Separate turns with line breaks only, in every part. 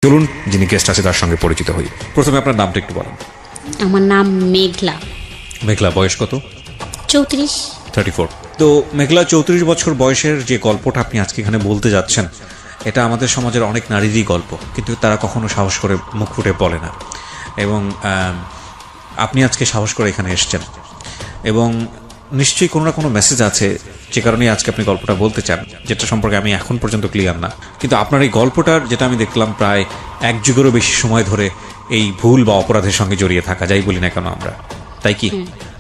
চলুন যিনি গেস্ট আছে তার সঙ্গে পরিচিত হই। প্রথমে আপনার নামটা একটু বলেন।
আমার নাম মেঘলা।
মেঘলা, বয়স কত?
34।
34। তো মেঘলা, 34 বছর বয়সের যে গল্পটা আপনি আজকে এখানে বলতে যাচ্ছেন, এটা আমাদের সমাজের অনেক নারীরই গল্প, কিন্তু তারা কখনো সাহস করে মুখ ফুটে বলে না। এবং আপনি আজকে সাহস করে এখানে এসেছেন, এবং নিশ্চয়ই কোনো না কোনো মেসেজ আছে যে কারণেই আজকে আপনি গল্পটা বলতে চান, যেটা সম্পর্কে আমি এখন পর্যন্ত ক্লিয়ার না। কিন্তু আপনার এই গল্পটার, যেটা আমি দেখলাম, প্রায় এক যুগেরও বেশি সময় ধরে এই ভুল বা অপরাধের সঙ্গে জড়িয়ে থাকা, যাই বলি না কেন আমরা, তাই কি?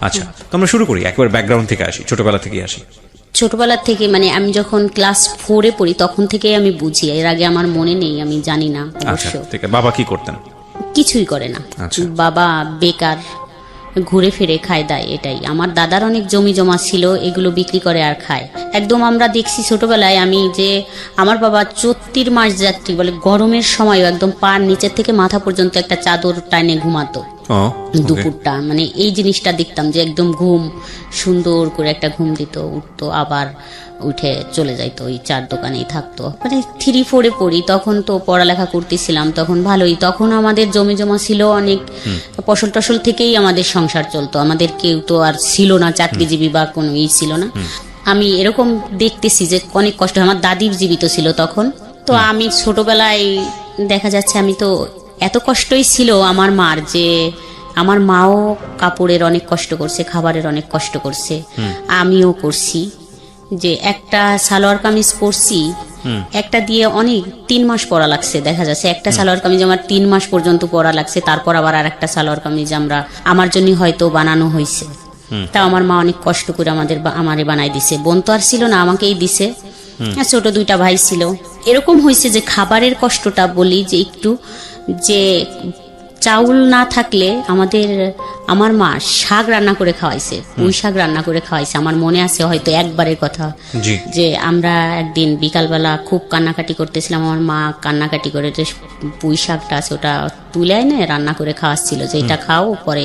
আচ্ছা, তো আমরা শুরু করি, একবার ব্যাকগ্রাউন্ড থেকে আসি, ছোটবেলা থেকে আসি।
ছোটবেলা থেকে মানে আমি যখন ক্লাস 4-এ পড়ি তখন থেকেই আমি বুঝি, এর আগে আমার মনে নেই, আমি জানি না
আচ্ছা,
অবশ্য।
ঠিক আছে। বাবা কি করতেন?
কিছুই করে না।
আচ্ছা।
বাবা বেকার, ঘুরে ফিরে খায় দায়, এটাই। আমার দাদার অনেক জমি জমা ছিল, এগুলো বিক্রি করে আর খায়। একদম আমরা দেখছি ছোটবেলায় আমি, যে আমার বাবা 34 মাস যাত্রী বলে, গরমের সময়ও একদম পার নিচের থেকে মাথা পর্যন্ত একটা চাদর টাইনে ঘুমাতো দুপুরটা। মানে এই জিনিসটা দেখতাম যে একদম ঘুম সুন্দর করে একটা ঘুম দিত, উঠতো, আবার উঠে চলে যাইতো, ওই চার দোকানেই থাকতো। মানে 3-4-এ পড়ি, তখন তো পড়ালেখা করতেছিলাম, তখন ভালোই। তখন আমাদের জমি জমা ছিল অনেক, ফসল টসল থেকেই আমাদের সংসার চলতো। আমাদের কেউ তো আর ছিল না চাকরিজীবী বা কোনো ছিল না। আমি এরকম দেখতেছি যে অনেক কষ্ট। আমার দাদি জীবিত ছিল তখন। তো আমি ছোটবেলায় দেখা যাচ্ছে, আমি তো এত কষ্টই ছিল আমার মার, যে আমার মাও কাপড়ের অনেক কষ্ট করছে, খাবারের অনেক কষ্ট করছে, আমিও করছি। যে একটা সালোয়ার কামিজ পরছি, একটা দিয়ে অনেক 3 মাস পরা লাগছে। দেখা যাচ্ছে একটা সালোয়ার কামিজ আমার 3 মাস পর্যন্ত পরা লাগছে, তারপর আবার আর একটা সালোয়ার কামিজ আমার জন্য হয়তো বানানো হয়েছে। তাও আমার মা অনেক কষ্ট করে আমারে বানাই দিছে। বোন তো আর ছিল না, আমাকেই দিছে। ছোট 2টা ভাই ছিল। এরকম হয়েছে যে খাবারের কষ্টটা বলি, যে একটু, যে চাউল না থাকলে আমার মা শাক রান্না করে খাওয়াইছে, পুঁই শাক রান্না করে খাওয়াইছে। আমার মনে আছে হয়তো একবারের কথা, যে আমরা একদিন বিকালবেলা খুব কান্নাকাটি করতেছিলাম, আমার মা কান্নাকাটি করে যে পুঁই শাকটা আছে ওটা তুলে এনে রান্না করে খাওয়াচ্ছিল, যে এটা খাও, পরে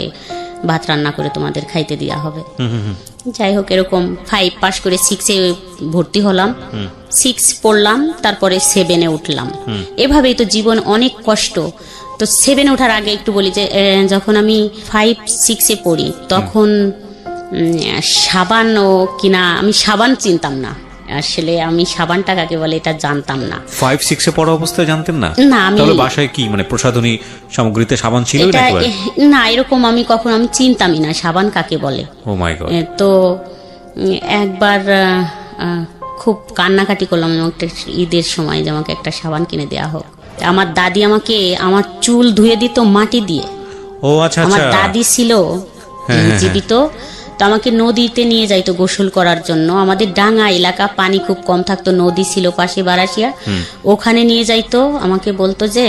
ভাত রান্না করে তোমাদের খাইতে দেওয়া হবে। যাই হোক, এরকম 5 পাস করে 6-এ ভর্তি হলাম, 6 পড়লাম, তারপরে 7-এ উঠলাম। এভাবেই তো জীবন, অনেক কষ্ট। তো 7-এ ওঠার আগে একটু বলি, যে যখন আমি 5-6-এ পড়ি তখন সাবান কিনা, আমি সাবান চিনতাম না আসলে, আমি সাবানটা কাকে বলে এটা জানতাম না।
5-6-এ পড়া অবস্থায় জানতেন না?
না, আমি
তাহলে বাসায় কি মানে প্রসাধনী সামগ্রীতে সাবান ছিল
না, এরকম আমি চিনতামই না সাবান কাকে বলে।
ও মাই গড।
তো একবার খুব কান্নাকাটি করলাম একটা ঈদের সময়, যে আমাকে একটা সাবান কিনে দেওয়া হোক। আমার দাদি আমাকে আমার চুল ধুয়ে দিত মাটি দিয়ে।
ও আচ্ছা,
আমার দাদি ছিল জীবিত, তো আমাকে নদীতে নিয়ে যাইতো গোসল করার জন্য। আমাদের ডাঙ্গা এলাকা, পানি খুব কম থাকতো, নদী ছিল পাশে বারাসিয়া, ওখানে নিয়ে যাইতো। আমাকে বলতো যে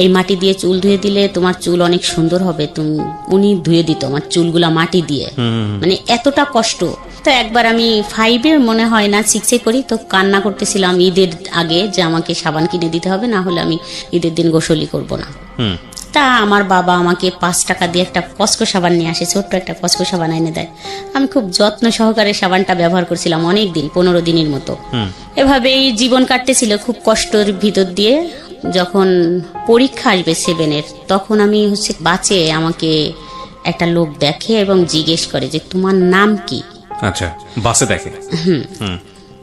এই মাটি দিয়ে চুল ধুয়ে দিলে তোমার চুল অনেক সুন্দর হবে। উনি ধুয়ে দিত আমার চুলগুলা মাটি দিয়ে। মানে এতটা কষ্ট। তো একবার আমি 5-এ মনে হয় না 6-এ পড়ি, তো কান্না করতেছিলাম ঈদের আগে, যে আমাকে সাবান কিনে দিতে হবে, না হলে আমি ঈদের দিন গোসলই করবো না। তা আমার বাবা আমাকে 5 টাকা দিয়ে একটা কসকো সাবান নিয়ে আসে, ছোট্ট একটা কসকো সাবান এনে দেয়। আমি খুব যত্ন সহকারে সাবানটা ব্যবহার করছিলাম অনেক দিন, 15 দিনের মতো। এভাবেই জীবন কাটতেছিল খুব কষ্টের ভিতর দিয়ে। যখন পরীক্ষা আসবে 7-এর, তখন আমি বাসে আমাকে একটা লোক দেখে এবং জিজ্ঞেস করে যে তোমার নাম কি।
আচ্ছা, বাসে দেখে?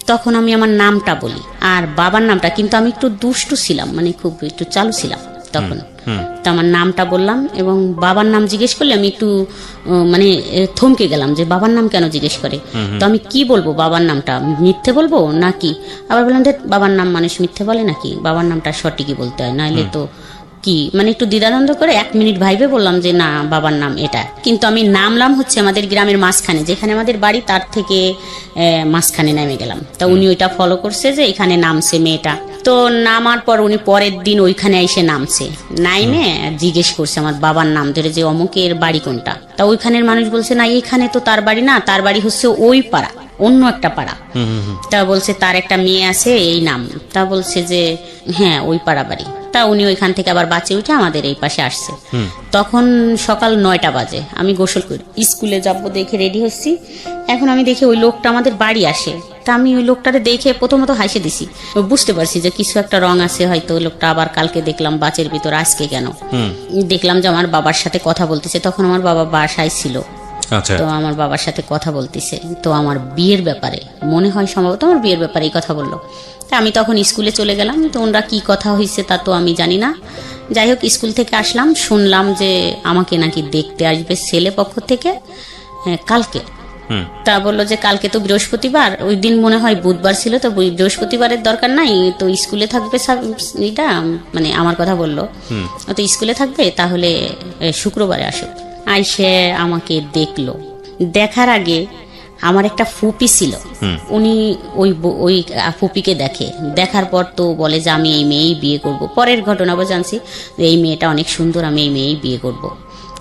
তখন আমি আমার নামটা বলি আর বাবার নামটা, কিন্তু আমি একটু দুষ্টু ছিলাম, মানে খুব একটু চালু ছিলাম তখন। তো আমার নামটা বললাম, এবং বাবার নাম জিজ্ঞেস করলে আমি একটু মানে থমকে গেলাম, যে বাবার নাম কেন জিজ্ঞেস করে। তো আমি কি বলবো, বাবার নামটা মিথ্যে বলবো নাকি? আবার বললাম যে বাবার নাম মানুষ মিথ্যে বলে নাকি, বাবার নামটা সঠিকই বলতে হয়, নাইলে তো কি। মানে একটু দ্বিধাদ্বন্দ্ব করে 1 মিনিট ভাইবে বললাম যে না, বাবার নাম এটা। কিন্তু আমি নামলাম আমাদের গ্রামের মাঝখানে, যেখানে আমাদের বাড়ি তার থেকে মাঝখানে নেমে গেলাম। তা উনি ওইটা ফলো করছে, যে এখানে নামছে মেয়েটা। তো নামার পর উনি পরের দিন ওইখানে এসে নামছে, নাইমে জিজ্ঞেস করছে আমার বাবার নাম ধরে, যে অমুকের বাড়ি কোনটা। তা ওইখানের মানুষ বলছে না, এখানে তো তার বাড়ি না, তার বাড়ি হচ্ছে ওই পাড়া। অন্য একটা পাড়া। তা বলছে তার একটা মেয়ে আছে এই নাম, তা বলছে যে হ্যাঁ ওই পাড়া বাড়ি। তা উনি ওইখান থেকে আবার বাঁচে উঠে আমাদের এই পাশে আসছে। তখন সকাল 9টা বাজে, আমি গোসল করি স্কুলে যাবো দেখে রেডি হচ্ছি। এখন আমি দেখি ওই লোকটা আমাদের বাড়ি আসে। তা আমি ওই লোকটারে দেখে প্রথমত হাসি দিছি, বুঝতে পারছি যে কিছু একটা রং আছে হয়তো। ওই লোকটা আবার কালকে দেখলাম বাচের ভিতর, আজকে কেন দেখলাম যে আমার বাবার সাথে কথা বলতেছে। তখন আমার বাবা বাসায় ছিল।
আচ্ছা,
তো আমার বাবার সাথে কথা বলতেছে, তো আমার বিয়ের ব্যাপারে মনে হয় সম্ভবত আমার বিয়ের ব্যাপারেই কথা বললো। তা আমি তখন স্কুলে চলে গেলাম, তো ওনারা কি কথা হয়েছে তা তো আমি জানি না। যাই হোক স্কুল থেকে আসলাম, শুনলাম যে আমাকে নাকি দেখতে আসবে ছেলে পক্ষ থেকে কালকে। তা বললো যে কালকে তো বৃহস্পতিবার, ওই দিন মনে হয় বুধবার ছিল, তো বৃহস্পতিবারের দরকার নাই, তো স্কুলে থাকবে এটা মানে আমার কথা বললো, তো স্কুলে থাকবে তাহলে শুক্রবারে আসুক। আইসে আমাকে দেখলো, দেখার আগে আমার একটা ফুপি ছিল, উনি ওই ফুপিকে দেখে, দেখার পর তো বলে যে আমি এই মেয়েই বিয়ে করব। পরের ঘটনা জানছি এই মেয়েটা অনেক সুন্দর, আমি এই মেয়েই বিয়ে করব।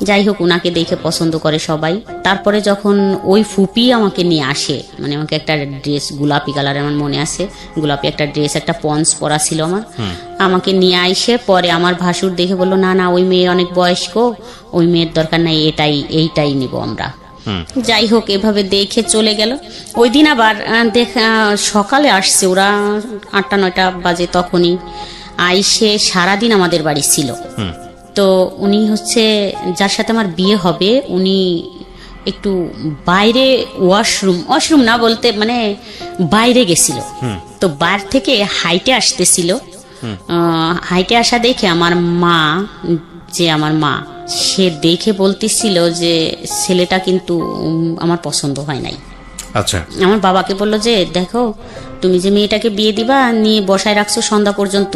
যাই হোক ওনাকে দেখে পছন্দ করে সবাই। তারপরে যখন ওই ফুপি আমাকে নিয়ে আসে, মানে আমাকে একটা ড্রেস গোলাপি কালার, আমার মনে আছে গোলাপি একটা ড্রেস, একটা পন্স পরা ছিল আমার, আমাকে নিয়ে আইসে পরে আমার ভাসুর দেখে বললো না না ওই মেয়ে অনেক বয়স্ক, ওই মেয়ের দরকার নাই, এইটাই নিব আমরা। যাই হোক এভাবে দেখে চলে গেল। ওই দিন আবার সকালে আসছে ওরা 8টা-9টা বাজে, তখনই আইসে সারাদিন আমাদের বাড়ি ছিল। তো উনি হচ্ছে যার সাথে আমার বিয়ে হবে, উনি একটু বাইরে ওয়াশরুম না বলতে মানে বাইরে গেছিল। তো বার থেকে হাইটে আসতেছিল, হাইটে আসা দেখে আমার মা সে দেখে বলতেছিল যে ছেলেটা কিন্তু আমার পছন্দ হয় নাই।
আচ্ছা, আমার
বাবাকে বললো যে দেখো তুমি যে মেয়েটাকে বিয়ে দিবা নিয়ে বসায় রাখছো সন্ধ্যা পর্যন্ত,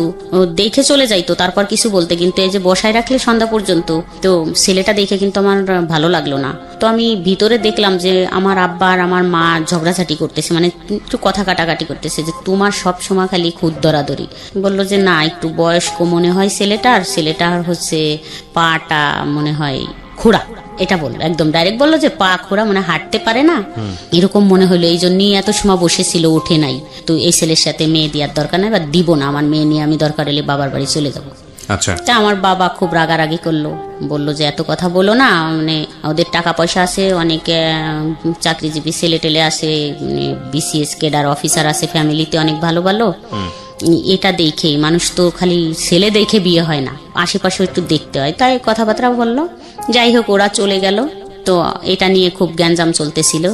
দেখে চলে যাইতো তারপর কিছু বলতে, কিন্তু এই যে বসায় রাখলে সন্ধ্যা পর্যন্ত, তো ছেলেটা দেখে কিন্তু আমার ভালো লাগলো না। তো আমি ভিতরে দেখলাম যে আমার আব্বা আর আমার মা ঝগড়াঝাটি করতেছে, মানে একটু কথা কাটাকাটি করতেছে যে তোমার সব সময় খালি খুদ দরাদরি। বললো যে না একটু বয়স্ক মনে হয় ছেলেটার হচ্ছে পাটা মনে হয় খোড়া, এটা বললো একদম ডাইরেক্ট, বললো যে পা খোড়া মানে হাঁটতে পারে না, এরকম মনে হলো, এই জন্যই এত সময় বসেছিল ওঠে নাই। তো এই ছেলের সাথে মেয়ে দেওয়ার দরকার নাই বা দিব না, আমার মেয়ে নিয়ে আমি দরকার হলে বাবার বাড়ি চলে যাবো।
আচ্ছা,
তা আমার বাবা খুব রাগারাগি করলো, বললো যে এত কথা বলো না, মানে ওদের টাকা পয়সা আছে, অনেক চাকরিজীবী ছেলে টেলে আছে, বিসিএস কেডার অফিসার আছে ফ্যামিলিতে অনেক ভালো ভালো, এটা দেখে মানুষ তো খালি ছেলে দেখে বিয়ে হয় না, আশেপাশে একটু দেখতে হয়, তাই কথাবার্তা বললো। যাই হোক ওরা চলে গেল। তো এটা নিয়ে খুব গ্যাঞ্জাম চলতেছিল।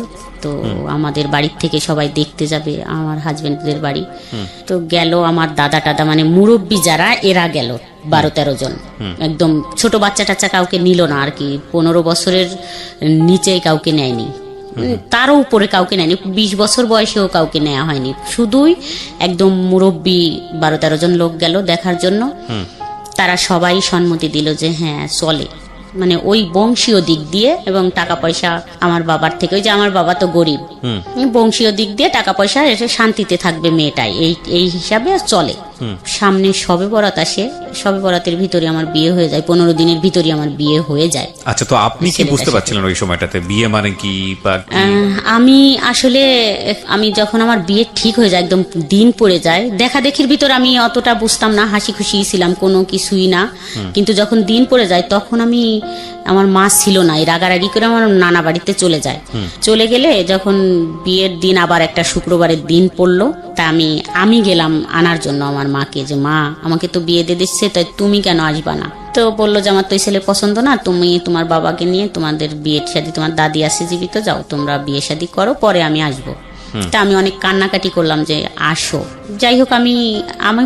তো আমাদের বাড়ির থেকে সবাই দেখতে যাবে আমার হাজবেন্ডদের বাড়ি, তো গেল আমার দাদা টাদা মানে মুরব্বী যারা এরা গেল 12-13 জন, একদম ছোট বাচ্চা টাচ্চা কাউকে নিল না আর কি, 15 বছরের নিচে কাউকে নেয়নি, তারও উপরে কাউকে নেয়নি, 20 বছর বয়সেও কাউকে নেওয়া হয়নি, শুধুই একদম মুরব্বী 12-13 জন লোক গেল দেখার জন্য। তারা সবাই সম্মতি দিল যে হ্যাঁ চলে, মানে ওই বংশীয় দিক দিয়ে এবং টাকা পয়সা আমার বাবার থেকে, ওই যে আমার বাবা তো গরিব, বংশীয় দিক দিয়ে টাকা পয়সা এসে শান্তিতে থাকবে মেয়েটাই, এই হিসাবে চলে। সামনে সবে বরাত আসে, সবে বরাতের ভিতরে আমার বিয়ে হয়ে যায়, 15 দিনের ভিতরে আমার বিয়ে হয়ে যায়।
আচ্ছা, তো আপনি কি বুঝতে পারছিলেন ওই সময়টাতে বিয়ে মানে কি?
আমি আসলে যখন আমার বিয়ে ঠিক হয়ে যায়, একদম দিন পড়ে যায়, দেখা দেখির ভিতর আমি অতটা বুঝতাম না, হাসি খুশি ছিলাম, কোনো কিছুই না। কিন্তু যখন দিন পড়ে যায় তখন আমার মা ছিল না, এই রাগারাগি করে আমার নানা বাড়িতে চলে যায়। চলে গেলে যখন বিয়ের দিন আবার একটা শুক্রবারের দিন পড়লো, তা আমি গেলাম আনার জন্য আমার মাকে, যে মা আমাকে তো বিয়ে দিয়ে দিচ্ছে, তাই তুমি কেন আসবা না? তো বললো যে আমার তো এই ছেলে পছন্দ না, তুমি তোমার বাবাকে নিয়ে তোমাদের বিয়ে শাদী, তোমার দাদি আছে জীবিত, যাও তোমরা বিয়ে শাদী করো, পরে আমি আসবো। তা আমি অনেক কান্নাকাটি করলাম যে আসো। যাই হোক আমি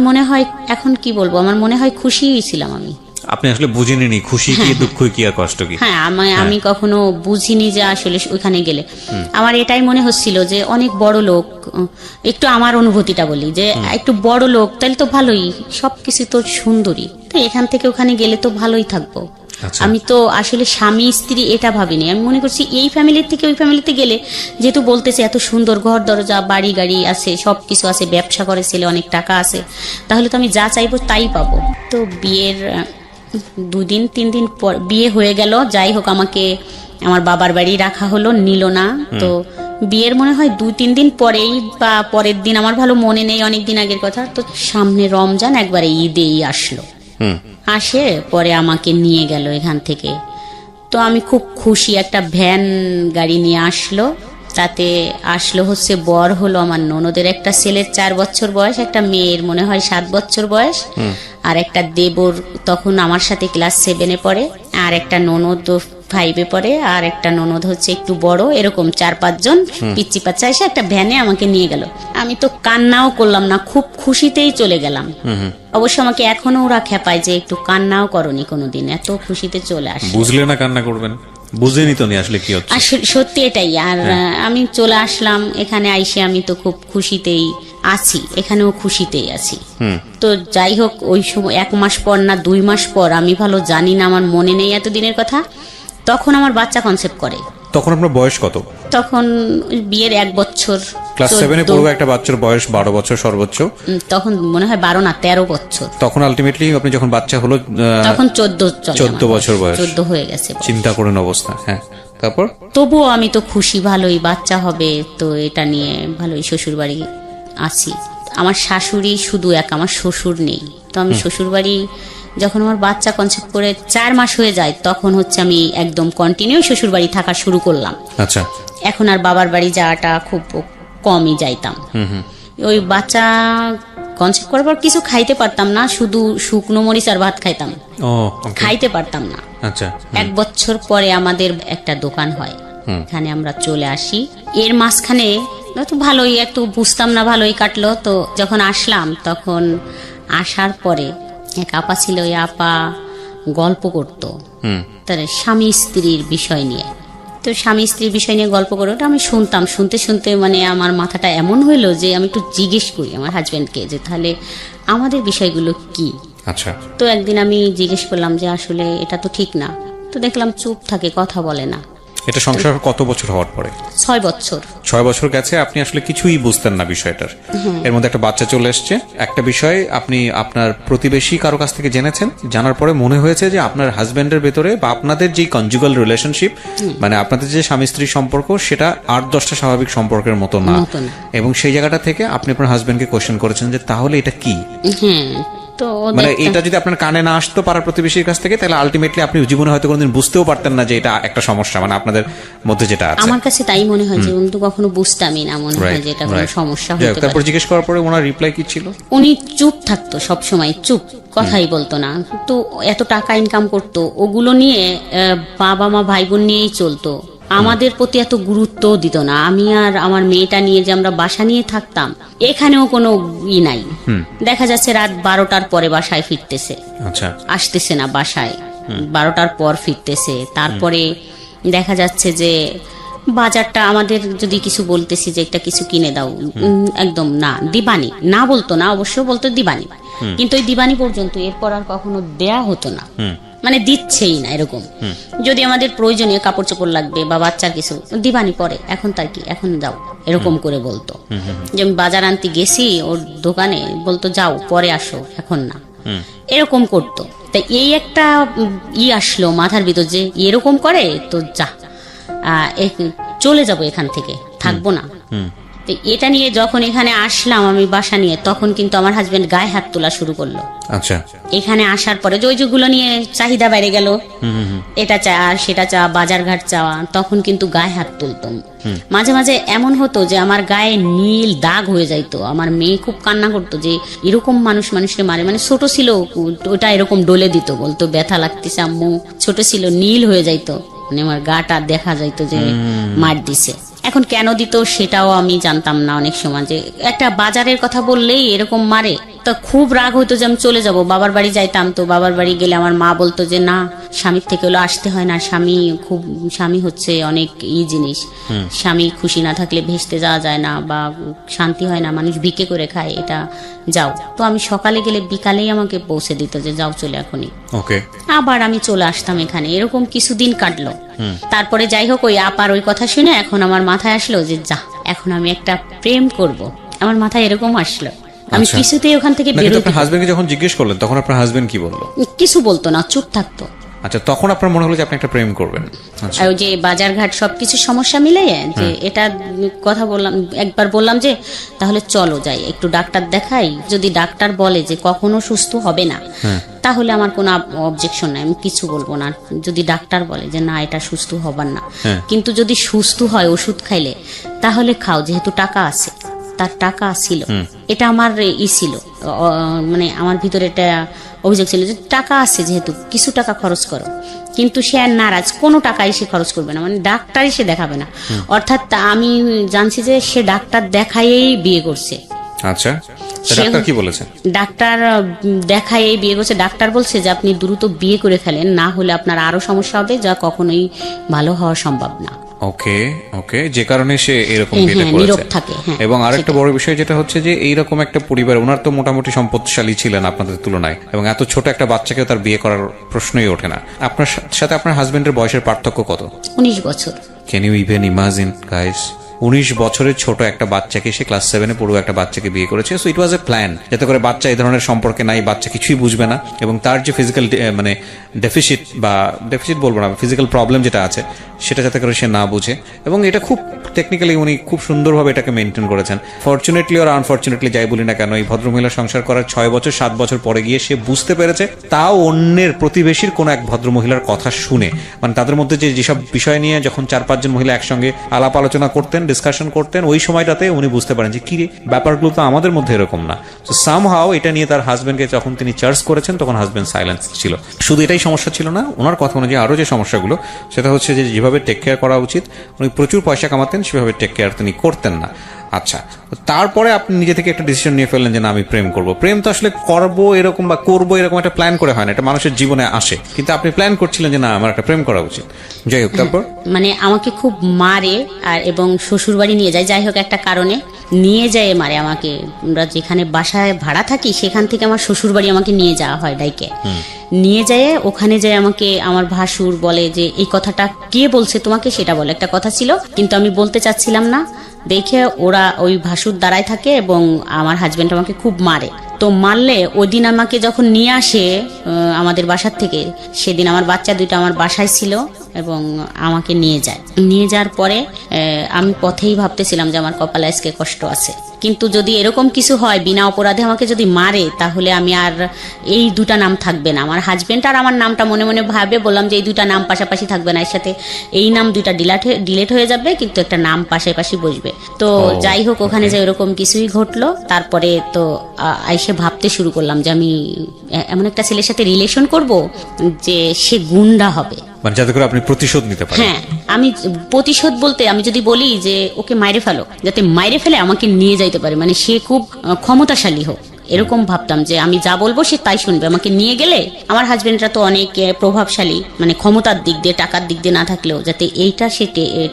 মনে হয় এখন কি বলবো, আমার মনে হয় খুশি ছিলাম আমি।
আপনি আসলে বুঝিনি খুশি কি দুঃখ কি আর কষ্ট কি?
হ্যাঁ, আমি কখনো বুঝিনি যে আসলে ওইখানে গেলে আমার এটাই মনে হচ্ছিল যে অনেক বড় লোক, একটু আমার অনুভূতিটা বলি যে একটু বড় লোক, তাহলে তো ভালোই, সবকিছু তো সুন্দরী, তো এখান থেকে ওখানে গেলে তো ভালোই থাকবো। আমি তো আসলে স্বামী স্ত্রী এটা ভাবিনি, আমি মনে করছি এই ফ্যামিলির থেকে ওই ফ্যামিলিতে গেলে, যেহেতু বলতেছে এত সুন্দর ঘর দরজা বাড়ি গাড়ি আছে, সবকিছু আছে, ব্যবসা করে ছেলে, অনেক টাকা আছে, তাহলে তো আমি যা চাইবো তাই পাবো। তো বিয়ের 2-3 দিন পর বিয়ে হয়ে গেল। যাই হোক আমাকে আমার বাবার বাড়ি রাখা হলো, নিল না। তো বিয়ের মনে হয় 2-3 দিন পরেই বা পরের দিন, আমার ভালো মনে নেই, অনেক দিন আগের কথা। তো সামনে রমজান, একবারে ঈদেই আসলো। আসে পরে আমাকে নিয়ে গেল এখান থেকে। তো আমি খুব খুশি, একটা ভ্যান গাড়ি নিয়ে আসলো। তাতে আসলো হচ্ছে বর হলো আমার ননদের একটা ছেলের 4 বছর বয়স, একটা মেয়ের মনে হয় 7 বছর বয়স, আর একটা দেবর তখন আমার সাথে ক্লাস 7-এ পড়ে, আর একটা ননদ 5-এ পড়ে, আর একটা ননদ হচ্ছে একটু বড়। এরকম 4-5 জন পিচ্চি পাচ্চা এসে একটা ভ্যানে আমাকে নিয়ে গেল। আমি তো কান্নাও করলাম না, খুব খুশিতেই চলে গেলাম। অবশ্য আমাকে এখনো ওরা খেপায় যে একটু কান্নাও করনি কোনোদিন, এত খুশিতে চলে আসে।
বুঝলে না কান্না করবেন, বুঝেনি তো নি আসলে কি হচ্ছে।
আসলে সত্যি এটাই। আর আমি চলে আসলাম এখানে, আইসে আমি তো খুব খুশিতেই আছি, এখানেও খুশিতেই আছি। তো যাই হোক, ওই সময় 1 মাস পর না 2 মাস পর, আমি ভালো জানি না, আমার মনে নেই এতদিনের কথা, তখন আমার বাচ্চা কনসেপ্ট করে।
তখন আপনার বয়স কত?
তখন বিয়ের 1 বছর,
ক্লাস 7-এ পড়বে একটা বাচ্চার বয়স 12 বছর সর্বোচ্চ।
তখন মনে হয় 12 না 13 বছর।
তখন আলটিমেটলি আপনি যখন বাচ্চা হলো
তখন 14
বছর বয়স,
14 হয়ে গেছে।
চিন্তা করেন অবস্থা। হ্যাঁ, তারপর?
তবুও আমি তো খুশি, ভালোই বাচ্চা হবে, তো এটা নিয়ে ভালোই শ্বশুর বাড়ি আছি। আমার শাশুড়ি শুধু এক, আমার শ্বশুর নেই। তো আমি শ্বশুর বাড়ি যখন আমার বাচ্চা কনসেপ্ট করে 4 মাস হয়ে যায়, তখন হচ্ছে আমি একদম কন্টিনিউ শ্বশুর বাড়ি থাকা শুরু করলাম।
আচ্ছা।
এখন আর বাবার বাড়ি যাওয়াটা খুব কমই যাইতাম। ওই বাচ্চা কনসেপ্ট করার পর কিছু খাইতে পারতাম না, শুধু শুকনো মরিচ আর ভাত খাইতাম, খাইতে পারতাম না।
আচ্ছা।
1 বছর পরে আমাদের একটা দোকান হয়, এখানে আমরা চলে আসি। এর মাঝখানে তো ভালোই একটু বুঝতাম না, ভালোই কাটলো। তো যখন আসলাম, তখন আসার পরে এক আপা ছিল, ওই আপা গল্প করতো তার স্বামী স্ত্রীর বিষয় নিয়ে। তো স্বামী স্ত্রীর বিষয় নিয়ে গল্প করে, ওটা আমি শুনতাম। শুনতে শুনতে মানে আমার মাথাটা এমন হইলো যে আমি একটু জিজ্ঞেস করি আমার হাজবেন্ডকে যে তাহলে আমাদের বিষয়গুলো কি।
আচ্ছা।
তো একদিন আমি জিজ্ঞেস করলাম যে আসলে এটা তো ঠিক না। তো দেখলাম চুপ থাকে, কথা বলে না।
এটা সংসার কত বছর হওয়ার পরে?
6 বছর।
6 বছর গেছে, আপনি আসলে কিছুই বুঝতেন না বিষয়টার। এর মধ্যে একটা বাচ্চা চলে এসছে, একটা বিষয় আপনি আপনার প্রতিবেশী কারো কাছ থেকে জেনেছেন, জানার পরে মনে হয়েছে যে আপনার হাজবেন্ডের ভেতরে বা আপনাদের যে কনজুগাল রিলেশনশিপ, মানে আপনাদের যে স্বামী স্ত্রীর সম্পর্ক, সেটা 8-10টা স্বাভাবিক সম্পর্কের মতো না। এবং সেই জায়গাটা থেকে আপনি আপনার হাজবেন্ডকে কোয়েশ্চেন করেছেন যে তাহলে এটা কি।
তো
মানে এটা যদি আপনার কানে না আসতো পাড়া প্রতিবেশীর কাছ থেকে, তাহলে আলটিমেটলি আপনি জীবনে হয়তো কোনোদিন বুঝতেও পারতেন না যে এটা একটা সমস্যা, মানে আপনাদের মধ্যে যেটা আছে।
আমার কাছে তাই মনে হয় যে কিন্তু কখনো বুঝতামই না, মনে হয় যে এটা কোনো সমস্যা হতে পারে।
তারপর জিজ্ঞেস করার পরে ওনার রিপ্লাই কি ছিল?
উনি চুপ থাকতো সব সময়, চুপ, কথাই বলতো না। তো এত টাকা ইনকাম করতো, ওগুলো নিয়ে বাবা মা ভাই বোন নিয়েই চলতো, আমাদের প্রতি এত গুরুত্ব দিত না। আমি আর আমার মেয়েটা নিয়ে যে আমরা বাসা নিয়ে থাকতাম, এখানেও কোনো নাই। দেখা যাচ্ছে রাত 12টার পরে বাসায় ফিরতেছে, আসতেছে না বাসায়, 12টার পর ফিরতেছে। তারপরে দেখা যাচ্ছে যে বাজারটা আমাদের যদি কিছু বলতেছি যে একটা কিছু কিনে দাও, একদম না, দিবানি না বলতো না, অবশ্য বলতো দিবানি, কিন্তু ওই দিবানি পর্যন্ত, এরপর আর কখনো দেয়া হতো না, মানে দিচ্ছেই না এরকম। যদি আমাদের প্রয়োজনীয় কাপড় চোপড় লাগবে বা বাচ্চার কিছু, দিবানি পরে, এখন তার কি, এখন যাও, এরকম করে বলতো। যে আমি বাজার আনতে গেছি ওর দোকানে, বলতো যাও পরে আসো, এখন না, এরকম করতো। তাই এই একটা আসলো মাথার ভিতর যে এরকম করে, তো যা চলে যাব এখান থেকে, থাকবো না। তো এটা নিয়ে যখন এখানে আসলাম আমি বাসা নিয়ে, তখন কিন্তু আমার হাজবেন্ড গায়ে হাত তোলা শুরু করলো।
আচ্ছা।
এখানে আসার পরে ওই যেগুলো নিয়ে চাহিদা বেড়ে গেল, এটা চা আর সেটা চা, বাজার ঘাট চাওয়া, তখন কিন্তু গায়ে হাত তুলতো। মাঝে মাঝে এমন হতো যে আমার গায়ে নীল দাগ হয়ে যাইতো। আমার মেয়ে খুব কান্না করতো যে এরকম মানুষকে মারে, মানে ছোট ছিল ওটা, এরকম ডলে দিত, বলতো ব্যথা লাগতেছে আম্মু, ছোট ছিল, নীল হয়ে যাইতো, মানে আমার গাটা দেখা যাইতো যে মার দিছে। এখন কেন দিত সেটাও আমি জানতাম না অনেক সময়, যে একটা বাজারের কথা বললেই এরকম মারে। তো খুব রাগ হইতো যে আমি চলে যাব, বাবার বাড়ি যাইতাম। তো বাবার বাড়ি গেলে আমার মা বলতো যে না, স্বামীর থেকে হলো আসতে হয় না, স্বামী হচ্ছে অনেক জিনিস, স্বামী খুশি না থাকলে ভেস্তে যাওয়া যায় না, বা শান্তি হয় না, মানুষ ভিক্ষে করে খায়, এটা যাও। তো আমি সকালে গেলে বিকালেই আমাকে পৌঁছে দিত যে যাও চলে এখনই। আবার আমি চলে আসতাম এখানে, এরকম কিছুদিন কাটলো। তারপরে যাই হোক, ওই আপার ওই কথা শুনে এখন আমার মাথায় আসলো যে যা, এখন আমি একটা প্রেম করব, আমার মাথায় এরকম আসলো। আমি কিছুতেই ওখান থেকে বেরোতে।
আপনার হাজবেন্ডকে যখন জিজ্ঞেস করলেন তখন আপনার হাজবেন্ড কি বললো?
কিছু বলতো না, চুপ থাকতো।
আচ্ছা, তখন আপনার মনে হলো যে আপনি একটা প্রেম করবেন। আচ্ছা,
আর ওই যে বাজারঘাট সবকিছু সমস্যা মিলে যে এটা কথা বললাম, একবার বললাম যে তাহলে চলো যাই একটু ডাক্তার দেখাই, যদি ডাক্তার বলে যে কখনো সুস্থ হবে না তাহলে আমার কোনো অবজেকশন নাই, আমি কিছু বলবো না। যদি ডাক্তার বলে যে না এটা সুস্থ হবার না, কিন্তু যদি সুস্থ হয় ওষুধ খাইলে তাহলে খাও, যেহেতু টাকা আছে। তার টাকা ছিল, এটা আমার ছিল, মানে আমার ভিতরে এটা অভিযোগ ছিল যে টাকা আছে যেহেতু কিছু টাকা খরচ করো, কিন্তু সে আর নারাজ, কোনো টাকাই সে খরচ করবে না, মানে ডাক্তারই সে দেখাবে না। অর্থাৎ আমি জানছি যে সে ডাক্তার দেখাইয়েই বিয়ে করছে।
আচ্ছা, ডাক্তার কি বলেছেন?
ডাক্তার দেখাইয়েই বিয়ে করছে। ডাক্তার বলছে যে আপনি দ্রুত বিয়ে করে ফেলেন, না হলে আপনার আরো সমস্যা হবে, যা কখনোই ভালো হওয়া সম্ভব না।
ওকে ওকে, যে কারণে সে এরকম বিয়েটা
নীরব
করেছে।
থাকে।
এবং আরেকটা বড় বিষয় যেটা হচ্ছে যে এইরকম একটা পরিবার, ওনার তো মোটামুটি সম্পদশালী ছিলেন আপনাদের তুলনায়, এবং এত ছোট একটা বাচ্চাকেও তার বিয়ে করার প্রশ্নই ওঠে না। আপনার সাথে আপনার হাজবেন্ডের বয়সের পার্থক্য কত?
19 বছর।
Can you even imagine guys, 19 বছরের ছোট একটা বাচ্চাকে, সে ক্লাস 7-এ পড়ুয়া একটা বাচ্চাকে বিয়ে করেছে। So it was A plan, যাতে করে বাচ্চা এই ধরনের সম্পর্কে নাই, বাচ্চা কিছুই বুঝবে না, এবং তার যে ফিজিক্যাল মানে ডেফিসিট বলবো না, ফিজিক্যাল প্রবলেম যেটা আছে সেটা যাতে করে সে না বুঝে। এবং এটা খুব টেকনিক্যালি উনি খুব সুন্দরভাবে এটাকে মেনটেন করেছেন। ফরচুনেটলি আর আনফরচুনেটলি যাই বলি না কেন, এই ভদ্রমহিলা সংসার করার 6 বছর 7 বছর পরে গিয়ে সে বুঝতে পেরেছে, তাও অন্যের প্রতিবেশীর কোনো এক ভদ্রমহিলার কথা শুনে, মানে তাদের মধ্যে যেসব বিষয় নিয়ে যখন 4-5 জন মহিলা একসঙ্গে আলাপ আলোচনা করতেন, ডিসকাশন করতেন, ওই সময়টাতে উনি বুঝতে পারেন যে কি রে, ব্যাপারগুলো তো আমাদের মধ্যে এরকম না। তো সামহাও এটা নিয়ে তার হাজবেন্ডকে যখন তিনি চার্জ করেছেন, তখন হাজবেন্ড সাইলেন্স ছিল। শুধু এটাই সমস্যা ছিল না, ওনার কথা অনুযায়ী আরো যে সমস্যাগুলো, সেটা হচ্ছে যে যেভাবে টেক কেয়ার করা উচিত, উনি প্রচুর পয়সা কামাতেন, সেভাবে টেক কেয়ার তিনি করতেন না। আচ্ছা, তারপরে আপনি নিজে থেকে একটা ডিসিশন নিয়ে ফেললেন যে না আমি প্রেম করব। প্রেম তো আসলে করবো এরকম বা করবো এরকম একটা প্ল্যান করে হয় না, এটা মানুষের জীবনে আসে, কিন্তু আপনি প্ল্যান করছিলেন যে না আমার একটা প্রেম করা উচিত। যাই হোক, তারপর
মানে আমাকে খুব মারে আর এবং শ্বশুর বাড়ি নিয়ে যায়, যাই হোক একটা কারণে নিয়ে যায় মারে আমাকে। আমরা যেখানে বাসায় ভাড়া থাকি সেখান থেকে আমার শ্বশুর বাড়ি আমাকে নিয়ে যাওয়া হয় ডাইকে, নিয়ে যায় ওখানে যায় আমাকে আমার ভাসুর বলে যে এই কথাটা কে বলছে তোমাকে, সেটা বলে একটা কথা ছিল, কিন্তু আমি বলতে চাচ্ছিলাম না দেখে ওরা ওই ভাসুর দাঁড়ায় থাকে এবং আমার হাজবেন্ড আমাকে খুব মারে। তো মারলে ওই দিন আমাকে যখন নিয়ে আসে আমাদের বাসার থেকে, সেদিন আমার বাচ্চা দুইটা আমার বাসায় ছিল এবং আমাকে নিয়ে যাওয়ার পরে আমি পথেই ভাবতেছিলাম যে আমার কপালে আজকে কষ্ট আছে, কিন্তু যদি এরকম কিছু হয় বিনা অপরাধে আমাকে যদি মারে, তাহলে আমি আর এই দুটা নাম থাকবে না। আমার হাজবেন্ড আর আমার নামটা মনে মনে ভাবে বললাম যে এই দুটা নাম পাশাপাশি থাকবে না, এর সাথে এই নাম দুইটা ডিলেট হয়ে যাবে, কিন্তু একটা নাম পাশাপাশি বসবে। তো যাই হোক, ওখানে যে এরকম কিছুই ঘটলো। তারপরে তো আইসে ভাবতে শুরু করলাম যে আমি এমন একটা ছেলের সাথে রিলেশন করব যে সে গুন্ডা হবে,
মানে যাতে করে আপনি প্রতিশোধ নিতে পারেন।
হ্যাঁ, আমি প্রতিশোধ বলতে আমি যদি বলি যে ওকে মাইরে ফেলো, যাতে মাইরে ফেলে আমাকে নিয়ে যাইতে পারে, মানে সে খুব ক্ষমতাশালী হোক, এরকম ভাবতাম যে আমি যা বলবো সে তাই শুনবে। আমাকে নিয়ে গেলে আমার হাজবেন্ডরা তো অনেক প্রভাবশালী, মানে ক্ষমতার দিক দিয়ে টাকার দিক দিয়ে না থাকলেও যাতে এইটা সে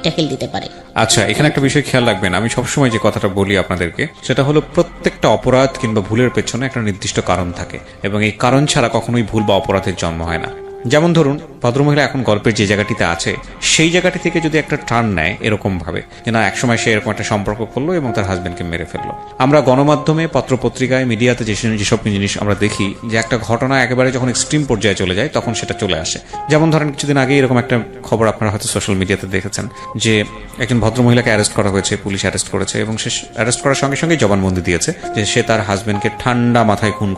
ট্যাকেল দিতে পারে।
আচ্ছা, এখানে একটা বিষয় খেয়াল রাখবেন, আমি সবসময় যে কথাটা বলি আপনাদেরকে, সেটা হলো প্রত্যেকটা অপরাধ কিংবা ভুলের পেছনে একটা নির্দিষ্ট কারণ থাকে, এবং এই কারণ ছাড়া কখনোই ভুল বা অপরাধের জন্ম হয় না। যেমন ধরুন, ভদ্রমহিলা এখন গল্পের যে জায়গাটিতে আছে, সেই জায়গাটি থেকে যদি একটা টার্ন নেয় এরকম ভাবে যে না একসময় সে এরকম একটা সম্পর্ক করলো এবং তার হাজবেন্ডকে মেরে ফেললো। আমরা গণমাধ্যমে, পত্রপত্রিকায়, মিডিয়াতে যেসব জিনিস আমরা দেখি, যে একটা ঘটনা একেবারে যখন এক্সট্রিম পর্যায়ে চলে যায় তখন সেটা চলে আসে। যেমন ধরেন, কিছুদিন আগে এরকম একটা খবর আপনারা হয়তো সোশ্যাল মিডিয়াতে দেখেছেন যে একজন ভদ্রমহিলাকে অ্যারেস্ট করা হয়েছে, পুলিশ অ্যারেস্ট করেছে, এবং সে অ্যারেস্ট করার সঙ্গে সঙ্গে জবানবন্দি দিয়েছে যে সে তার হাজবেন্ডকে ঠান্ডা মাথায় খুন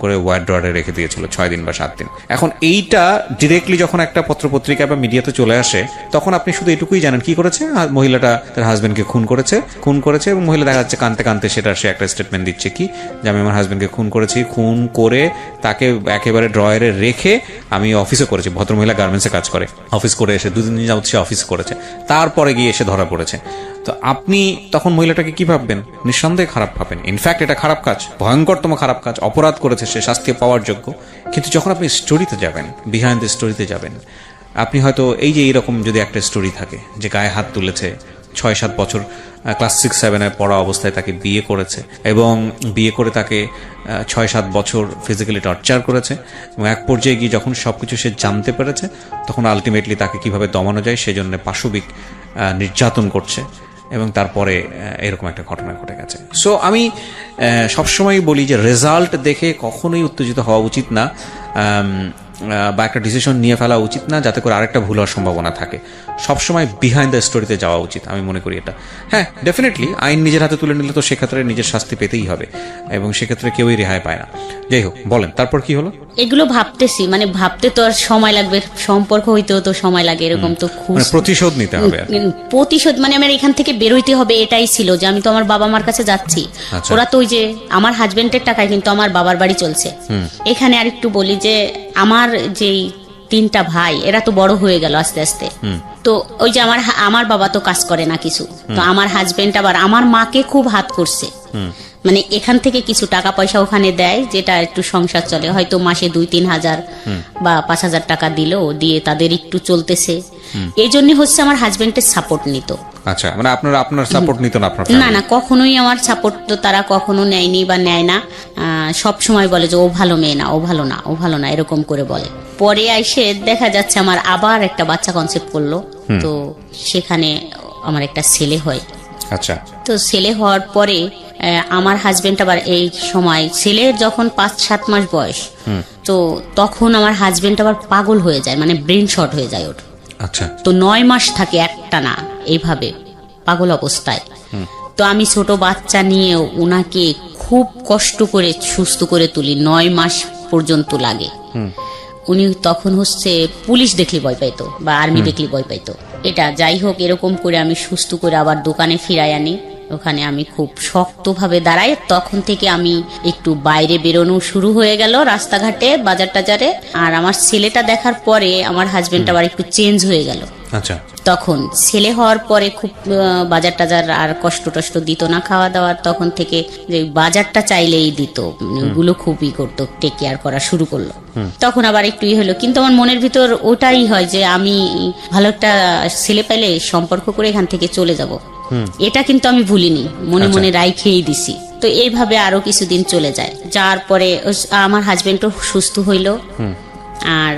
করে ওয়ার্ড্রয়ারে রেখে দিয়েছিল 6 দিন বা 7 দিন। এখন এইটা ডিরেক্টলি যখন একটা পত্রপত্রিকা বা মিডিয়াতে চলে আসে, তখন আপনি শুধু এটুকুই জানেন কি করেছে, মহিলাটা তার হাজবেন্ডকে খুন করেছে, এবং মহিলা দেখা যাচ্ছে কানতে কানতে সে একটা স্টেটমেন্ট দিচ্ছে কি যে আমি আমার হাজবেন্ডকে খুন করেছি, খুন করে তাকে একেবারে ড্রয়ারে রেখে আমি অফিসে করেছি। ভদ্রমহিলা গার্মেন্টসে কাজ করে, অফিস করে এসে 2 দিন যাবত সে অফিস করেছে, তারপরে গিয়ে এসে ধরা পড়েছে। তো আপনি তখন মহিলাটাকে কি ভাববেন? নিঃসন্দেহে খারাপ ভাবেন। ইনফ্যাক্ট এটা খারাপ কাজ, ভয়ঙ্করতম খারাপ কাজ, অপরাধ করেছে সে, শাস্তি পাওয়ার যোগ্য। কিন্তু যখন আপনি স্টোরিতে যাবেন, বিহাইন্ড দ্য স্টোরিতে যাবেন, আপনি হয়তো এই যে এইরকম যদি একটা স্টোরি থাকে যে গায়ে হাত তুলেছে, 6-7 বছর ক্লাস 6-7-এ পড়া অবস্থায় তাকে বিয়ে করেছে, এবং বিয়ে করে তাকে 6-7 বছর ফিজিক্যালি টর্চার করেছে, এবং এক পর্যায়ে গিয়ে যখন সবকিছু সে জানতে পেরেছে, তখন আলটিমেটলি তাকে কিভাবে দমানো যায় সেজন্য পাশবিক নির্যাতন করছে, এবং তারপরে এরকম একটা ঘটনা ঘটে গেছে। সো আমি সবসময় বলি যে রেজাল্ট দেখে কখনোই উত্তেজিত হওয়া উচিত না। বা একটা ডিসিশন নিয়ে ফেলা উচিত না যাতে করে আরেকটা ভুল হওয়ার সম্ভাবনা থাকে। সবসময় বিহাইন্ড দ্য স্টোরিতে যাওয়া উচিত, আমি মনে করি এটা। হ্যাঁ, ডেফিনেটলি আইন নিজের হাতে তুলে নিলে তো সেক্ষেত্রে নিজের শাস্তি পেতেই হবে, এবং সেক্ষেত্রে কেউই রেহাই পায় না। যাই হোক, বলেন তারপর কি হলো?
এগুলো ভাবতেছি, মানে ভাবতে তো আর সময় লাগবে, সম্পর্ক হইতেও তো সময় লাগে, এরকম তো
মানে প্রতিশোধ নিতে হবে আর কি।
প্রতিশোধ মানে আমার এখান থেকে বেরোইতে হবে, এটাই ছিল যে আমি তো আমার বাবা মার কাছে যাচ্ছি।
আচ্ছা।
ওরা তো ওই যে আমার হাজবেন্ডের টাকায় কিন্তু আমার বাবার বাড়ি চলছে। এখানে আর একটু বলি যে আমার যেই 3টা ভাই, এরা তো বড় হয়ে গেল আস্তে আস্তে। তো ওই যে আমার বাবা তো কাজ করে না কিছু, তো আমার হাজবেন্ড আবার আমার মাকে খুব হাত করছে। মানে এখান থেকে কিছু টাকা পয়সা ওখানে দেয়, যেটা একটু সংসার চলে, হয়তো মাসে 2-3 হাজার বা 5,000 টাকা দিলো, দিয়ে তাদের একটু চলতেছে। এই জন্য হচ্ছে আমার হাজবেন্ডের সাপোর্ট নিত।
আচ্ছা, মানে আপনার সাপোর্ট নিত না আপনার?
না, কখনোই আমার সাপোর্ট তো তারা কখনো নেয়নি বা নেয় না। সব সময় বলে যে ও ভালো মেয়ে না, ও ভালো না, ও ভালো না, এরকম করে বলে। পরে এসে দেখা যাচ্ছে আমার আবার একটা বাচ্চা কনসেপ্ট করলো, তো সেখানে আমার একটা ছেলে হয়।
আচ্ছা।
তো ছেলে হওয়ার পরে আমার হাজবেন্ড আবার এই সময়, ছেলের যখন 5-7 মাস বয়স, তো তখন আমার হাজবেন্ড আবার পাগল হয়ে যায়, মানে ব্রেন শর্ট হয়ে যায় ওর।
আচ্ছা।
তো 9 মাস থাকে একটানা এইভাবে পাগল অবস্থায়। তো আমি ছোট বাচ্চা নিয়ে ওনাকে খুব কষ্ট করে সুস্থ করে তুলি, 9 মাস পর্যন্ত লাগে। উনি তখন হচ্ছে পুলিশ দেখলে ভয় পাইতো বা আর্মি দেখলে ভয় পাইতো। এটা যাই হোক, এরকম করে আমি সুস্থ করে আবার দোকানে ফিরাই আনি। ওখানে আমি খুব শক্তভাবে দাঁড়াই। তখন থেকে আমি একটু বাইরে বেরোনো শুরু হয়ে গেল, রাস্তাঘাটে, বাজার টাজারে। আর আমার ছেলেটা দেখার পরে আমার হাজবেন্ড আবার একটু চেঞ্জ হয়ে গেল।
আচ্ছা।
তখন ছেলে হওয়ার পরে খুব বাজার টাজার আর কষ্ট টষ্ট দিত না, খাওয়া দাওয়ার তখন থেকে যে বাজারটা চাইলেই দিত, ওগুলো খুবই করতো, টেক কেয়ার করা শুরু করলো। তখন আবার একটু হলো, কিন্তু আমার মনের ভিতর ওটাই হয় যে আমি ভালো একটা ছেলে পেলে সম্পর্ক করে এখান থেকে চলে যাব। এটা কিন্তু আমি ভুলিনি, মনে মনে রাইখেই দিছি। তো এইভাবে আরো কিছুদিন চলে যায়, যার পরে আমার হাজবেন্ডও সুস্থ হইল। আর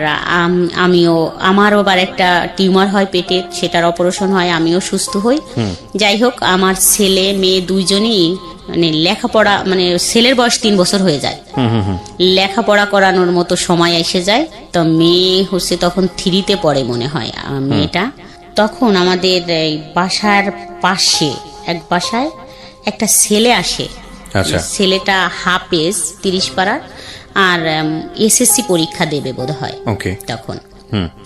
আমারও আবার একটা টিউমার হয় পেটে, সেটার অপারেশন হয়, আমিও সুস্থ হই। যাই হোক, আমার ছেলে মেয়ে দুইজনই মানে লেখাপড়া, মানে ছেলের বয়স 3 বছর হয়ে যায়, লেখাপড়া করানোর মতো সময় এসে যায়। তো মেয়ে হচ্ছে তখন 3তে পড়ে মনে হয় মেয়েটা। তখন আমাদের এই বাসার পাশে এক বাসায় একটা ছেলে আসে। ছেলেটা হাফেজ 30 পাড়ার, আর এসএসসি পরীক্ষা দেবে বোধ হয় তখন।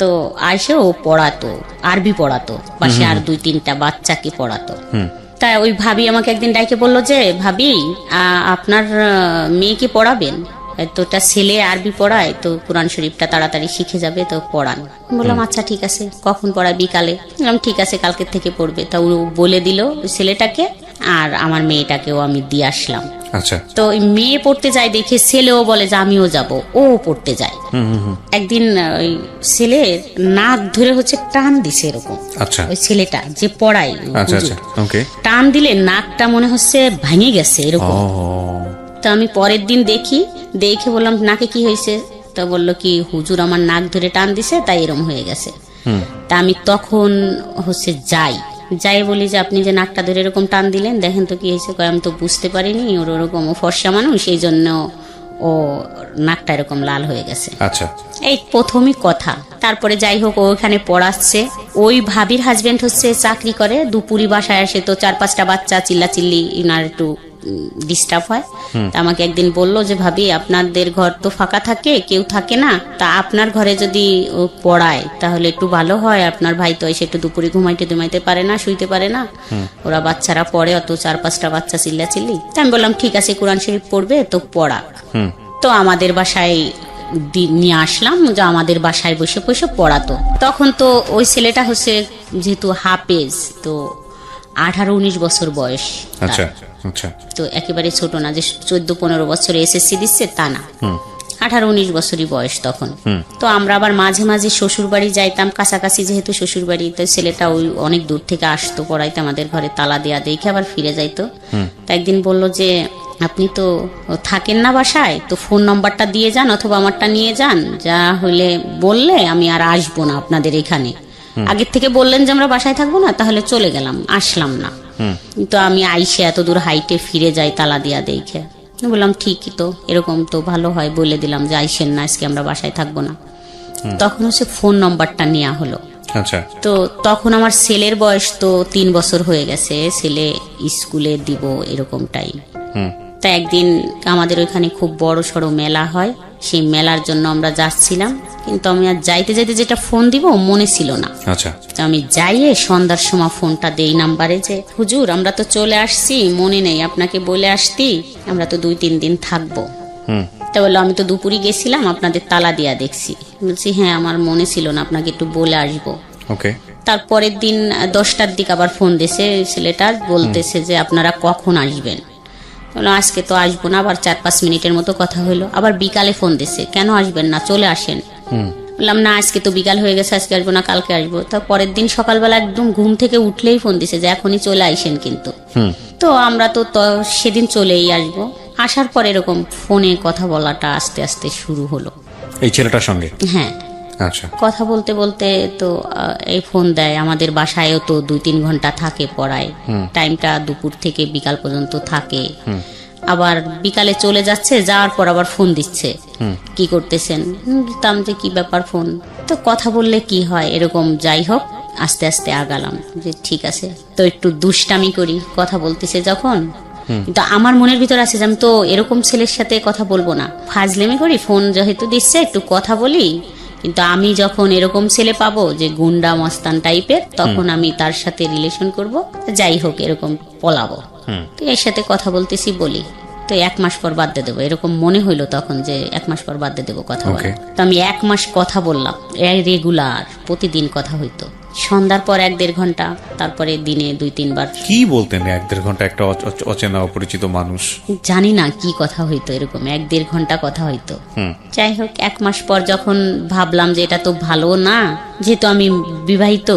তো আইসে ও পড়াতো, আরবি পড়াতো, পাশে আর 2-3টা বাচ্চাকে পড়াতো। তাই ওই ভাবি আমাকে একদিন ডাইকে বললো যে, ভাবি আপনার মেয়েকে পড়াবেন? তো একটা ছেলে আরবি পড়ায়, তো কোরআন শরীফটা তাড়াতাড়ি শিখে যাবে, তো পড়ান। বললাম আচ্ছা ঠিক আছে, কখন পড়ায়? বিকালে। বললাম ঠিক আছে, কালকের থেকে পড়বে। তা ও বলে দিল ছেলেটাকে, আর আমার মেয়েটাকেও আমি দিয়ে আসলাম।
আচ্ছা।
তো মেয়ে পড়তে যায় দেখে ছেলেও বলে যে আমিও যাব, ও পড়তে যায়। একদিন ওই ছেলের নাক ধরে হচ্ছে টান দিছে এরকম।
আচ্ছা।
ওই ছেলেটা যে পড়ায়, টান দিলে নাকটা মনে হচ্ছে ভেঙে গেছে এরকম। তো আমি পরের দিন দেখে বললাম নাকে কি হয়েছে? তো বললো কি, হুজুর আমার নাক ধরে টান দিছে, তাই এরকম হয়ে গেছে। তা আমি তখন হচ্ছে যাই বলি যে আপনি যে নাকটা ধরে এরকম টান দিলেন, দেখেন তো কি হয়েছে। আমি তো বুঝতে পারিনি, ওর ওরকম ফর্সা মানুষ, সেই জন্য ও নাকটা এরকম লাল হয়ে গেছে।
আচ্ছা।
এই প্রথমই কথা। তারপরে যাই হোক, ও ওখানে পড়াচ্ছে। ওই ভাবির হাজবেন্ড হচ্ছে চাকরি করে, দুপুরি বাসায় আসে, তো 4-5টা বাচ্চা চিল্লাচিল্লি, ইনার একটু ডিস্টার্ব হয়। তা আমাকে একদিন বললো যে, ভাবি আপনাদের ঘর তো ফাঁকা থাকে, কেউ থাকে না, তা আপনার ঘরে যদি ও পড়ায় তাহলে একটু ভালো হয়। আপনার ভাই তো এসে একটু দুপুরে ঘুমাইতে পারে না, শুইতে পারে না, ওরা বাচ্চারা পড়ে, অত 4-5টা বাচ্চা চিল্লাচিল্লি। তা আমি বললাম ঠিক আছে, কোরআন শরীফ পড়বে তো পড়া। তো আমাদের বাসায় নিয়ে আসলাম, যে আমাদের বাসায় বসে বসে পড়াতো। তখন তো ওই ছেলেটা হচ্ছে যেহেতু হাফেজ, তো 18-19 বছর বয়স।
আচ্ছা।
তো একেবারে ছোট না যে 14-15 বছরে এসএসসি দিচ্ছে, তা না, 18-19 বছরই বয়স তখন। তো আমরা আবার মাঝে মাঝে শ্বশুর বাড়ি যাইতাম, কাছাকাছি যেহেতু শ্বশুর বাড়ি। তো ছেলেটা ওই অনেক দূর থেকে আসতো পড়াইতে, আমাদের ঘরে তালা দেয়া দেখে আবার ফিরে যাইতো। তা একদিন বললো যে, আপনি তো থাকেন না বাসায়, তো ফোন নাম্বারটা দিয়ে যান অথবা আমারটা নিয়ে যান, যা হইলে বললে আমি আর আসবো না আপনাদের এখানে। আগের থেকে বললেন যে আমরা বাসায় থাকবো না, তাহলে চলে গেলাম, আসলাম না। তো আমি আইসে এত দূর হাইটে ফিরে যাই তালা দিয়া দেখে। বললাম ঠিকই তো, এরকম তো ভালো হয়, বলে দিলাম যে আইসেন না, আজকে আমরা বাসায় থাকবো না। তখন হচ্ছে ফোন নম্বরটা নেওয়া হলো।
আচ্ছা,
তো তখন আমার ছেলের বয়স তো 3 বছর হয়ে গেছে, ছেলে স্কুলে দিব এরকম টাইম। তা একদিন আমাদের ওইখানে খুব বড় সড়ো মেলা হয়, সেই মেলার জন্য আমরা যাচ্ছিলাম, কিন্তু আমি আর যাইতে যাইতে যেটা ফোন দিব মনে ছিল না।
আচ্ছা,
তো আমি যাইয়ে সন্ধ্যার সময় ফোনটা দেই নাম্বারে যে হুজুর আমরা তো চলে আসছি, মনে নেই আপনাকে বলে আসতি, আমরা তো 2-3 দিন থাকবো। তা বললো আমি তো দুপুরে গেছিলাম, আপনাদের তালা দিয়া দেখছি। বলছি হ্যাঁ আমার মনে ছিল না, আপনাকে একটু বলে আসবো।
ওকে।
তারপরের দিন 10টার দিকে আবার ফোন দিয়েছে ছেলেটা, বলতেছে যে আপনারা কখন আসবেন। বললাম আজকে তো আসবো না, আবার 4-5 মিনিটের মতো কথা হলো। আবার বিকালে ফোন দিয়েছে, কেন আসবেন না, চলে আসেন। বললাম না আজকে তো বিকাল হয়ে গেছে, আজকে আসবো না, কালকে আসবো। তা পরের দিন সকালবেলা একদম ঘুম থেকে উঠলেই ফোন দিছে যে এখনই চলে আইসেন কিন্তু। তো আমরা তো সেদিন চলেই আসবো। আসার পর এরকম ফোনে কথা বলাটা আস্তে আস্তে শুরু হলো
এই ছেলেটার সঙ্গে।
হ্যাঁ,
আচ্ছা,
কথা বলতে বলতে তো এই ফোন দেয়। আমাদের বাসায়ও তো 2-3 ঘন্টা থাকে পড়ায়, টাইমটা দুপুর থেকে বিকাল পর্যন্ত থাকে। আবার বিকালে চলে যাচ্ছে, যাওয়ার পর আবার ফোন দিচ্ছে, কি করতেছেন। বলতাম যে কি ব্যাপার ফোন, তো কথা বললে কি হয় এরকম। যাই হোক আস্তে আস্তে আগালাম যে ঠিক আছে, তো একটু দুষ্টামি করি কথা বলতেছে যখন। কিন্তু আমার মনের ভিতর আছে যে আমি তো এরকম ছেলের সাথে কথা বলবো না, ফাজলেমি করি, ফোন যেহেতু দিচ্ছে একটু কথা বলি। কিন্তু আমি যখন এরকম ছেলে পাবো যে গুন্ডা মস্তান টাইপের, তখন আমি তার সাথে রিলেশন করব, যাই হোক এরকম পলাবো। তো এর সাথে কথা বলতেছি বলি, তো 1 মাস পর বাদ দিয়ে দেবো এরকম মনে হইলো তখন, যে 1 মাস পর বাদ দিয়ে দেবো কথা বলা। তো আমি 1 মাস কথা বললাম, রেগুলার প্রতিদিন কথা হইতো, সন্ধ্যার পর 1-1.5 ঘন্টা, তারপরে দিনে 2-3 বার।
কি বলতেন 1-1.5 ঘন্টা একটা অচেনা অপরিচিত মানুষ?
জানি না কি কথা হইতো, এরকম 1-1.5 ঘন্টা কথা হইতো। যাই হোক 1 মাস পর যখন ভাবলাম যে এটা তো ভালো না, যেহেতু আমি বিবাহিত,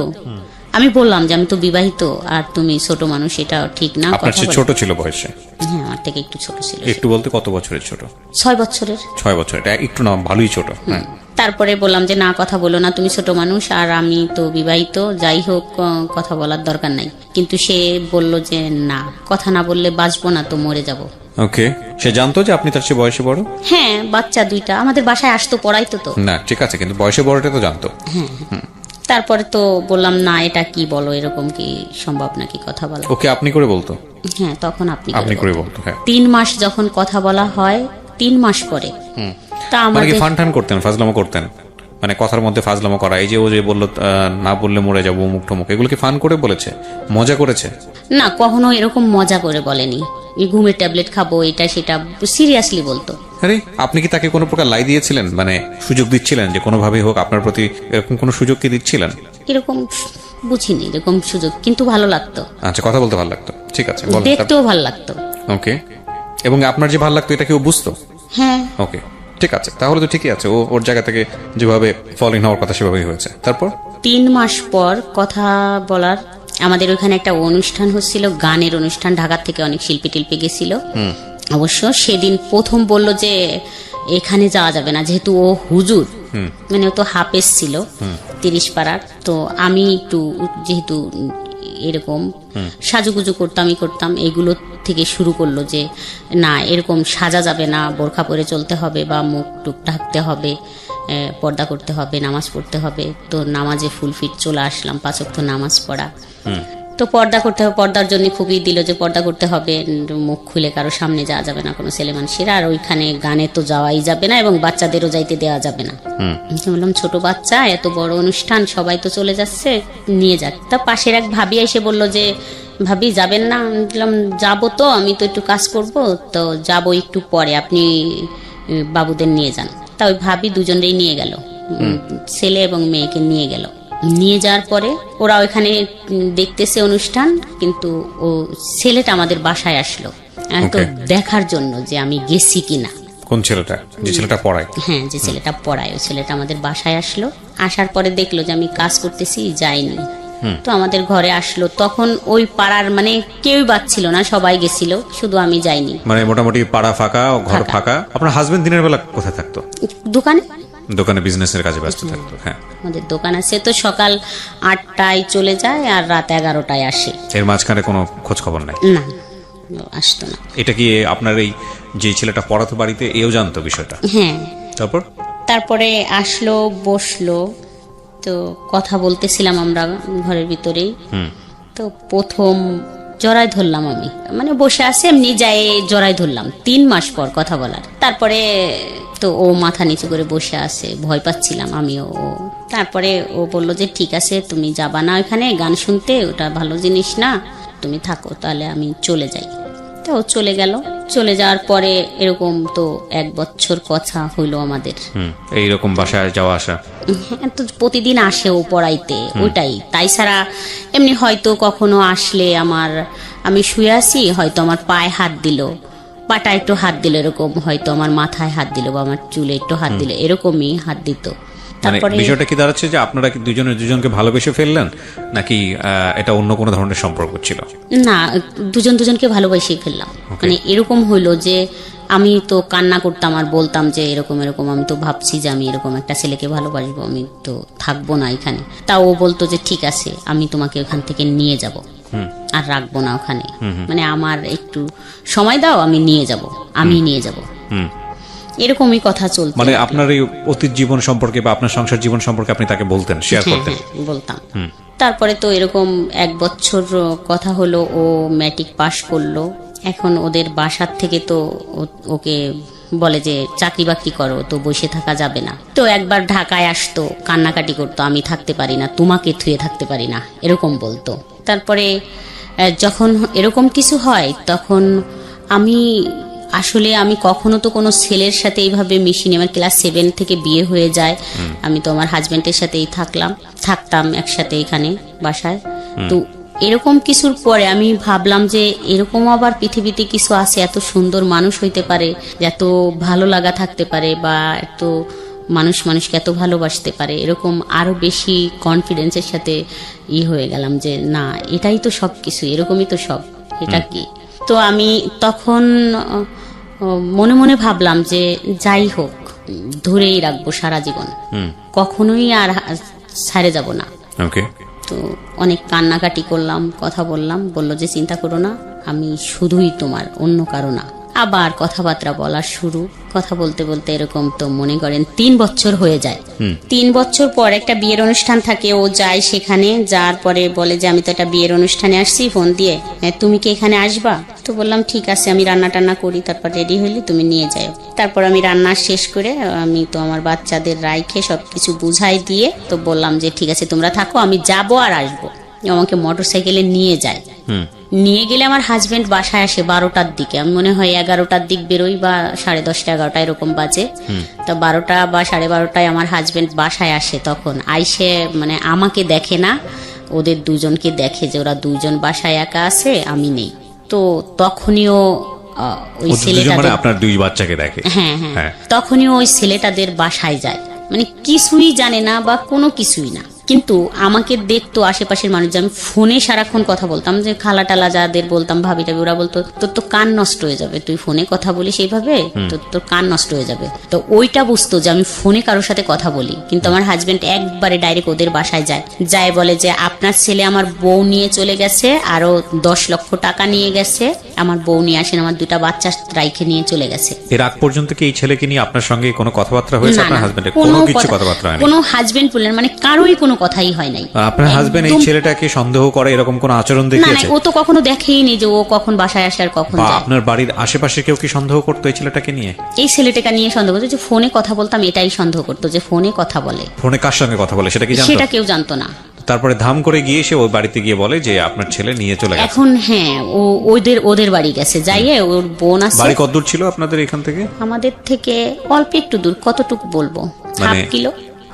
আমি বললাম যে আমি তো বিবাহিত আর তুমি ছোট মানুষ, এটা ঠিক না।
আপনার চেয়ে ছোট ছিল বয়সে?
হ্যাঁ আমার থেকে একটু ছোট ছিল।
একটু বলতে কত বছরের ছোট?
6 বছরের।
6 বছর, এটা একটু না ভালোই ছোট। হ্যাঁ,
তারপরে বললাম যে না কথা বলো না, তুমি ছোট মানুষ আর আমি তো বিবাহিত, যাই হোক কথা বলার দরকার নাই। কিন্তু সে বলল যে না, কথা না বললে বাঁচবো না, তো মরে যাব।
ওকে। সে জানতো যে আপনি তার চেয়ে বয়সে বড়?
হ্যাঁ, বাচ্চা 2টা আমাদের বাসায় আসতো, পড়াইতো তো।
না ঠিক আছে, কিন্তু বয়সে বড়টা তো জানতো।
হ্যাঁ, তারপরে তো বললাম না এটা কি বলো, এরকম কি সম্ভব নাকি কথা বলা।
ওকে আপনি করে বলতো?
হ্যাঁ তখন আপনি
করে বলতো। হ্যাঁ,
3 মাস যখন কথা বলা হয়, 3 মাস পরে তা
মানে
আমাদের
কি ফান করতেন, ফাজলামো করতেন? মানে কথার মধ্যে ফাজলামো করা, এই যে ও যে বললো না বললে মরে যাবো মুখ টমুক, এগুলো কি ফান করে বলেছে, মজা করেছে?
না, কখনো এরকম মজা করে বলেনি। ঘুমের ট্যাবলেট খাবো এটা সেটা সিরিয়াসলি বলতো।
আরে আপনি কি তাকে কোনো প্রকার লাই দিয়েছিলেন, মানে সুযোগ দিচ্ছিলেন যে কোনোভাবেই হোক আপনার প্রতি এরকম কোনো সুযোগ কি দিচ্ছিলেন?
এরকম বুঝিনি এরকম সুযোগ, কিন্তু ভালো লাগতো।
আচ্ছা, কথা বলতে ভালো লাগতো, ঠিক আছে, বলেন।
দেখতেও ভালো লাগতো।
ওকে। এবং আপনার যে ভালো লাগতো এটা কেউ বুঝতো?
হ্যাঁ।
ওকে, ঠিক আছে, তাহলে তো ঠিকই আছে। ও ওর জায়গা থেকে যেভাবে ফলিং হওয়ার কথা সেভাবেই হয়েছে। তারপর
3 মাস পর কথা বলার, আমাদের ওখানে একটা অনুষ্ঠান হচ্ছিল, গানের অনুষ্ঠান, ঢাকা থেকে অনেক শিল্পী টিল্পী গেছিল। অবশ্য সেদিন প্রথম বলল যে এখানে যাওয়া যাবে না, যেহেতু ও হুজুর, মানে ও তো হাফেজ ছিল 30 পাড়ার। তো আমি একটু যেহেতু এরকম সাজুগুজু করতাম, এগুলো থেকে শুরু করলো যে না এরকম সাজা যাবে না, বোরখা পরে চলতে হবে বা মুখ টুক ঢাকতে হবে, পর্দা করতে হবে, নামাজ পড়তে হবে। তো নামাজে ফুল ফিট চলে আসলাম, 5 ওয়াক্ত নামাজ পড়া। তো পর্দা করতে হবে, পর্দার জন্য খুবই দিল যে পর্দা করতে হবে, মুখ খুলে কারো সামনে যাওয়া যাবে না কোনো ছেলে মানুষের, আর ওইখানে গানে তো যাওয়াই যাবে না এবং বাচ্চাদেরও যাইতে দেওয়া যাবে না। বললাম ছোট বাচ্চা, এত বড় অনুষ্ঠান, সবাই তো চলে যাচ্ছে, নিয়ে যাক। তা পাশের এক ভাবি এসে বললো যে ভাবি যাবেন না? বললাম যাবো তো, আমি তো একটু কাজ করব, তো যাবো একটু পরে, আপনি বাবুদের নিয়ে যান। তা ওই ভাবি দুজনেই নিয়ে গেল, ছেলে এবং মেয়েকে নিয়ে গেল। নিয়ে যাওয়ার পরে ওরা ওইখানে দেখতেছে অনুষ্ঠান, কিন্তু ও ছেলেটা আমাদের বাসায় আসলো তো দেখার জন্য যে আমি গেছি কিনা।
কোন ছেলেটা? যে ছেলেটা পড়ায়?
হ্যাঁ, যে ছেলেটা পড়ায়, ওই ছেলেটা আমাদের বাসায় আসলো। আসার পরে দেখলো যে আমি কাজ করতেছি, যাইনি। তো আমাদের ঘরে আসলো, তখন ওই পাড়ার মানে কেউই বাচ্ছিল না, সবাই গেছিল, শুধু আমি যাইনি।
মানে মোটামুটি পাড়া ফাঁকা, ঘর ফাঁকা। আপনার হাজবেন্ড দিনের বেলা কোথায় থাকতো? দোকানে বিজনেসের কাজে ব্যস্ত থাকতো। হ্যাঁ,
আমাদের দোকান আছে, তো সকাল 8টায় চলে যায় আর রাত 11টায় আসে।
এর মাঝখানে কোনো খোঁজ খবর নাই?
না, আসতো না।
এটা কি আপনার এই যে ছেলেটা পড়াতো বাড়িতে, এও জানতো বিষয়টা?
হ্যাঁ।
তারপর
তারপরে আসলো, বসলো, তো কথা বলতেছিলাম আমরা ঘরের ভিতরেই। তো প্রথম জড়াই ধরলাম আমি, মানে বসে আছে এমনি যায় জড়াই ধরলাম 3 মাস পর কথা বলার। তারপরে তো ও মাথা নিচু করে বসে আছে, ভয় পাচ্ছিলাম আমিও। তারপরে ও বলল যে ঠিক আছে তুমি যাবা না ওখানে গান শুনতে, ওটা ভালো জিনিস না, তুমি থাকো, তাহলে আমি চলে যাই। তো ও চলে গেল। চলে যাওয়ার পরে এরকম তো 1 বছর কথা হইলো আমাদের।
এইরকম বাসায় যাওয়া আসা?
হ্যাঁ, তো প্রতিদিন আসে ও পড়াইতে, ওটাই। তাই ছাড়া এমনি হয়তো কখনো আসলে আমি শুয়ে আছি, হয়তো আমার পায়ে হাত দিল, পাটা একটু হাত দিল, এরকম হয়তো আমার মাথায় হাত দিল বা আমার চুলে একটু হাত দিল, এরকমই হাত দিত।
মানে বিষয়টা কি দাঁড়াচ্ছে যে আপনারা কি দুজনকে ভালোবেসে ফেললেন, নাকি এটা অন্য কোনো ধরনের সম্পর্ক ছিল?
না, দুজনকে ভালোবেসেই ফেললাম। মানে এরকম হইলো যে আমি তো কান্না করতাম আর বলতাম যে এরকম এরকম, আমি তো ভাবছি যে আমি এরকম একটা ছেলেকে ভালোবাসবো, আমি তো থাকবো না এখানে। তা ও বলতো যে ঠিক আছে আমি তোমাকে ওখান থেকে নিয়ে যাব, আর রাখবো না ওখানে, মানে আমার একটু সময় দাও, আমি নিয়ে যাব। এরকমই কথা চলতো।
মানে আপনার এই অতীত জীবন সম্পর্কে বা আপনার সংসার জীবন সম্পর্কে আপনি তাকে বলতেন, শেয়ার করতেন?
বলতাম। তারপরে তো এরকম 1 বছর কথা হলো, ও ম্যাট্রিক পাশ করলো। এখন ওদের বাসার থেকে তো ওকে বলে যে চাকরি বাকরি করো, তো বসে থাকা যাবে না। তো একবার ঢাকায় আসতো, কান্নাকাটি করতো, আমি থাকতে পারি না, তোমাকে থুয়ে থাকতে পারি না, এরকম বলতো। তারপরে যখন এরকম কিছু হয় তখন আমি কখনো তো কোনো ছেলের সাথে এইভাবে মিশিনি। আমার ক্লাস 7 থেকে বিয়ে হয়ে যায়, আমি তো আমার হাজবেন্ডের সাথেই থাকতাম একসাথে এখানে বাসায়। তো এরকম কিছুর পরে আমি ভাবলাম যে এরকম আবার পৃথিবীতে কিছু আছে, এত সুন্দর মানুষ হইতে পারে, এত ভালো লাগা থাকতে পারে, বা এত মানুষকে এত ভালোবাসতে পারে, এরকম আরো বেশি কনফিডেন্সের সাথে হয়ে গেলাম যে না, এটাই তো সব কিছু, এরকমই তো সব, এটা কি। তো আমি তখন মনে মনে ভাবলাম যে যাই হোক, ধরেই রাখবো সারা জীবন, কখনোই আর ছাড়ে যাব না। তো অনেক কান্নাকাটি করলাম, কথা বললো যে চিন্তা করো না, আমি শুধুই তোমার, অন্য কারো না। আবার কথাবার্তা বলা শুরু, কথা বলতে বলতে এরকম তো মনে করেন 3 বছর হয়ে যায়। 3 বছর পর একটা বিয়ের অনুষ্ঠান থাকে, ও যায় সেখানে। যাওয়ার পরে বলে যে আমি তো একটা বিয়ের অনুষ্ঠানে আসছি, ফোন দিয়ে তুমি কি এখানে আসবা? তো বললাম ঠিক আছে, আমি রান্না টান্না করি, তারপর রেডি হইলে তুমি নিয়ে যাও। তারপর আমি রান্না শেষ করে আমি তো আমার বাচ্চাদের রাইখে সবকিছু বুঝাই দিয়ে তো বললাম যে ঠিক আছে তোমরা থাকো, আমি যাবো আর আসবো। আমাকে মোটরসাইকেলে নিয়ে যায়। নিয়ে গেলে আমার হাজবেন্ড বাসায় আসে 12টার দিকে, আমি মনে হয় 11টার দিক বেরোই, বা 10:30 11টা এরকম বাজে। তো 12টা বা 12:30টায় আমার হাজবেন্ড বাসায় আসে। তখন আইসে মানে আমাকে দেখে না, ওদের দুজনকে দেখে যে ওরা দুজন বাসায় একা আছে, আমি নেই। তো তখনই ওই ছেলেটাদের,
আপনার 2 বাচ্চাকে দেখে।
হ্যাঁ, তখনই ওই ছেলেটাদের বাসায় যায়, মানে কিছুই জানে না বা কোনো কিছুই না, কিন্তু আমাকে দেখতো আশেপাশের মানুষ। আমি ফোনে সারাক্ষণ কথা বলতাম, যে খালা টালা যাদের বলতাম, ভাবি টাবি, ওরা বলতো তোর তো কান নষ্ট হয়ে যাবে, তুই ফোনে কথা বলিস এইভাবে, তোর কান নষ্ট হয়ে যাবে। তো ওইটা বুঝতো যে আমি ফোনে কারোর সাথে কথা বলি। কিন্তু আমার হাজবেন্ড একবারে ডাইরেক্ট ওদের বাসায় যায় বলে যে আপনার ছেলে আমার বউ নিয়ে চলে গেছে, আরো 10 লক্ষ টাকা নিয়ে গেছে, আমার বউ নিয়ে আসেন, আমার 2টা বাচ্চা রাইখে নিয়ে চলে গেছে।
এর আগ পর্যন্ত কি এই ছেলেকে নিয়ে আপনার সঙ্গে কোনো কথাবার্তা হয়েছে? আপনার হাজবেন্ডের কোনো কিছু কথাবার্তা হয়নি?
কোনো হাজবেন্ড বললেন মানে কারোই কোনো কথাই হয় নাই।
আপনার হাজবেন্ড এই ছেলেটাকে সন্দেহ করে এরকম কোন আচরণ দেখিয়েছে?
না, ও তো কখনো দেখেই নি যে ও কখন বাসায় আসে আর কখন যায়।
আপনার বাড়ির আশেপাশে কেউ কি সন্দেহ করতো এই ছেলেটাকে নিয়ে?
এই ছেলেটাকে নিয়ে সন্দেহ করতো, যে ফোনে কথা বলতাম এটাই সন্দেহ করতো, যে ফোনে কথা বলে।
ফোনে কার সঙ্গে কথা বলে সেটা কি জানতো?
সেটা কেউ জানতো না।
তারপরে ধাম করে গিয়ে সে ওই বাড়িতে গিয়ে বলে যে আপনার ছেলে নিয়ে চলে গেছে।
এখন হ্যাঁ, ও ওদের বাড়ি গেছে, যাইয়ে ওর বোন আছে।
বাড়ি কত দূর ছিল আপনাদের এখান থেকে?
আমাদের থেকে অল্প একটু দূর, কতটুকু বলবো,
মানে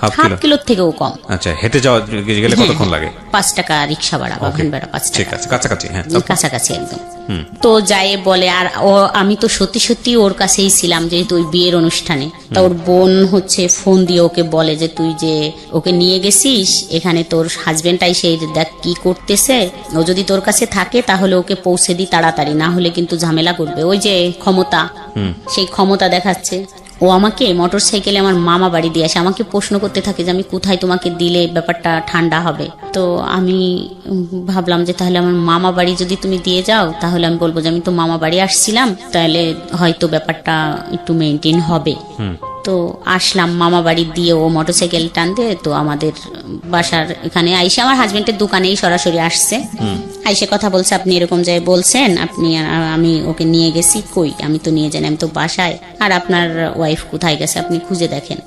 হাফ কিলোর থেকেও কম।
আচ্ছা, হেঁটে যাওয়া গেলে কতক্ষণ লাগে?
5 টাকা রিক্সা ভাড়া বা ভ্যান ভাড়া 5 টাকা।
ঠিক আছে, কাছাকাছি। হ্যাঁ,
কাছাকাছি একদম। তো যাই বলে, আর আমি তো সত্যি ওর কাছেই ছিলাম, যেহেতু ওই বিয়ের অনুষ্ঠানে। তা ওর বোন হচ্ছে ফোন দিয়ে ওকে বলে যে তুই যে ওকে নিয়ে গেছিস, এখানে তোর হাজবেন্ডটাই সেই দেখ কি করতেছে, ও যদি তোর কাছে থাকে তাহলে ওকে পৌঁছে দি তাড়াতাড়ি, না হলে কিন্তু ঝামেলা করবে। ওই যে ক্ষমতা, সেই ক্ষমতা দেখাচ্ছে। ও আমাকে মোটরসাইকেলে আমার মামা বাড়ি দিয়ে আসে, আমাকে প্রশ্ন করতে থাকে যে আমি কোথায় তোমাকে দিলে ব্যাপারটা ঠান্ডা হবে। তো আমি ভাবলাম যে তাহলে আমার মামা বাড়ি যদি তুমি দিয়ে যাও, তাহলে আমি বলবো যে আমি তো মামা বাড়ি আসছিলাম, তাহলে হয়তো ব্যাপারটা একটু মেনটেন হবে। তো আসলাম মামা বাড়ি দিয়ে, ও মোটরসাইকেল টানতে, তো আমাদের বাসার এখানে আইসে আমার হাজবেন্ডের দোকানেই সরাসরি আসছে, আইসে কথা বলছে, আপনি এরকম যায় বলছেন, আপনি আমি ওকে নিয়ে গেছি, কই আমি তো নিয়ে যাই, আমি তো বাসায়, আর আপনার ওয়াইফ কোথায় গেছে আপনি খুঁজে দেখেন,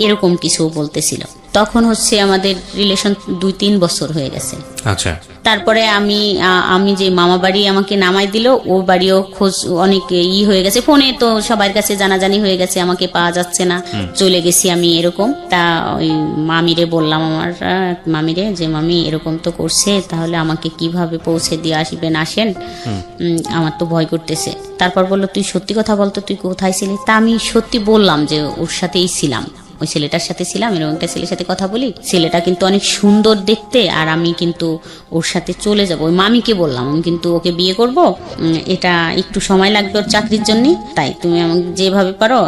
এরকম কিছু বলতেছিল। তখন হচ্ছে আমাদের রিলেশন 2-3 বছর হয়ে গেছে।
আচ্ছা,
তারপরে আমি যে মামা বাড়ি আমাকে নামাই দিল, ও বাড়িও খোঁজ অনেক হয়ে গেছে, ফোনে তো সবার কাছে জানাজানি হয়ে গেছে, আমাকে পাওয়া যাচ্ছে না, চলে গেছি আমি এরকম। তা ওই মামিরে বললাম, আমার মামিরে, যে মামি এরকম তো করছে, তাহলে আমাকে কিভাবে পৌঁছে দিয়ে আসবেন, আসেন, আমার তো ভয় করতেছে। তারপর বললো, তুই সত্যি কথা বলতো, তুই কোথায় ছিলি? তা আমি সত্যি বললাম যে ওর সাথেই ছিলাম, ওই ছেলেটার সাথে ছিলাম, এরকম একটা ছেলের সাথে কথা বলি, ছেলেটা কিন্তু অনেক সুন্দর দেখতে, আর আমি কিন্তু ওর সাথে চলে যাব। ওই মামিকে বললাম, আমি কিন্তু ওকে বিয়ে করব, এটা একটু সময় লাগবে ওর চাকরির জন্য, তাই তুমি আমাকে যেভাবে পারো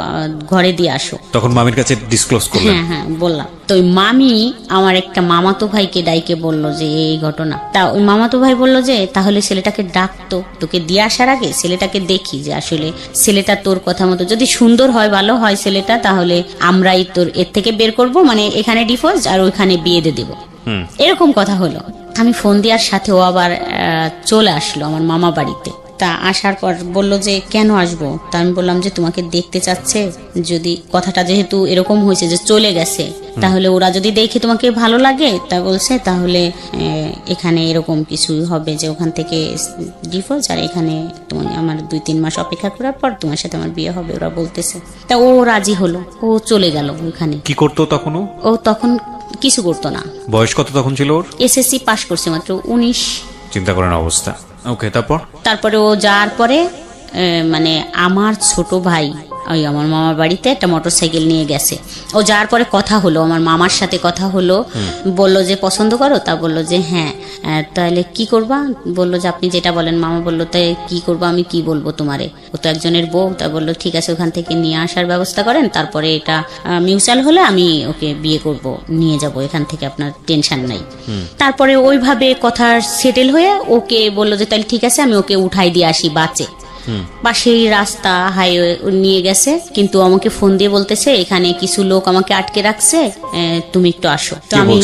ঘরে দিয়ে আসো।
তখন মামির কাছে ডিসক্লোজ করলেন?
হ্যাঁ হ্যাঁ বললাম। তো ওই মামি আমার একটা মামাতো ভাইকে ডাইকে বললো যে এই ঘটনা। তা ওই মামাতো ভাই বললো যে তাহলে ছেলেটাকে ডাকতো, তোকে দিয়ে আসার আগে ছেলেটাকে দেখি, যে আসলে ছেলেটা তোর কথা মতো যদি সুন্দর হয়, ভালো হয় ছেলেটা, তাহলে আমরাই তোর এর থেকে বের করব, মানে এখানে ডিভোর্স আর ওইখানে বিয়ে দিয়ে দেবো, এরকম কথা হলো। আমি ফোন দেওয়ার সাথে ও আবার চলে আসলো আমার মামা বাড়িতে। তা আসার পর বললো যে কেন আসবো? তা আমি বললাম যে তোমাকে দেখতে চাচ্ছে, যদি কথাটা যেহেতু এরকম হয়েছে যে চলে গেছে, তাহলে ওরা যদি দেখে তোমাকে ভালো লাগে, তা বলছে তাহলে এখানে এরকম কিছু হবে, যে ওখান থেকে ডিভোর্স, আর এখানে তোমার আমার 2-3 মাস অপেক্ষা করার পর তোমার সাথে আমার বিয়ে হবে, ওরা বলতেছে। তা ও রাজি হলো, ও চলে গেল ওখানে।
কি করতো তখন
ও তখন কিছু করতো না।
বয়স কত তখন ছিল ওর?
এসএসসি পাস করছে মাত্র, 19।
চিন্তা করেন অবস্থা। ওকে,
তারপরে ও যাওয়ার পরে মানে আমার ছোট ভাই ওই আমার মামার বাড়িতে একটা মোটরসাইকেল নিয়ে গেছে। ও যাওয়ার পরে কথা হলো, আমার মামার সাথে কথা হলো, বললো যে পছন্দ করো? তা বললো যে হ্যাঁ। তাহলে কি করবা? বললো যে আপনি যেটা বলেন। মামা বললো তাই কি করবো, আমি কি বলবো তোমারে, ও তো একজনের বউ। তা বললো ঠিক আছে, ওখান থেকে নিয়ে আসার ব্যবস্থা করেন, তারপরে এটা মিউচুয়াল হলে আমি ওকে বিয়ে করব, নিয়ে যাব এখান থেকে, আপনার টেনশন নাই। তারপরে ওইভাবে কথা সেটেল হয়ে ওকে বললো যে তাহলে ঠিক আছে, আমি ওকে উঠাই দিয়ে আসি বাসে। পাশেই রাস্তা, হাইওয়ে নিয়ে গেছে, কিন্তু আমাকে ফোন দিয়ে বলতেছে এখানে কিছু লোক আমাকে আটকে রাখছে, তুমি একটু আসো। তো আমি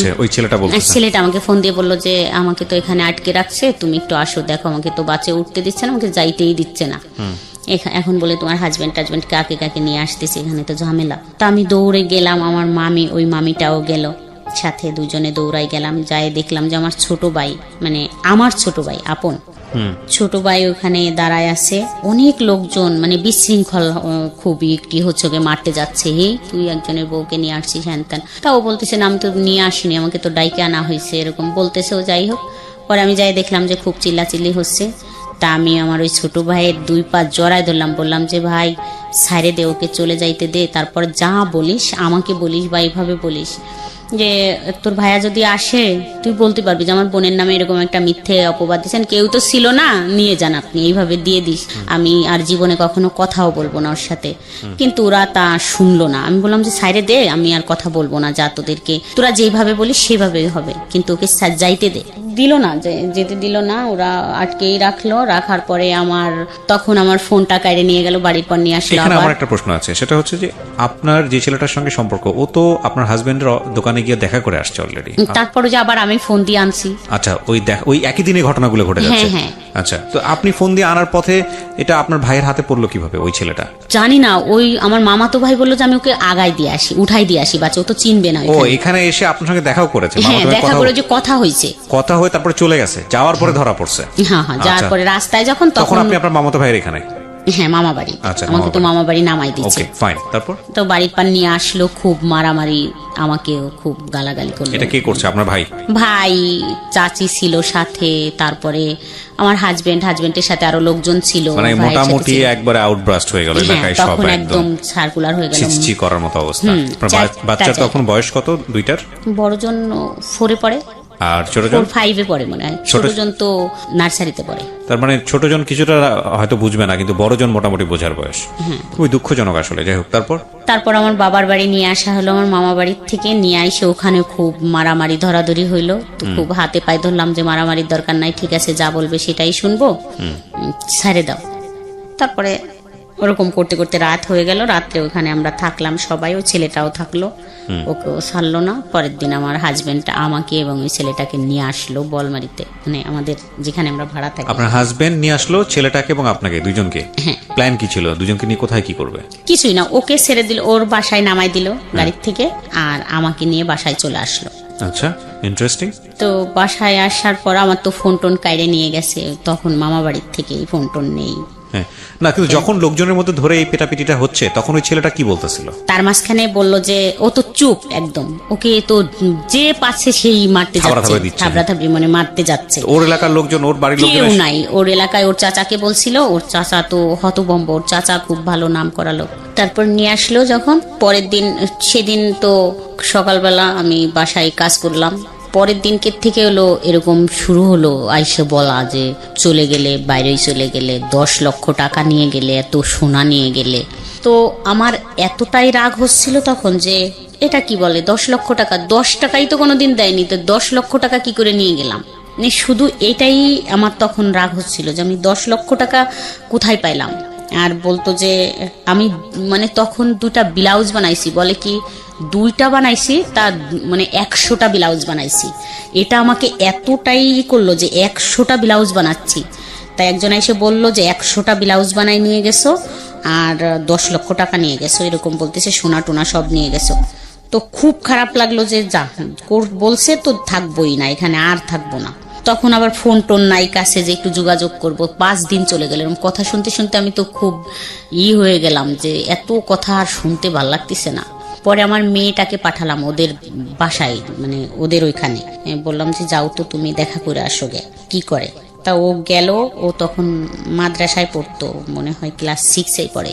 ছেলেটা আমাকে ফোন দিয়ে বললো যে আমাকে তো এখানে আটকে রাখছে, তুমি একটু আসো, দেখো আমাকে তো বাসে উঠতে দিচ্ছে না, আমাকে যাইতেই দিচ্ছে না। এখন বলে তোমার হাজবেন্ড কাকে কাকে নিয়ে আসতেছে, এখানে তো ঝামেলা। তো আমি দৌড়ে গেলাম, আমার মামি, ওই মামিটাও গেল সাথে, দুজনে দৌড়াই গেলাম। যাই দেখলাম যে আমার ছোট ভাই, মানে আমার ছোট ভাই আপন ছোট ভাই ওখানে দাঁড়ায় আছে, অনেক লোকজন, মানে বিশৃঙ্খল খুবই একটি হচ্ছে, ওকে মারতে যাচ্ছে, হে তুই একজনের বউকে নিয়ে আসছিস হ্যান ত্যান। তাও বলতেছে না আমি তো নিয়ে আসিনি, আমাকে তো ডাইকে আনা হয়েছে, এরকম বলতেছে। ও যাই হোক, পরে আমি যাই দেখলাম যে খুব চিল্লাচিল্লি হচ্ছে। তা আমি আমার ওই ছোট ভাইয়ের 2 পা জড়ায় ধরলাম, বললাম যে ভাই সাইরে দে, ওকে চলে যাইতে দে, তারপর যা বলিস আমাকে বলিস বা এইভাবে বলিস, যে তোর ভাইয়া যদি আসে তুই বলতে পারবি যে আমার বোনের নামে এরকম একটা মিথ্যে অপবাদ দিচ্ছেন, কেউ তো ছিল না, নিয়ে যান আপনি, এইভাবে দিয়ে দিস, আমি আর জীবনে কখনো কথাও বলবো না ওর সাথে। কিন্তু ওরা তা শুনলো না। আমি বললাম যে সাইরে দে, আমি আর কথা বলবো না, যা তোদেরকে তোরা যেভাবে বলিস সেভাবেই হবে, কিন্তু ওকে যাইতে দে। দিল না, যেতে দিল না, ওরা আটকেই রাখলো। রাখার পরে তখন আমার ফোনটা কাইরে নিয়ে গেল, বাড়ির পর নিয়ে আসলো।
এখানে আমার একটা প্রশ্ন আছে, সেটা হচ্ছে যে আপনার যে ছেলেটার সঙ্গে সম্পর্ক, ও তো আপনার হাজবেন্ডের দোকানে গিয়ে দেখা করে আসছে অলরেডি,
তারপরে যে আবার আমি ফোন দিয়ে আনছি।
আচ্ছা, ওই একই দিনে ঘটনাগুলো ঘটে যাচ্ছে?
হ্যাঁ।
আচ্ছা, তো আপনি ফোন দিয়ে আনার পথে এটা আপনার ভাইয়ের হাতে পড়লো কিভাবে ওই ছেলেটা?
জানি না, ওই আমার মামাতো ভাই বললো যে আমি ওকে আগায় দিয়ে আসি, উঠাই দিয়ে আসি, বাচ্চা ও তো চিনবে না।
ও এখানে এসে আপনার সঙ্গে দেখাও করেছে?
হ্যাঁ, দেখা করে যে কথা হয়েছে,
কথা হয়ে তারপরে চলে গেছে, যাওয়ার পরে ধরা পড়ছে?
হ্যাঁ, যাওয়ার পরে রাস্তায় যখন,
তখন আপনি আপনার মামাতো ভাইয়ের এখানে?
হ্যাঁ, মামা বাড়ি। আমাকে তো মামা বাড়ি নামাই দিচ্ছে।
ওকে ফাইন, তারপর
তো বাড়ির পান নিয়ে আসলো, খুব মারামারি, আমাকেও খুব গালাগালি করলো।
এটা কে করছে? আপনার ভাই?
ভাই, চাচি ছিল সাথে, তারপরে আমার হাজবেন্ডের সাথে আরো লোকজন ছিল,
মানে মোটামুটি একবারে আউটব্রাস্ট হয়ে গেল এলাকায়, সব একদম
সার্কুলার হয়ে গেল,
চিচি করার মতো অবস্থা। বাচ্চা তখন বয়স কত? 2টার?
বড়জন 4-এ পড়ে,
আর ছোটজন
5-এ পড়ে মনে হয়, ছোটজন তো নার্সারিতে পড়ে।
তার মানে ছোটজন কিছুটা হয়তো বুঝবে না, কিন্তু বড়জন মোটামুটি বোঝার বয়স। খুবই দুঃখজনক আসলে। যাই হোক, তারপর আমার
বাবার বাড়ি নিয়ে আসা হলো, আমার মামা বাড়ির থেকে নিয়ে আসে, ওখানে খুব মারামারি ধরাধরি হইলো। তো খুব হাতে পায়ে ধরলাম যে মারামারির দরকার নাই, ঠিক আছে যা বলবে সেটাই শুনবো, ছেড়ে দাও। তারপরে ওরকম করতে করতে রাত হয়ে গেল। রাত্রে ওখানে আমরা থাকলাম সবাই, ওই ছেলেটাও থাকলো, ওকেও ছাড়লো না। পরের দিন আমার হাজবেন্ড আমাকে এবং ওই ছেলেটাকে নিয়ে আসলো বলমারিতে, মানে আমাদের যেখানে আমরা ভাড়া থাকি।
আপনার হাজবেন্ড নিয়ে আসলো ছেলেটাকে এবং আপনাকে দুইজনকে?
হ্যাঁ।
প্ল্যান কি ছিল দুজনকে নিয়ে কোথায় কি করবে?
কিছুই না, ওকে ছেড়ে দিল, ওর বাসায় নামাই দিল গাড়ির থেকে, আর আমাকে নিয়ে বাসায় চলে আসলো।
আচ্ছা, ইন্টারেস্টিং।
তো বাসায় আসার পর আমার তো ফোন টোন কাইরে নিয়ে গেছে, তখন মামা বাড়ির থেকে ফোন টোন নেই।
হ্যাঁ, না কিন্তু যখন লোকজনের মধ্যে ধরে এই পেটাপিটিটা হচ্ছে তখন ওই ছেলেটা কি বলতেছিল?
তার মাঝখানে বলল যে ও তো চুপ একদম, ওকে তো যে পাচ্ছে সেই মারতে যাচ্ছে, থাবড়াথাবড়ি মানে মারতে যাচ্ছে।
ওর এলাকার লোকজন, ওর বাড়ির লোকজন
কেউ নাই। ওর এলাকায় ওর চাচাকে বলছিল, ওর চাচা তো হতভম্ব, ওর চাচা খুব ভালো নাম করা লোক। তারপর নিয়ে আসলো যখন, পরের দিন, সেদিন তো সকালবেলা আমি বাসায় কাজ করলাম, পরের দিনকে থেকে হলো এরকম শুরু হলো আইসে বলা যে চলে গেলে, বাইরেই চলে গেলে, 10 লক্ষ টাকা নিয়ে গেলে, এত সোনা নিয়ে গেলে। তো আমার এতটাই রাগ হচ্ছিল তখন যে এটা কি বলে 10 লক্ষ টাকা, 10 টাকাই তো কোনোদিন দেয়নি, তো 10 লক্ষ টাকা কি করে নিয়ে গেলাম। মানে শুধু এটাই আমার তখন রাগ হচ্ছিল যে আমি 10 লক্ষ টাকা কোথায় পাইলাম। আর বলতো যে আমি মানে তখন 2টা ব্লাউজ বানাইছি, বলে কি 2টা বানাইছি, তা মানে 100টা ব্লাউজ বানাইছি। এটা আমাকে এতটাই করলো যে 100টা ব্লাউজ বানাচ্ছি। তাই একজন এসে বললো যে 100টা ব্লাউজ বানাই নিয়ে গেছো আর 10 লক্ষ টাকা নিয়ে গেছো, এরকম বলতেছে, সোনা টোনা সব নিয়ে গেছো। তো খুব খারাপ লাগলো যে যা বলছে তো থাকবোই না এখানে, আর থাকবো না। তখন আবার ফোন টোন নাই কাছে যে একটু যোগাযোগ করব। 5 দিন চলে গেল এরকম কথা শুনতে শুনতে, আমি তো খুব হয়ে গেলাম যে এত কথা আর শুনতে ভাল লাগতেছে না। পরে আমার মেয়েটাকে পাঠালাম ওদের বাসায়, মানে ওদের ওইখানে, বললাম যে যাও তো তুমি দেখা করে আসো গে কি করে। তা ও গেল, ও তখন মাদ্রাসায় পড়তো, মনে হয় ক্লাস 6-এ পড়ে।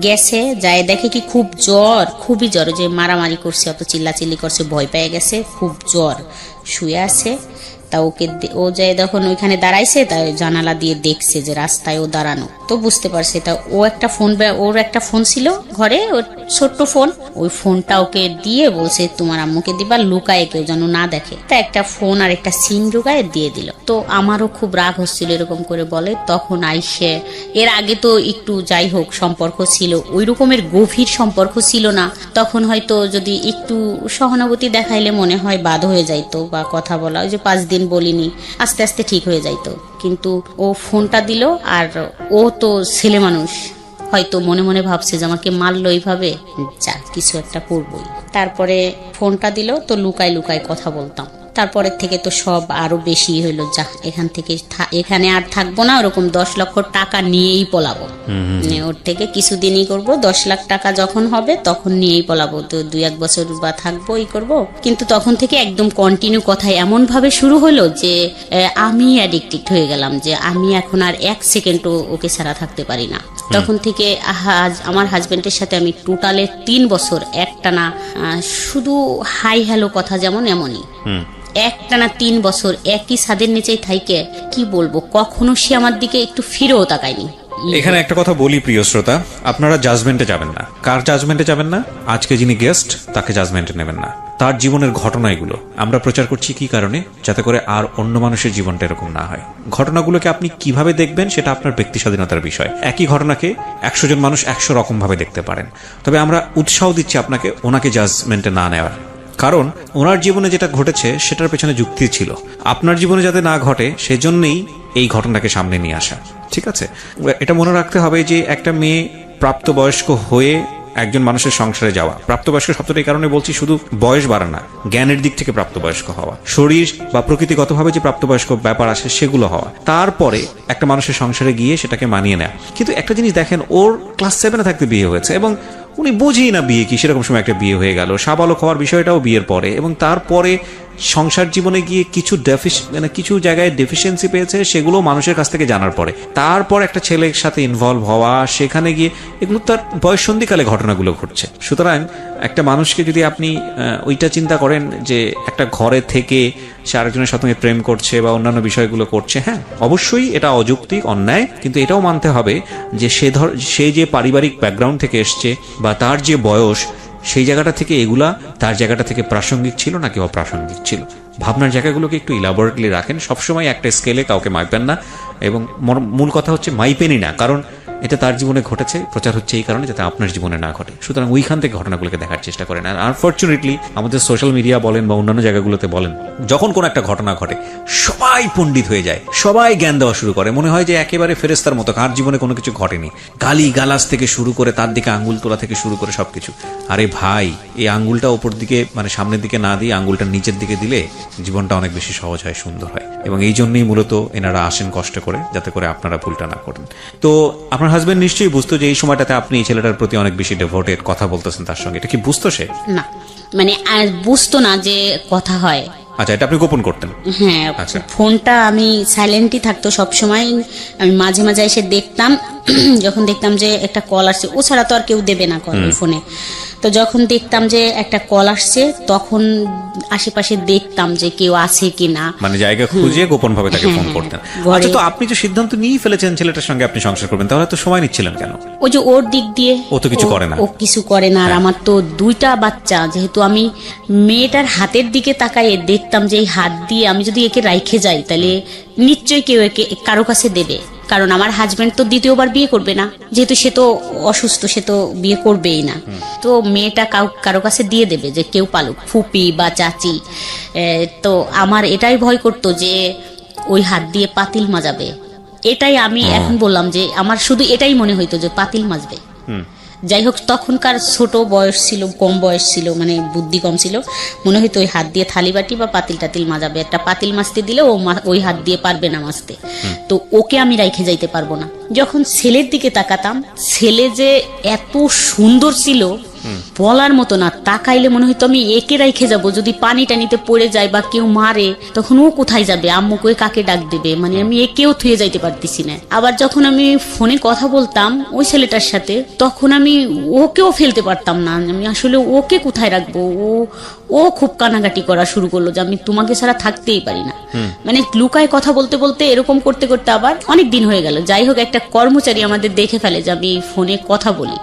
গেছে, যায় দেখে কি খুব জ্বর, খুবই জ্বর, যে মারামারি করছে, অত চিল্লাচিল্লি করছে, ভয় পেয়ে গেছে, খুব জ্বর, শুয়ে আছে। তা ওকে ও যায় যখন ওইখানে দাঁড়াইছে, তাই জানালা দিয়ে দেখছে যে রাস্তায় ও দাঁড়ানো, তো বুঝতে পারছে। তা ও একটা ফোন, ওর একটা ফোন ছিল ঘরে, ওর ছোট্ট ফোন, ওই ফোনটা ওকে দিয়ে বলছে তোমার আম্মুকে দিবা, লুকায় কেউ যেন না দেখে। তা একটা ফোন আর একটা সিম ঢুকায় দিয়ে দিল। তো আমারও খুব রাগ হচ্ছিল এরকম করে বলে। তখন আইসে, এর আগে তো একটু যাই হোক সম্পর্ক ছিল, ওই রকমের গভীর সম্পর্ক ছিল না, তখন হয়তো যদি একটু সহানুভূতি দেখাইলে মনে হয় বাদ হয়ে যাইতো বা কথা বলা, ওই যে 5 দিন বলিনি, আস্তে আস্তে ঠিক হয়ে যাইতো। কিন্তু ও ফোনটা দিল, আর ও তো ছেলে মানুষ, হয়তো মনে মনে ভাবছে যে আমাকে মারলো এইভাবে, যা কিছু একটা করবই। তারপরে ফোনটা দিল, তো লুকায় লুকায় কথা বলতাম। তারপরের থেকে তো সব আরো বেশি হইলো, যা এখান থেকে এখানে আর থাকবো না, ওরকম 10 লক্ষ টাকা নিয়েই পলাবো, ওর থেকে কিছুদিনই করব, 10 লাখ টাকা যখন হবে তখন নিয়েই পলাবো, তো 2-1 বছর বা থাকবো এই করবো। কিন্তু তখন থেকে একদম কন্টিনিউ কথা এমন ভাবে শুরু হলো যে আমি অ্যাডিক্টেড হয়ে গেলাম, যে আমি এখন আর 1 সেকেন্ডও ওকে ছাড়া থাকতে পারি না। তখন থেকে আমার হাজবেন্ডের সাথে আমি টোটালে 3 বছর একটানা শুধু হাই হ্যালো কথা, যেমন এমনই একটানা 3 বছর একই ছাদের নিচেই থাইকে, কি বলবো, কখনো সে আমার দিকে একটু ফিরেও তাকায়নি।
এখানে একটা কথা বলি প্রিয় শ্রোতা, আপনারা জাজমেন্টে যাবেন না। কার জাজমেন্টে যাবেন না? আজকে যিনি গেস্ট তাকে জাজমেন্টে নেবেন না, তার জীবনের ঘটনা এগুলো আমরা প্রচার করছি কি কারণে, যাতে করে আর অন্য মানুষের জীবনটা এরকম না হয়। ঘটনাগুলোকে আপনি কিভাবে দেখবেন সেটা আপনার ব্যক্তি স্বাধীনতার বিষয়। একই ঘটনাকে 100 জন মানুষ 100 রকম ভাবে দেখতে পারেন। তবে আমরা উৎসাহ দিচ্ছি আপনাকে ওনাকে জাজমেন্টে না নেওয়ার, কারণ ওনার জীবনে যেটা ঘটেছে সেটার পেছনে যুক্তি ছিল। আপনার জীবনে যাতে না ঘটে সেজন্যই এই ঘটনাকে সামনে নিয়ে আসা, ঠিক আছে? এটা মনে রাখতে হবে যে একটা মেয়ে প্রাপ্তবয়স্ক হয়ে একজন মানুষের সংসারে যাওয়া, প্রাপ্তবয়স্ক শব্দটা এই কারণে বলছি, শুধু বয়স বাড়া না, জ্ঞানের দিক থেকে প্রাপ্তবয়স্ক হওয়া, শরীর বা প্রকৃতিগতভাবে যে প্রাপ্তবয়স্ক ব্যাপার আসে সেগুলো হওয়া, তারপরে একটা মানুষের সংসারে গিয়ে সেটাকে মানিয়ে নেয়। কিন্তু একটা জিনিস দেখেন, ওর ক্লাস 7-এ থাকতে বিয়ে হয়েছে এবং উনি বুঝেই না বিয়ে কি, সেরকম সময় একটা বিয়ে হয়ে গেল, সাবালক হওয়ার বিষয়টাও বিয়ের পরে, এবং তারপরে সংসার জীবনে গিয়ে কিছু জায়গায় ডেফিসিয়েন্সি পেয়েছে, সেগুলো মানুষের কাছ থেকে জানার পরে, তারপর একটা ছেলের সাথে ইনভলভ হওয়া, সেখানে গিয়ে এগুলো তার বয়ঃসন্ধিকালে ঘটনাগুলো ঘটছে। সুতরাং একটা মানুষকে যদি আপনি ওইটা চিন্তা করেন যে একটা ঘরে থেকে সে আরেকজনের সাথে প্রেম করছে বা অন্যান্য বিষয়গুলো করছে, হ্যাঁ অবশ্যই এটা অযৌক্তিক, অন্যায়, কিন্তু এটাও মানতে হবে যে সে যে পারিবারিক ব্যাকগ্রাউন্ড থেকে এসছে বা তার যে বয়স, সেই জায়গাটা থেকে এগুলা তার জায়গাটা থেকে প্রাসঙ্গিক ছিল নাকি অপ্রাসঙ্গিক ছিল। ভাবনার জায়গাগুলোকে একটু ইলাবোরেটলি রাখেন, সবসময় একটা স্কেলে কাউকে মাপবেন না। এবং মূল কথা হচ্ছে মাইপেনই না, কারণ এটা তার জীবনে ঘটেছে, প্রচার হচ্ছে এই কারণে যাতে আপনার জীবনে না ঘটে। সুতরাং ওইখান থেকে ঘটনাগুলোকে দেখার চেষ্টা করেন। আর আনফর্চুনেটলি আমাদের সোশ্যাল মিডিয়া বলেন বা অন্যান্য জায়গাগুলোতে বলেন, যখন কোনো একটা ঘটনা ঘটে সবাই পণ্ডিত হয়ে যায়, সবাই জ্ঞান দেওয়া শুরু করে, মনে হয় যে একেবারে ফেরেস্তার মতো, কার জীবনে কোনো কিছু ঘটেনি। গালি গালাজ থেকে শুরু করে তার দিকে আঙ্গুল তোলা থেকে শুরু করে সবকিছু। আরে ভাই, এই আঙ্গুলটা ওপর দিকে মানে সামনের দিকে না দিয়ে আঙ্গুলটা নিচের দিকে দিলে জীবনটা অনেক বেশি সহজ হয়, সুন্দর হয়। এবং এই জন্যই মূলত এনারা আসেন কষ্ট করে, যাতে করে আপনারা ভুলটা না করেন। তো আপনার হাজবেন্ড নিশ্চয়ই বুঝতো যে এই সময়টাতে আপনি এই ছেলেটার প্রতি অনেক বেশি ডেভোটেড, কথা বলতেছেন তার সঙ্গে, এটা কি বুঝতো সে?
না, মানে আর বুঝতো না যে কথা হয়।
আচ্ছা, এটা আপনি গোপন করতেন?
হ্যাঁ,
আচ্ছা।
ফোনটা আমি সাইলেন্টই থাকতো সবসময়। আমি মাঝে মাঝে এসে দেখতাম, যখন দেখতাম যে একটা কল আসছে, ও ছাড়া তো আর কেউ দেবে না কল ওই ফোনে। তো যখন দেখতাম যে একটা কল আসছে, তখন আশেপাশে দেখতাম যে কেউ আছে কিনা,
মানে জায়গা খুঁজে গোপন ভাবে তাকে ফোন করতেন। আচ্ছা, তো আপনি যে সিদ্ধান্ত নিয়ে ফেলেছেন ছেলেটার সঙ্গে আপনি সংসার করবেন, তাহলে তো সময় নিচ্ছিলেন কেন?
ওই যে ওর দিক দিয়ে
ও তো কিছু করে না।
ও কিছু করে না। আর আমার তো 2টা বাচ্চা, যেহেতু আমি মেয়েটার হাতের দিকে তাকাইয়ে দেখতাম যে এই হাত দিয়ে আমি যদি একে রাইখে যাই, তাহলে নিশ্চয়ই কেউ একে কারো কাছে দেবে। কারণ আমার হাজবেন্ড তো দ্বিতীয়বার বিয়ে করবে না, যেহেতু সে তো অসুস্থ, সে তো বিয়ে করবেই না। তো মেয়েটা কারো কাছে দিয়ে দেবে, যে কেউ পালুক, ফুপি বা চাচি। তো আমার এটাই ভয় করতো যে ওই হাত দিয়ে পাতিল মাজাবে। এটাই আমি এখন বললাম যে আমার শুধু এটাই মনে হইতো যে পাতিল মাজবে। যাই হোক, তখনকার ছোট বয়স ছিল, কম বয়স ছিল, মানে বুদ্ধি কম ছিল, মনে হইতো ওই হাত দিয়ে থালি বাটি বা পাতিল টাতিল মাজাবে। একটা পাতিল মাজতে দিলে ও ওই হাত দিয়ে পারবে না মাজতে, তো ওকে আমি রাইখে যাইতে পারবো না। যখন ছেলের দিকে তাকাতাম, ছেলে যে এত সুন্দর ছিল বলার মতো না। তাকাইলে মনে হইতো আমি একে রাইখে যাব, যদি পানি টানিতে পড়ে যায় বা কেউ মারে তখন ও কোথায় যাবে, আম্মুকে কাকে ডাক দেবে, মানে আমি একেও থুয়ে যাইতে পারতেছি না। আবার যখন আমি ফোনে কথা বলতাম ওই ছেলেটার সাথে, তখন আমি ওকেও ফেলতে পারতাম না। আমি আসলে ওকে কোথায় রাখবো? ও খুব কানাকাটি করা শুরু করলো যে আমি তোমাকে ছাড়া থাকতেই পারি না। মানে লুকায় কথা বলতে বলতে এরকম করতে করতে আবার অনেক দিন হয়ে গেল। যাই হোক, একটা কর্মচারী আমাদের দেখে ফেলে যে আমি ফোনে কথা বলি।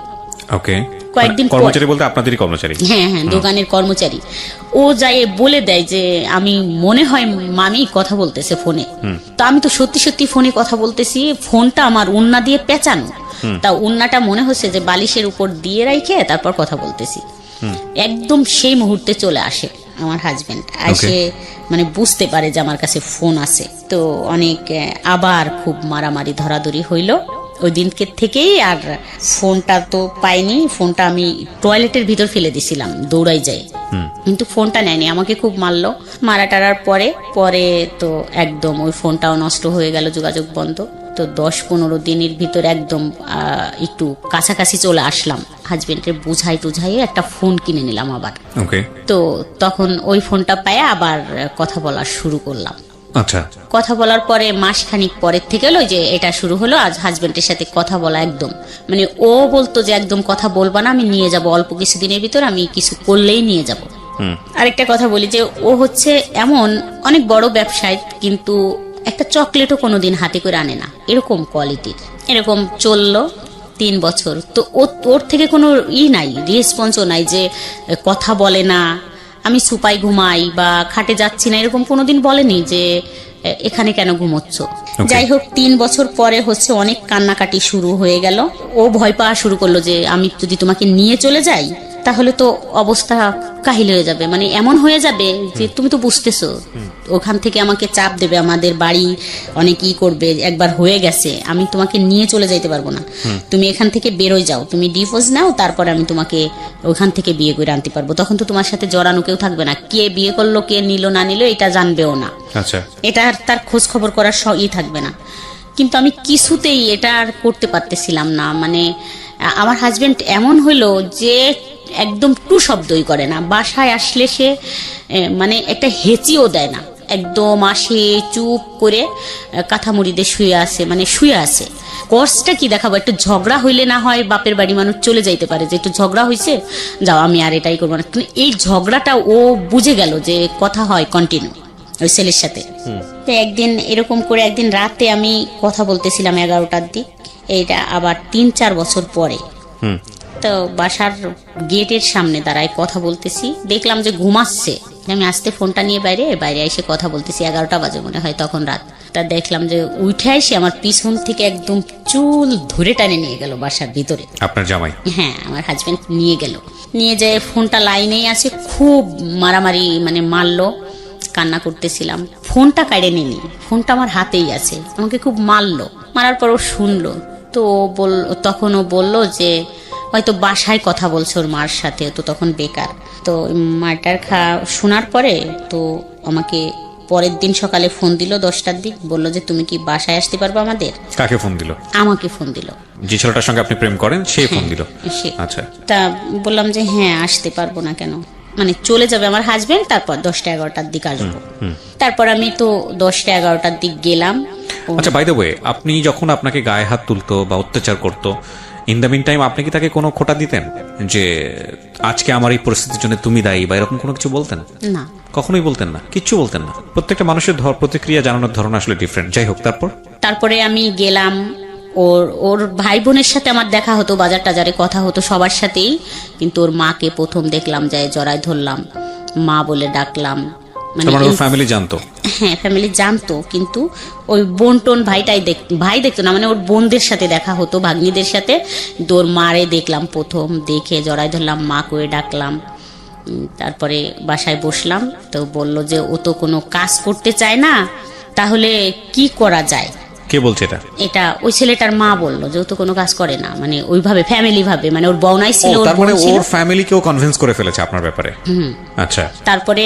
ওকে,
কয়েকদিন
কর্মচারী বলতে আপনাদেরই কর্মচারী?
হ্যাঁ, দোকানের কর্মচারী। ও যাই বলে দেয় যে আমি মনে হয় মামি কথা বলতেছে ফোনে। তো আমি তো সত্যি সত্যি ফোনে কথা বলতেছি, ফোনটা আমার ওন্না দিয়ে পেঁচানো। তা ওন্নাটা মনে হচ্ছে যে বালিশের উপর দিয়ে রাইখে তারপর কথা বলতেছি। একদম সেই মুহূর্তে চলে আসে আমার হাজবেন্ড, এসে মানে বুঝতে পারে যে আমার কাছে ফোন আছে। তো অনেক আবার খুব মারামারি ধরাধরি হইল ওই দিনকে থেকেই। আর ফোনটা তো পাইনি, ফোনটা আমি টয়লেটের ভিতর ফেলে দিছিলাম দৌড়াই যাই, কিন্তু ফোনটা নেয়নি, আমাকে খুব মারলো। মারা টারার পরে তো একদম ওই ফোনটাও নষ্ট হয়ে গেল, যোগাযোগ বন্ধ। তো 10-15 দিনের ভিতর একদম একটু কাছাকাছি চলে আসলাম, হাজবেন্ডের বুঝাই টুঝাইয়ে একটা ফোন কিনে নিলাম আবার। তো তখন ওই ফোনটা পায়ে আবার কথা বলা শুরু করলাম।
আচ্ছা,
কথা বলার পরে মাসখানিক পরের থেকে হলো যে এটা শুরু হলো। আজ হাজবেন্ডের সাথে কথা বলা একদম, মানে ও বলতো যে একদম কথা বলবা না, আমি নিয়ে যাব অল্প কিছুদিনের ভিতর, আমি কিছু করলেই নিয়ে যাব। আরেকটা কথা বলি যে ও হচ্ছে এমন অনেক বড় ব্যবসায়ী, কিন্তু একটা চকলেটও কোনোদিন হাতে করে আনে না, এরকম কোয়ালিটির। এরকম চললো 3 বছর। তো ওর থেকে কোনো নাই, রেসপন্সও নাই, যে কথা বলে না, আমি সুপাই ঘুমাই বা খাটে যাচ্ছি না, এরকম কোনোদিন বলেনি যে এখানে কেন ঘুমোচ্ছ। যাই হোক, 3 বছর পরে হচ্ছে অনেক কান্নাকাটি শুরু হয়ে গেল। ও ভয় পাওয়া শুরু করলো যে আমি যদি তোমাকে নিয়ে চলে যাই তাহলে তো অবস্থা কাহিল হয়ে যাবে, মানে এমন হয়ে যাবে যে তুমি তো বুঝতেছো, ওখান থেকে আমাকে চাপ দেবে, আমাদের বাড়ি অনেক করবে, একবার হয়ে গেছে, আমি তোমাকে নিয়ে চলে যাইতে পারবো না, তুমি এখান থেকে বেরোয় যাও, তুমি ডিভোর্স নাও, তারপরে আমি তোমাকে ওখান থেকে বিয়ে করে আনতে পারবো, তখন তো তোমার সাথে জড়ানো কেউ থাকবে না, কে বিয়ে করলো কে নিল না নিল এটা জানবেও না।
আচ্ছা,
এটা তার খোঁজ খবর করার থাকবে না। কিন্তু আমি কিছুতেই এটা আর করতে পারতেছিলাম না। মানে আমার হাজবেন্ড এমন হইলো যে একদম টু শব্দই করে না, বাসায় আসলে সে মানে একটা হেঁচিও দেয় না, একদম আসে চুপ করে কাঁথা মুড়িতে শুয়ে আছে, মানে শুয়ে আছে। কষ্টটা কি দেখাবো, একটু ঝগড়া হইলে না হয় বাপের বাড়ি মানুষ চলে যাইতে পারে যে একটু ঝগড়া হয়েছে, যাও আমি আর এটাই করবো না, কিন্তু এই ঝগড়াটা ও বুঝে গেল যে কথা হয় কন্টিনিউ ওই ছেলের সাথে। তো একদিন এরকম করে একদিন রাতে আমি কথা বলতেছিলাম 11টার দিক, এইটা আবার 3-4 বছর পরে। তো বাসার গেটের সামনে দাঁড়ায় কথা বলতেছি, দেখলাম যে ঘুমাচ্ছে। আমি আসতে ফোনটা নিয়ে বাইরে এসে কথা বলতেছি, 11টা বাজে মনে হয় তখন রাত। একটা দেখলাম যে উঠে এসে আমার পিছন থেকে একদম চুল ধরে টানে নিয়ে গেল বাসার ভিতরে।
আপনার জামাই?
হ্যাঁ, আমার হাজবেন্ড নিয়ে গেল, নিয়ে যায় ফোনটা লাইনেই আছে, খুব মারামারি মানে মারলো, কান্না করতেছিলাম, ফোনটা কাড়ে নিনি, ফোনটা আমার হাতেই আছে, আমাকে খুব মারলো, মারার পর ও শুনলো, তো তখন ও বললো যে হয়তো বাসায় কথা বলছে ওর মার সাথে, তো তখন বেকার। তো মারটার শোনার পরে তো আমাকে পরের দিন সকালে ফোন দিল 10টার দিক, বললো যে তুমি কি বাসায় আসতে পারবে আমাদের।
কাকে ফোন দিল?
আমাকে ফোন দিল।
যে ছেলেটার সঙ্গে আপনি প্রেম করেন সেই ফোন দিল?
সে।
আচ্ছা।
তা বললাম যে হ্যাঁ আসতে পারবো না কেন, মানে চলে যাবে আমার হাজবেন্ড, তারপর 10টা-11টার দিক আসবো। তারপর আমি তো 10টা-11টার দিক গেলাম।
আচ্ছা, বাই দ্য ওয়ে, আপনি যখন আপনাকে গায়ে হাত তুলতো বা অত্যাচার করতো, ইন দ্য মিন টাইম আপনি কি তাকে কোনো খোঁটা দিতেন যে আজকে আমার এই পরিস্থিতির জন্য তুমি দায়ী বা এরকম কোনো কিছু বলতেন?
না,
কখনোই বলতেন না, কিচ্ছু বলতেন না। প্রত্যেকটা মানুষের প্রতিক্রিয়া জানানোর ধরন আসলে ডিফারেন্ট। যাই হোক,
তারপরে আমি গেলাম, ওর ভাই বোনের সাথে আমার দেখা হতো, বাজার টাজারে কথা হতো সবার সাথেই, কিন্তু ওর মাকে প্রথম দেখলাম, যায় জড়ায় ধরলাম, মা বলে ডাকলাম। মানে
ফ্যামিলি জানতো?
হ্যাঁ, ফ্যামিলি জানতো, কিন্তু ওই বোন টোন ভাই দেখতো না, মানে ওর বোনদের সাথে দেখা হতো, ভাগ্নিদের সাথে। ওর মারে দেখলাম প্রথম, দেখে জড়ায় ধরলাম, মা করে ডাকলাম। তারপরে বাসায় বসলাম, তো বললো যে ও তো কোনো কাজ করতে চায় না, তাহলে কি করা যায়।
কে বলছে এটা?
এটা ওই ছেলেটার মা বললো যে ও তো কোনো কাজ করে না, মানে ওইভাবে ফ্যামিলি ভাবে, মানে ওর বউনাই ছিল,
তার মানে ওর ফ্যামিলিকেও কনভিন্স করে ফেলেছে আপনার ব্যাপারে? আচ্ছা।
তারপরে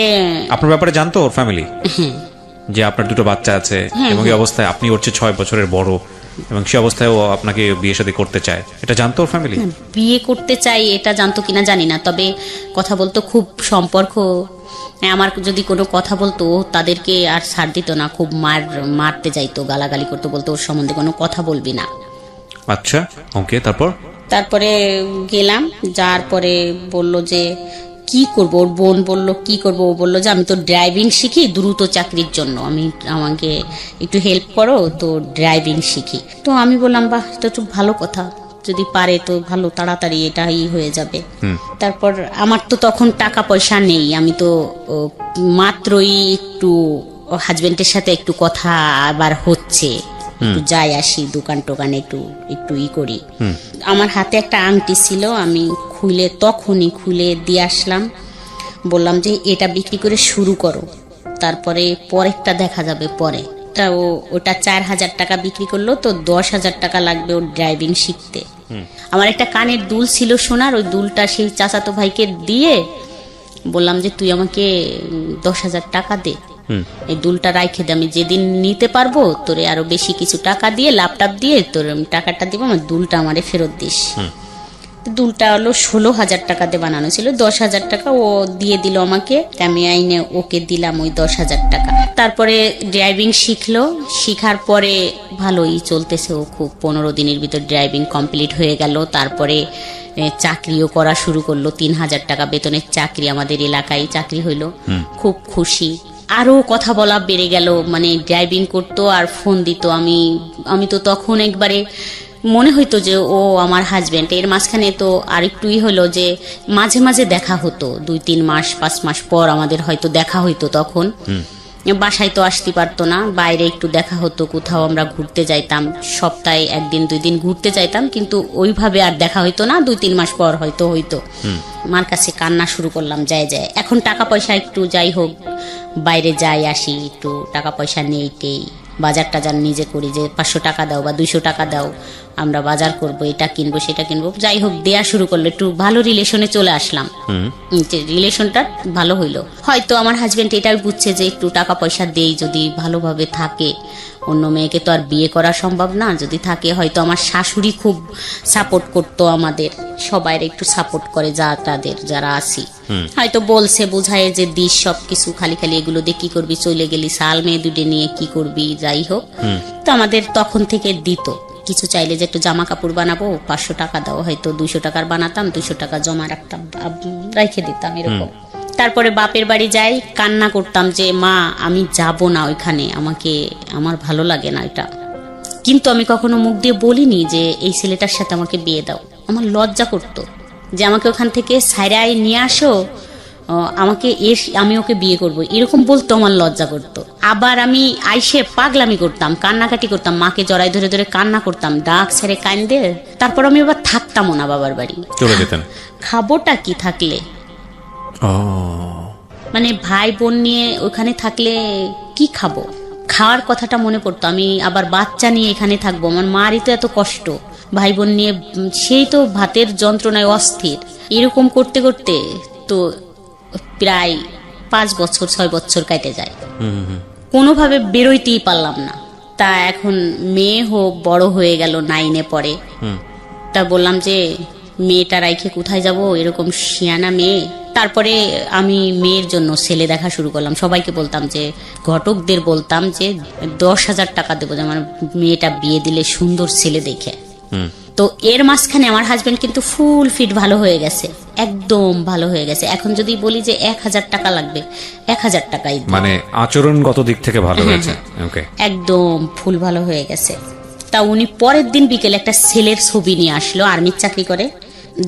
আপনার ব্যাপারে জানতো ওর ফ্যামিলি যে আপনার দুটো বাচ্চা আছে এবং এই অবস্থায় আপনি ওর চেয়ে 6 বছরের বড়, এবং সে অবস্থায় ও আপনাকে বিয়ে শাদী করতে চায়, এটা জানতো ওর ফ্যামিলি?
বিয়ে করতে চাই এটা জানতো কিনা জানি না, তবে কথা বলতো, খুব সম্পর্ক। আমার যদি কোনো কথা বলতো তাদেরকে আর ছাড় দিত না, খুব মারতে যাইতো, গালাগালি করতো, বলতো ওর সম্বন্ধে কোনো কথা বলবি না।
আচ্ছা, ওকে। তারপরে
গেলাম, যার পরে বলল যে কি করব, ওর বোন বলল কি করব, ও বললো যে আমি তো ড্রাইভিং শিখি দ্রুত চাকরির জন্য, আমাকে একটু হেল্প করো, তো ড্রাইভিং শিখি। তো আমি বললাম বাহ, এটা তো ভালো কথা, যদি পারে তো ভালো, তাড়াতাড়ি এটাই হয়ে যাবে। তারপর আমার তো তখন টাকা পয়সা নেই, আমি তো মাত্রই একটু হাজবেন্ডের সাথে একটু কথা আবার হচ্ছে, একটু যাই আসি দোকান টোকানে, একটু করি। আমার হাতে একটা আংটি ছিল, আমি তখনই খুলে দিয়ে আসলাম, বললাম যে এটা বিক্রি করে শুরু করো, তারপরে পরেরটা দেখা যাবে পরে। তা ওটা 4,000 টাকা বিক্রি করলো, তো 10,000 টাকা লাগবে ওর ড্রাইভিং শিখতে। আমার একটা কানের দুল ছিল সোনার, ওই দুলটা সেই চাচাতো ভাইকে দিয়ে বললাম যে তুই আমাকে 10,000 টাকা দে, এই দুলটা রাইখে দে, আমি যেদিন নিতে পারবো তোরে আরো বেশি কিছু টাকা দিয়ে, ল্যাপটপ দিয়ে তোর টাকাটা দিব, আমার দুলটা আমারে ফেরত দিস। দুলটা হলো 16,000 টাকাতে বানানো ছিল, 10,000 টাকা ও দিয়ে দিল আমাকে, আমি আইনে ওকে দিলাম ওই 10,000 টাকা। তারপরে ড্রাইভিং শিখলো, শিখার পরে ভালোই চলতেছে, ও খুব 15 দিনের ভিতর ড্রাইভিং কমপ্লিট হয়ে গেল। তারপরে চাকরিও করা শুরু করলো, 3,000 টাকা বেতনের চাকরি, আমাদের এলাকায় চাকরি হইলো, খুব খুশি। আরো কথা বলা বেড়ে গেল, মানে ড্রাইভিং করতো আর ফোন দিত, আমি তো তখন একবারে মনে হইতো যে ও আমার হাজবেন্ড। এর মাঝখানে তো আরেকটুই হলো যে মাঝে মাঝে দেখা হতো, 2-3 মাস 5 মাস পর আমাদের হয়তো দেখা হইতো। তখন বাসায় তো আসতে পারতো না, বাইরে একটু দেখা হতো, কোথাও আমরা ঘুরতে যাইতাম, সপ্তাহে 1-2 দিন ঘুরতে যাইতাম, কিন্তু ওইভাবে আর দেখা হইতো না, 2-3 মাস পর হয়তো মার কাছে কান্না শুরু করলাম, যায় এখন টাকা পয়সা একটু যাই হোক বাইরে যাই আসি, একটু টাকা পয়সা নেই, বাজার টাজার নিজে করি, যে 500 টাকা দাও বা 200 টাকা দাও, আমরা বাজার করব, এটা কিনবো সেটা কিনবো, যাই হোক দেয়া শুরু করলো, একটু ভালো রিলেশনে চলে আসলাম। রিলেশনটা ভালো হইলো, হয়তো আমার হাজবেন্ড এটাই বুঝছে যে একটু টাকা পয়সা দেই, যদি ভালোভাবে থাকে, অন্য মেয়েকে তো আর বিয়ে করা সম্ভব না, যদি থাকে হয়তো। আমার শাশুড়ি খুব সাপোর্ট করতো, আমাদের সবাই একটু সাপোর্ট করে, যারা আছি, হয়তো বলছে বোঝায় যে দিস সবকিছু, খালি এগুলো দিয়ে কি করবি, চলে গেলি সাল মেয়ে দুটো নিয়ে কি করবি, যাই হোক। তো আমাদের তখন থেকে দিত, কিছু চাইলে যে একটু জামা কাপড় বানাবো, 500 টাকা দাও, হয়তো 200 টাকার বানাতাম, 200 টাকা জমা রাখতাম, রেখে দিতাম, এরকম। তারপরে বাপের বাড়ি যাই, কান্না করতাম যে মা আমি যাব না ওইখানে, আমার ভালো লাগে না এটা। কিন্তু আমি কখনো মুখ দিয়ে বলিনি যে এই ছেলেটার সাথে আমাকে বিয়ে দাও, আমার লজ্জা করতো যে আমাকে ওখান থেকে ছাইরায় নিয়ে আসো, আমাকে আমি ওকে বিয়ে করব, এরকম বলতো, আমার লজ্জা করতো। আবার আমি আইসে পাগলামি করতাম, কান্নাকাটি করতাম, মাকে জড়াই ধরে ধরে কান্না করতাম, ডাক ছেড়ে কান্দে। তারপর আমি আবার থাকতামও না বাবার বাড়ি,
চলে যেতেন।
খাবোটা কি থাকলে, মানে ভাই বোন নিয়ে ওখানে থাকলে কি খাবো, খাওয়ার কথাটা মনে পড়তো। আমি আবার বাচ্চা নিয়ে এখানে থাকবো, আমার মারই তো এত কষ্ট, ভাই বোন নিয়ে সেই তো ভাতের যন্ত্রণায় অস্থির। এরকম করতে করতে তো প্রায় 5 বছর 6 বছর কেটে যায়, কোনোভাবে বেরোইতেই পারলাম না। তা এখন মেয়ে বড় হয়ে গেল, 9-এ পড়ে। তা বললাম যে মেয়েটা রাইখে কোথায় যাব, এরকম শিয়ানা মেয়ে। তারপরে আমি মেয়ের জন্য ছেলে দেখা শুরু করলাম। সবাইকে বলতাম যে, ঘটকদের বলতাম যে 10,000 টাকা দেবো যে আমার মেয়েটা বিয়ে দিলে সুন্দর ছেলে দেখে। তো এর মাঝখানে আমার হাজবেন্ড কিন্তু ফুল ফিট ভালো হয়ে গেছে, একদম ভালো হয়ে গেছে। এখন যদি বলি যে 1,000 টাকা লাগবে, 1,000 টাকাই,
মানে আচরণগত দিক থেকে ভালো হয়েছে, ওকে,
একদম ফুল ভালো হয়ে গেছে। তা উনি পরের দিন বিকেলে একটা ছেলের ছবি নিয়ে আসলো, আর্মির চাকরি করে।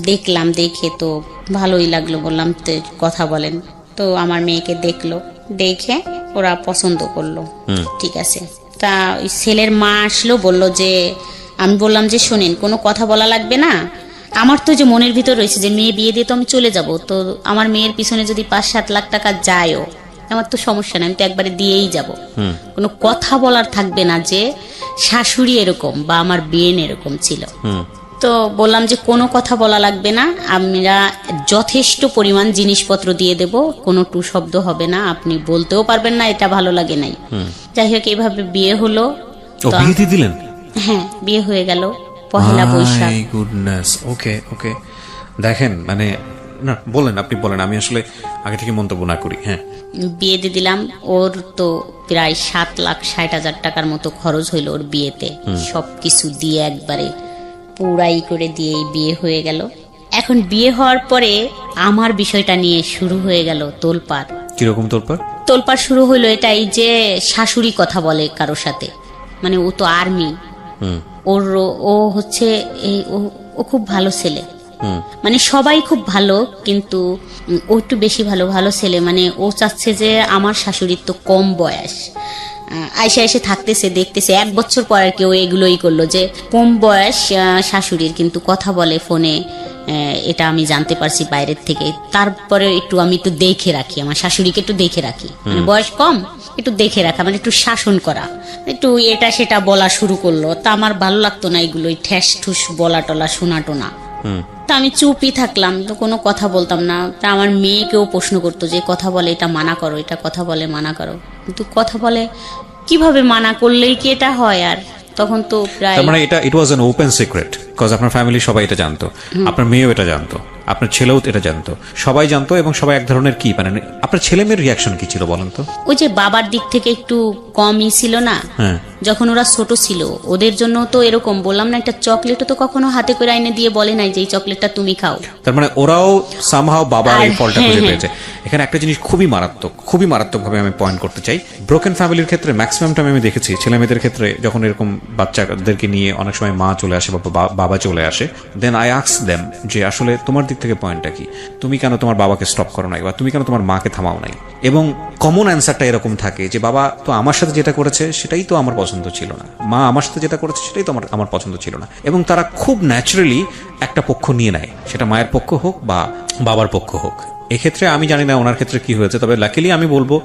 দেখলাম, দেখে তো ভালোই লাগলো, বললাম তো কথা বলেন। তো আমার মেয়েকে দেখলো, দেখে ওরা পছন্দ করলো, ঠিক আছে। তা ওই ছেলের মা আসলো, বললো যে, আমি বললাম যে শোনেন, কোনো কথা বলা লাগবে না, আমার তো যে মনের ভিতর রয়েছে যে মেয়ে বিয়ে দিয়ে তো আমি চলে যাব, তো আমার মেয়ের পিছনে যদি 5-7 লাখ টাকা যায়ও আমার তো সমস্যা নেই, আমি তো একবারে দিয়েই যাব, কোনো কথা বলার থাকবে না যে শাশুড়ি এরকম বা আমার বিয়েন এরকম ছিল। তো বললাম যে কোনো কথা বলা লাগবে না, আমরা যথেষ্ট পরিমাণ জিনিসপত্র দিয়ে দেব, কোনো টু শব্দ হবে না, আপনি বলতেও পারবেন না এটা ভালো লাগে নাই। যাই হোক, এইভাবে বিয়ে হলো।
বিয়ে দিয়ে দিলেন?
হ্যাঁ, বিয়ে হয়ে গেল পহেলা বৈশাখ।
গুডনেস, ওকে ওকে। দেখেন, মানে না বলেন, আপনি বলেন, আমি আসলে আগে থেকে মন্তব্য না করি। হ্যাঁ,
বিয়ে দিয়ে দিলাম। ওর তো প্রায় 7,60,000 টাকার মতো খরচ হইল ওর বিয়েতে, সবকিছু দিয়ে একবারে পুরাই করে দিয়ে বিয়ে হয়ে গেল। এখন বিয়ে হওয়ার পরে আমার বিষয়টা নিয়ে শুরু হয়ে গেল তোলপাড়।
কিরকম তোলপাড়?
তোলপাড় শুরু হইলো এটাই যে শাশুড়ি কথা বলে কারোর সাথে, মানে ও তো আর্মি, ও হচ্ছে ও খুব ভালো ছেলে, মানে সবাই খুব ভালো, কিন্তু ও একটু বেশি ভালো, ভালো ছেলে। মানে ও চাচ্ছে যে আমার শাশুড়ির তো কম বয়স, আইসা এসে থাকতেছে, দেখতেছে, 1 বছর পর আর কি ও এগুলোই করলো যে কম বয়স শাশুড়ির, কিন্তু কথা বলে ফোনে, এটা আমি জানতে পারছি বাইরের থেকে। তারপরে আমি একটু দেখে রাখি, আমার শাশুড়িকে একটু দেখে রাখি, মানে বয়স কম, একটু দেখে রাখা, মানে একটু শাসন করা, একটু এটা সেটা বলা শুরু করলো। তা আমার ভালো লাগতো না এগুলো, ঠ্যাস ঠুস বলা টলা শোনা টোনা। তা আমি চুপই থাকলাম, তো কোনো কথা বলতাম না। তা আমার মেয়েকেও প্রশ্ন করতো যে কথা বলে এটা মানা করো, এটা কথা বলে মানা করো, কিন্তু কথা বলে কিভাবে মানা করলেই কি এটা হয়? আর তখন তো প্রায়,
মানে it was an open secret, because আপনার ফ্যামিলি সবাই এটা জানতো, আপনার মেয়েও এটা জানতো, আপনার ছেলেও এটা জানতো, সবাই জানতো। এবং সবাই এক ধরনের কি, মানে আপনার ছেলে মেয়ের রিয়াকশন কি ছিল বলেন তো?
ওই যে বাবার দিক থেকে একটু কমই ছিল না, যখন ওরা ছোট ছিল, ওদের জন্য তো এরকম বললাম না, একটা চকলেটও তো কখনো হাতে করে আইনে দিয়ে বলে নাই যে এই চকলেটটা তুমি খাও।
তার মানে ওরাও সামহাও বাবার এই ফলটা খুঁজে পেয়েছে। এখানে একটা জিনিস খুবই মারাত্মক ভাবে আমি পয়েন্ট করতে চাই। ব্রোকেন ফ্যামিলির ক্ষেত্রে ম্যাক্সিমাম টাইম আমি দেখেছি ছেলে মেয়েদের ক্ষেত্রে, যখন এরকম বাচ্চাদেরকে নিয়ে অনেক সময় মা চলে আসে বা বাবা চলে আসে, দেন আই আস্ক দেম যে আসলে তোমার দিক থেকে পয়েন্টটা কি, তুমি কেন তোমার বাবাকে স্টপ করো নাই, বা তুমি কেন তোমার মাকে থামাও নাই? এবং কমন অ্যান্সারটা এরকম থাকে যে বাবা তো আমার সাথে যেটা করেছে সেটাই তো আমার পছন্দ ছিল না, মা আমার সাথে যেটা করেছে সেটাই তো আমার পছন্দ ছিল না। এবং তারা খুব ন্যাচারালি একটা পক্ষ নিয়ে নেয়, সেটা মায়ের পক্ষ হোক বা বাবার পক্ষ হোক। এক্ষেত্রে আমি জানি না ওনার ক্ষেত্রে কি হয়েছে, তবে লাকিলি আমি বলবো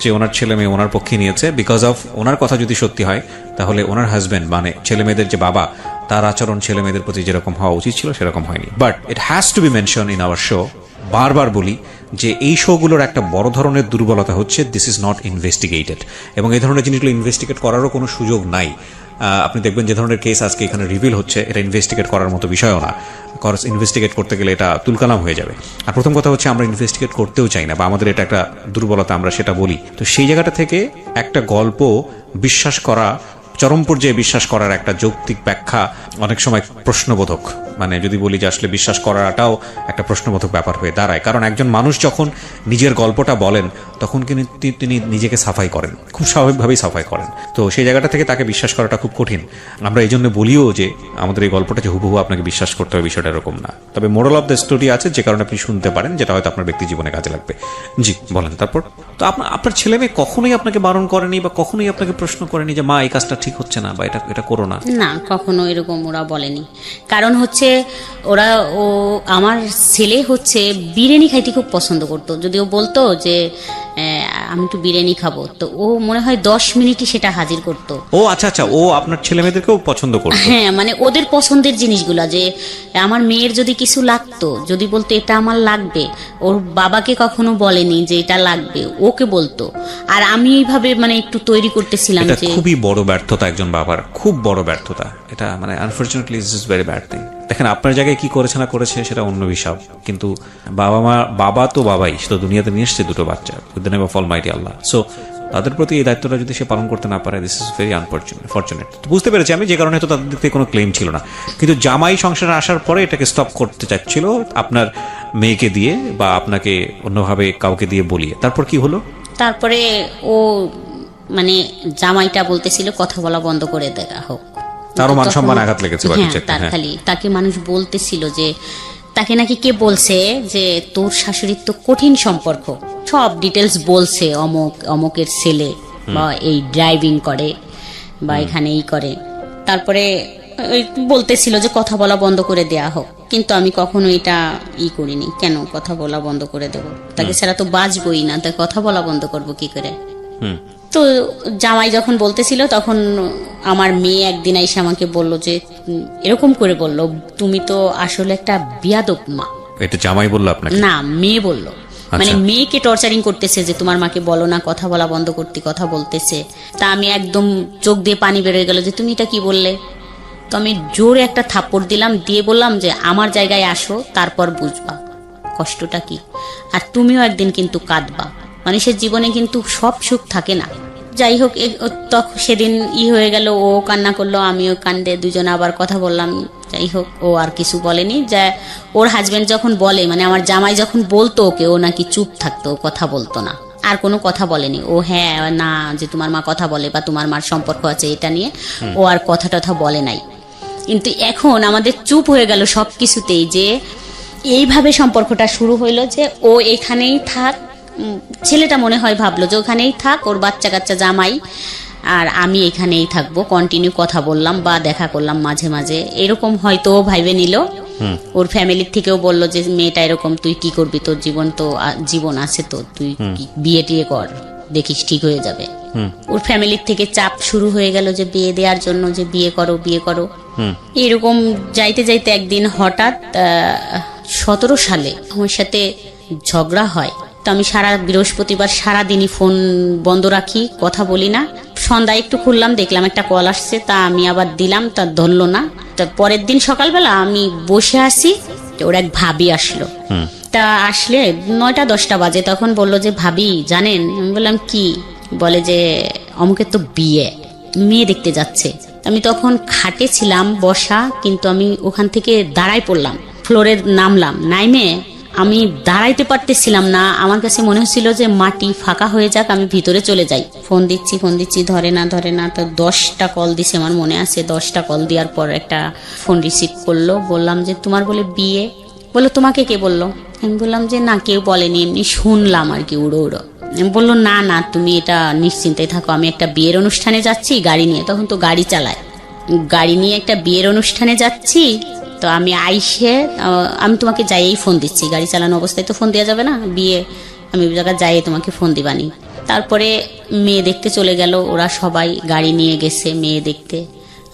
যে ওনার ছেলে মেয়ে ওনার পক্ষে নিয়েছে। বিকজ অফ ওনার কথা যদি সত্যি হয়, তাহলে ওনার হাজবেন্ড মানে ছেলে মেয়েদের যে বাবা, তার আচরণ ছেলে মেয়েদের প্রতি যেরকম হওয়া উচিত ছিল সেরকম হয়নি। But it has to B mention in our show, বারবার বলি যে এই শোগুলোর একটা বড় ধরনের দুর্বলতা হচ্ছে দিস ইজ নট ইনভেস্টিগেটেড, এবং এই ধরনের জিনিসগুলো ইনভেস্টিগেট করারও কোনো সুযোগ নাই। আপনি দেখবেন যে ধরনের কেস আজকে এখানে রিভিল হচ্ছে, এটা ইনভেস্টিগেট করার মতো বিষয়ও না। ইনভেস্টিগেট করতে গেলে এটা তুলকালাম হয়ে যাবে। আর প্রথম কথা হচ্ছে আমরা ইনভেস্টিগেট করতেও চাই না, বা আমাদের এটা একটা দুর্বলতা, আমরা সেটা বলি। তো সেই জায়গাটা থেকে একটা গল্প বিশ্বাস করা, চরম পর্যায়ে বিশ্বাস করার একটা যৌক্তিক ব্যাখ্যা অনেক সময় প্রশ্নবোধক। মানে যদি বলি যে আসলে বিশ্বাস করাটাও একটা প্রশ্নবোধক ব্যাপার হয়ে দাঁড়ায়। কারণ একজন মানুষ যখন নিজের গল্পটা বলেন তখন কিন্তু তিনি নিজেকে সাফাই করেন, খুব স্বাভাবিকভাবেই সাফাই করেন। তো সেই জায়গাটা থেকে তাকে বিশ্বাস করাটা খুব কঠিন। আমরা এই জন্য বলিও যে আমাদের এই গল্পটা যে হুবহু আপনাকে বিশ্বাস করতে হবে, বিষয়টা এরকম না। তবে মোরাল অফ দ্য স্টোরি আছে, যে কারণে আপনি শুনতে পারেন, যেটা হয়তো আপনার ব্যক্তি জীবনে কাজে লাগবে। জি বলেন। তারপর তো আপনার ছেলে মেয়ে কখনোই আপনাকে বারণ করেনি বা কখনোই আপনাকে প্রশ্ন করেনি যে মা এই কাজটা ঠিক হচ্ছে না বা এটা করো না?
না, কখনো এরকম ওরা বলেনি। কারণ হচ্ছে আমার ছেলে হচ্ছে বিরিয়ানি খাইতে খুব পছন্দ করতো। যদি ও বলতো যে আমি একটু বিরিয়ানি খাবো, তো ও মনে হয় 10 মিনিটই সেটা হাজির করতো।
ও আচ্ছা আচ্ছা, ও আপনার ছেলে মেয়েদেরকেও পছন্দ করতো?
হ্যাঁ, মানে ওদের পছন্দের জিনিসগুলা, যে আমার মেয়ের যদি কিছু লাগতো, যদি বলতো এটা আমার লাগবে, ওর বাবাকে কখনো বলেনি যে এটা লাগবে, ওকে বলতো। আর আমি এইভাবে মানে একটু তৈরি করতেছিলাম
এটা
যে
খুবই বড় ব্যর্থতা একজন বাবার, খুব বড় ব্যর্থতা এটা। মানে unfortunately it's is very bad thing. দেখেন আপনার জায়গায় কি করেছে না করেছে সেটা অন্য বিষয়, কিন্তু বাবা তো বাবাই, সে তো দুনিয়াতে নিয়ে এসছে দুটো বাচ্চা with the name of Almighty Allah. So তাদের প্রতি এই দায়িত্বটা যদি সে পালন করতে না পারে, দিস ইজ ভেরি আনফরচুনেট। বুঝতে পেরেছি আমি, যে কারণে তো তাদের দিক থেকে কোনো ক্লেম ছিল না। কিন্তু জামাই সংসারে আসার পরে এটাকে স্টপ করতে চাচ্ছিল আপনার মেয়েকে দিয়ে বা আপনাকে অন্যভাবে কাউকে দিয়ে বলিয়ে। তারপর কি হলো?
তারপরে ও মানে জামাইটা বলতেছিল কথা বলা বন্ধ করে দেওয়া হোক।
তারও মান সম্মান আঘাত লেগেছে বা কিছু একটা,
তার
হ্যাঁ।
খালি তাকে মানুষ বলতেছিল যে তাকে নাকি কে বলছে যে তোর শাশুড়ির তো কঠিন সম্পর্ক, সব ডিটেলস বলছে, অমকের ছেলে বা এই ড্রাইভিং করে বা এখানে এই করে। তারপরে বলতেছিল যে কথা বলা বন্ধ করে দেয়া হোক, কিন্তু আমি কখনো এটা করিনি। কেন কথা বলা বন্ধ করে দেব? তাকে ছাড়া তো বাঁচবই না, তাই কথা বলা বন্ধ করব কি করে? তো জামাই যখন বলতেছিল তখন আমার মেয়ে একদিন এসে আমাকে বলল যে এরকম করে বলল, তুমি তো আসলে একটা বিয়াদব মা।
এটা জামাই বললো আপনাকে?
না, মেয়ে বলল। মানে মেয়েকে টর্চারিং করতেছে যে তোমার মাকে বলো না কথা বলা বন্ধ করতে, কথা বলতেছে। তা আমি একদম চোখ দিয়ে পানি বেরোয় গেল যে তুমি এটা কি বললে। তো আমি জোরে একটা থাপ্পড় দিলাম, দিয়ে বললাম যে আমার জায়গায় আসো, তারপর বুঝবা কষ্টটা কি। আর তুমিও একদিন কিন্তু কাঁদবা, মানুষের জীবনে কিন্তু সব সুখ থাকে না। যাই হোক, তখন সেদিন হয়ে গেল, ও কান্না করলো, আমিও কান্দে, দুজনে আবার কথা বললাম। যাই হোক, ও আর কিছু বলেনি। যা ওর হাজবেন্ড যখন বলে, মানে আমার জামাই যখন বলতো ওকে, ও নাকি চুপ থাকতো, কথা বলতো না, আর কোনো কথা বলেনি। ও হ্যাঁ না যে তোমার মা কথা বলে বা তোমার মার সম্পর্ক আছে এটা নিয়ে ও আর কথা টথা বলে নাই। কিন্তু এখন আমাদের চুপ হয়ে গেল সব কিছুতেই, যে এইভাবে সম্পর্কটা শুরু হইলো যে ও এখানেই থাক। ছেলেটা মনে হয় ভাবলো যে ওখানেই থাক, ওর বাচ্চা কাচ্চা জামাই, আর আমি এখানেই থাকবো। কন্টিনিউ কথা বললাম বা দেখা করলাম মাঝে মাঝে, এরকম হয়তো ও ভাইবে নিল। ওর ফ্যামিলির থেকেও বললো যে মেয়েটা এরকম, তুই কি করবি, তোর জীবন আছে তো, তুই বিয়ে টিয়ে কর, দেখিস ঠিক হয়ে যাবে। ওর ফ্যামিলির থেকে চাপ শুরু হয়ে গেল যে বিয়ে দেওয়ার জন্য, যে বিয়ে করো বিয়ে করো। এরকম যাইতে যাইতে একদিন হঠাৎ 17 সালে আমার সাথে ঝগড়া হয়। তো আমি বৃহস্পতিবার সারাদিনই ফোন বন্ধ রাখি, কথা বলি না। সন্ধ্যায় একটু খুললাম, দেখলাম একটা কল আসছে, তা আমি আবার দিলাম, তা ধরলো না। তা পরের দিন সকালবেলা আমি বসে আছি, ওর এক ভাবি আসলো। তা আসলে 9টা-10টা বাজে, তখন বললো যে ভাবি জানেন। আমি বললাম কি? বলে যে অমুকের তো বিয়ে, মেয়ে দেখতে যাচ্ছে। আমি তখন খাটে ছিলাম বসা, কিন্তু আমি ওখান থেকে দাঁড়াই পড়লাম, ফ্লোরে নামলাম। নাইমে আমি দাঁড়াইতে পারতেছিলাম না, আমার কাছে মনে হচ্ছিল যে মাটি ফাঁকা হয়ে যাক, আমি ভিতরে চলে যাই। ফোন দিচ্ছি, ধরে না। তো 10টা কল দিছে, আমার মনে আছে। 10টা কল দেওয়ার পর একটা ফোন রিসিভ করলো। বললাম যে তোমার বলে বিয়ে। বললো তোমাকে কে বললো? আমি বললাম যে না, কেউ বলেনি, এমনি শুনলাম আর কি, উড়ো। বললো না তুমি এটা নিশ্চিন্তে থাকো, আমি একটা বিয়ের অনুষ্ঠানে যাচ্ছি গাড়ি নিয়ে। তখন তো গাড়ি চালায়, গাড়ি নিয়ে একটা বিয়ের অনুষ্ঠানে যাচ্ছি। তো আমি আমি তোমাকে যাইয়েই ফোন দিচ্ছি, গাড়ি চালানো অবস্থায় তো ফোন দেওয়া যাবে না, বিয়ে আমি ওই জায়গায় যাইয়ে তোমাকে ফোন দিবানি। তারপরে মেয়ে দেখতে চলে গেল, ওরা সবাই গাড়ি নিয়ে গেছে মেয়ে দেখতে।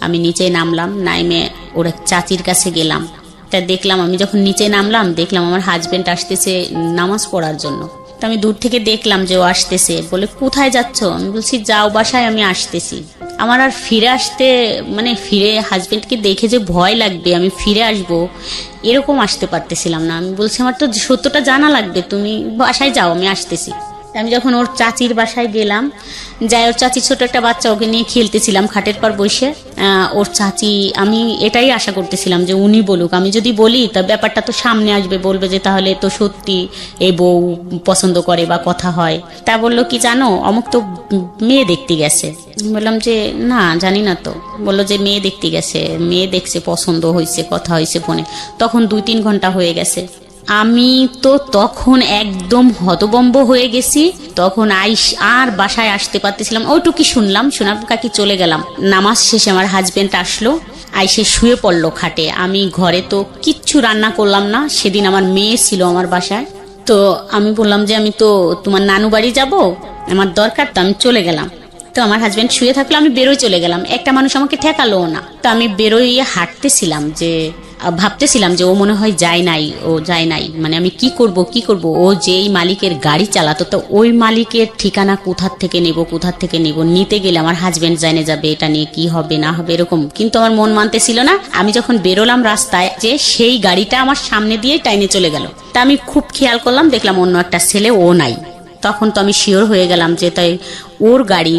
আমি নিচে নামলাম, নাইমে ওর এক চাচির কাছে গেলাম। তা দেখলাম, আমি যখন নিচে নামলাম দেখলাম আমার হাজবেন্ড আসতেছে নামাজ পড়ার জন্য। তো আমি দূর থেকে দেখলাম যে ও আসতেছে। বলে কোথায় যাচ্ছ? আমি বলছি যাও বাসায়, আমি আসতেছি। আমার আর ফিরে আসতে, মানে ফিরে হাজবেন্ডকে দেখে যে ভয় লাগবে, আমি ফিরে আসবো এরকম আসতে পারতেছিলাম না। আমি বলছি আমার তো সত্যটা জানা লাগবে, তুমি বাসায় যাও, আমি আসতেছি। আমি যখন ওর চাচির বাসায় গেলাম, যাই ওর চাচির ছোট একটা বাচ্চা, ওকে নিয়ে খেলতেছিলাম খাটের পর বসে। ওর চাচি, আমি এটাই আশা করতেছিলাম যে উনি বলুক, আমি যদি বলি তা ব্যাপারটা তো সামনে আসবে, বলবে যে তাহলে তো সত্যি এই বউ পছন্দ করে বা কথা হয়। তা বললো কি জানো, অমুক তো মেয়ে দেখতে গেছে। বললাম যে না জানি না তো। বললো যে মেয়ে দেখতে গেছে, মেয়ে দেখছে, পছন্দ হয়েছে, কথা হয়েছে ফোনে। তখন 2-3 ঘন্টা হয়ে গেছে। আমি তো তখন একদম হতবম্ব হয়ে গেছি। তখন আর বাসায় আসতে পারতেছিলাম, ওইটুকি শুনলাম, শোনার কাকি চলে গেলাম। নামাজ শেষে আমার হাজবেন্ড আসলো, আইসে শুয়ে পড়লো খাটে। আমি ঘরে তো কিচ্ছু রান্না করলাম না, সেদিন আমার মেয়ে ছিল আমার বাসায়। তো আমি বললাম যে আমি তো তোমার নানু বাড়ি যাব, আমার দরকার, তো আমি চলে গেলাম। তো আমার হাজবেন্ড শুয়ে থাকলো, আমি বেরোয় চলে গেলাম। একটা মানুষ আমাকে ঠেকালো না। তো আমি বেরোয় হাঁটতেছিলাম, যে ভাবতেছিলাম যে ও মনে হয় যায় নাই, ও যায় নাই, মানে আমি কি করব। ও যেই মালিকের গাড়ি চালাতো, তো ওই মালিকের ঠিকানা কোথার থেকে নেব, নিতে গেলে আমার হাজবেন্ড জানে যাবে, এটা নিয়ে কি হবে না হবে এরকম। কিন্তু আমার মন মানতেছিল না। আমি যখন বেরোলাম রাস্তায়, যে সেই গাড়িটা আমার সামনে দিয়ে টাইনে চলে গেল। তা আমি খুব খেয়াল করলাম, দেখলাম অন্য একটা ছেলে, ও নাই। তখন তো আমি শিওর হয়ে গেলাম যে তাই ওর গাড়ি,